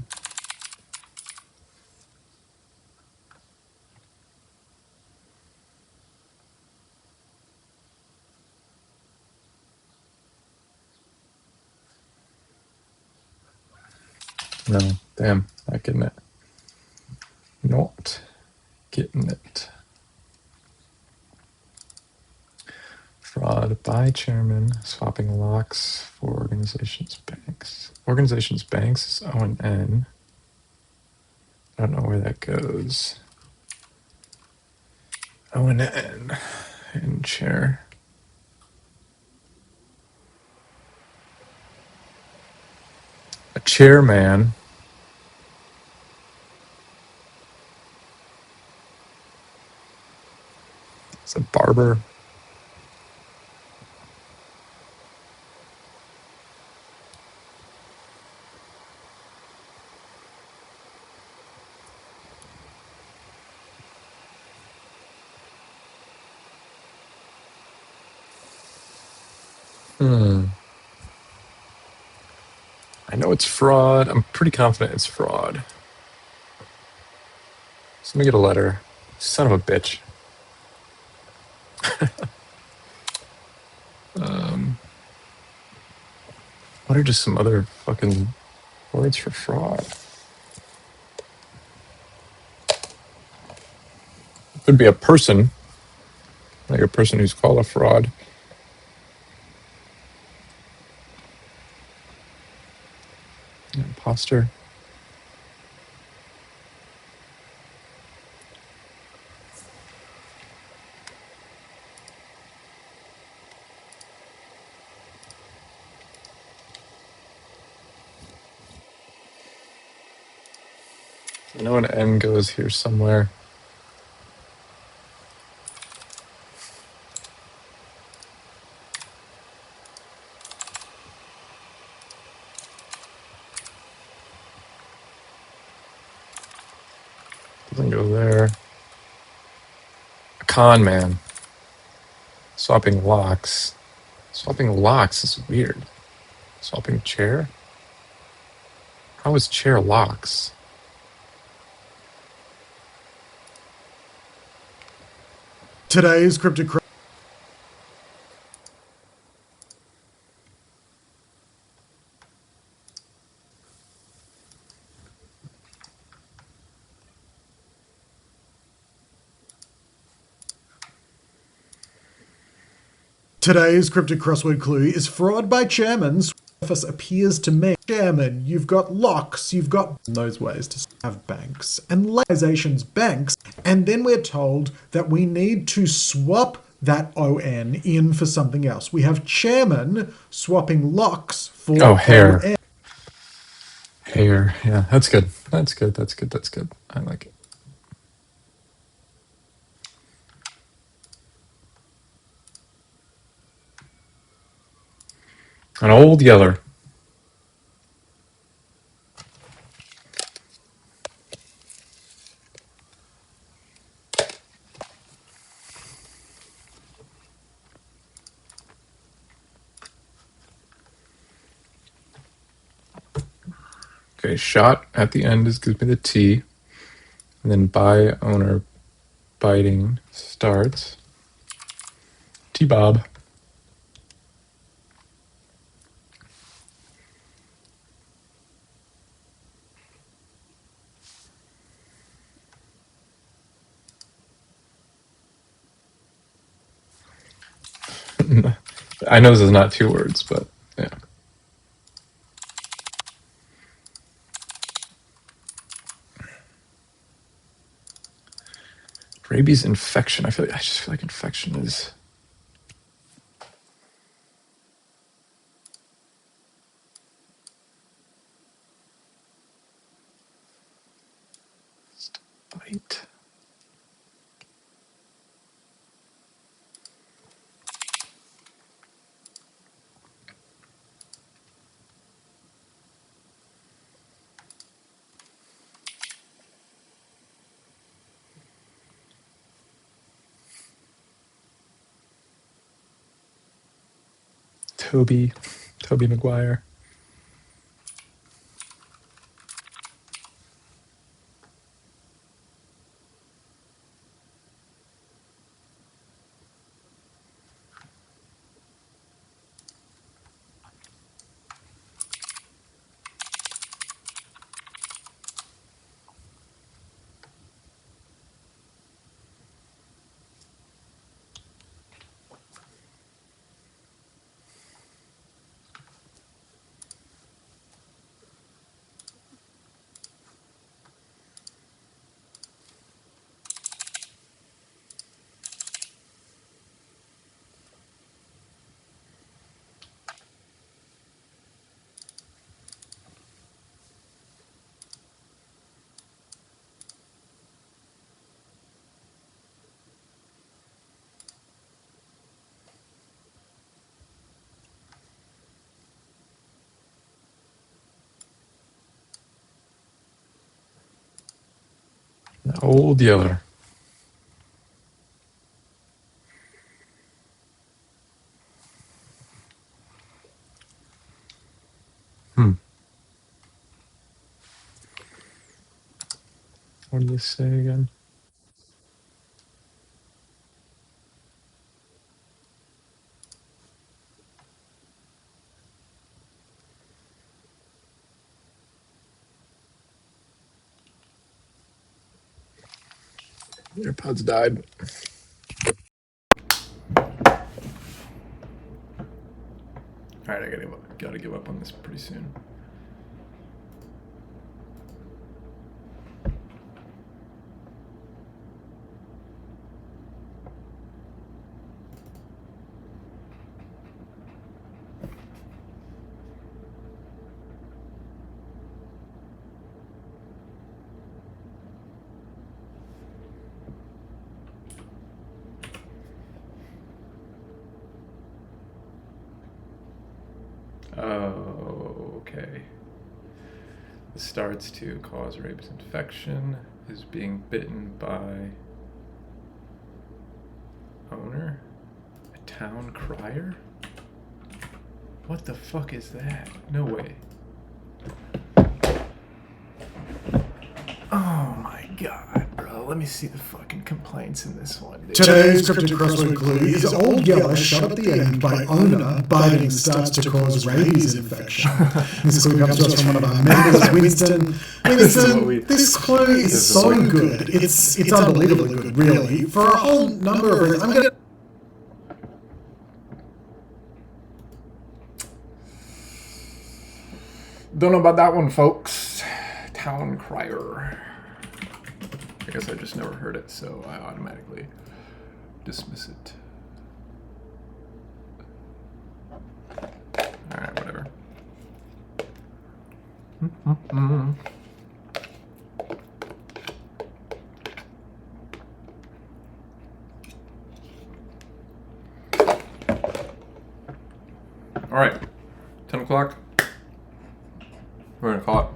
No, damn, not getting it. Not getting it. Fraud by chairman swapping locks for organizations' banks. Organizations' banks is O and N. I don't know where that goes. O and N in chair. A chairman. It's a barber. I know it's fraud. I'm pretty confident it's fraud. So let me get a letter. Son of a bitch. What are just some other fucking words for fraud? Could be a person, like a person who's called a fraud. An imposter. I know an N goes here somewhere. Doesn't go there. A con man. Swapping locks. Swapping locks is weird. Swapping chair? How is chair locks? Today's cryptic. Today's cryptic crossword clue is fraud by chairman. Office appears to me. Chairman, you've got locks, you've got those ways to have banks and legalizations banks, and then we're told that we need to swap that ON in for something else. We have chairman swapping locks for Oh, hair. ON. Hair. Yeah, that's good. That's good. That's good. That's good. I like it. An old yeller. Okay, shot at the end is gives me the T. And then by owner biting starts. T-Bob. I know this is not 2 words, but yeah. Rabies infection. I just feel like infection is bite. Toby Maguire. Old yeller. What did this say again? AirPods died. All right, I gotta give up on this pretty soon. Oh, okay. This starts to cause rabies infection. Is being bitten by owner? A town crier? What the fuck is that? No way. Oh my god, bro. Let me see the fucking complaints in this one, dude. Today's cryptic crossword clue is Old Yeller shut at the end by owner biting starts to cause rabies infection. This clue comes to us from one of our members, Winston. Winston, this clue is so good. It's unbelievably good, really. For a whole number of reasons. I'm gonna... Don't know about that one, folks. Town crier. I guess I just never heard it, so I automatically dismiss it. Alright, whatever. Alright, 10 o'clock. We're gonna call it.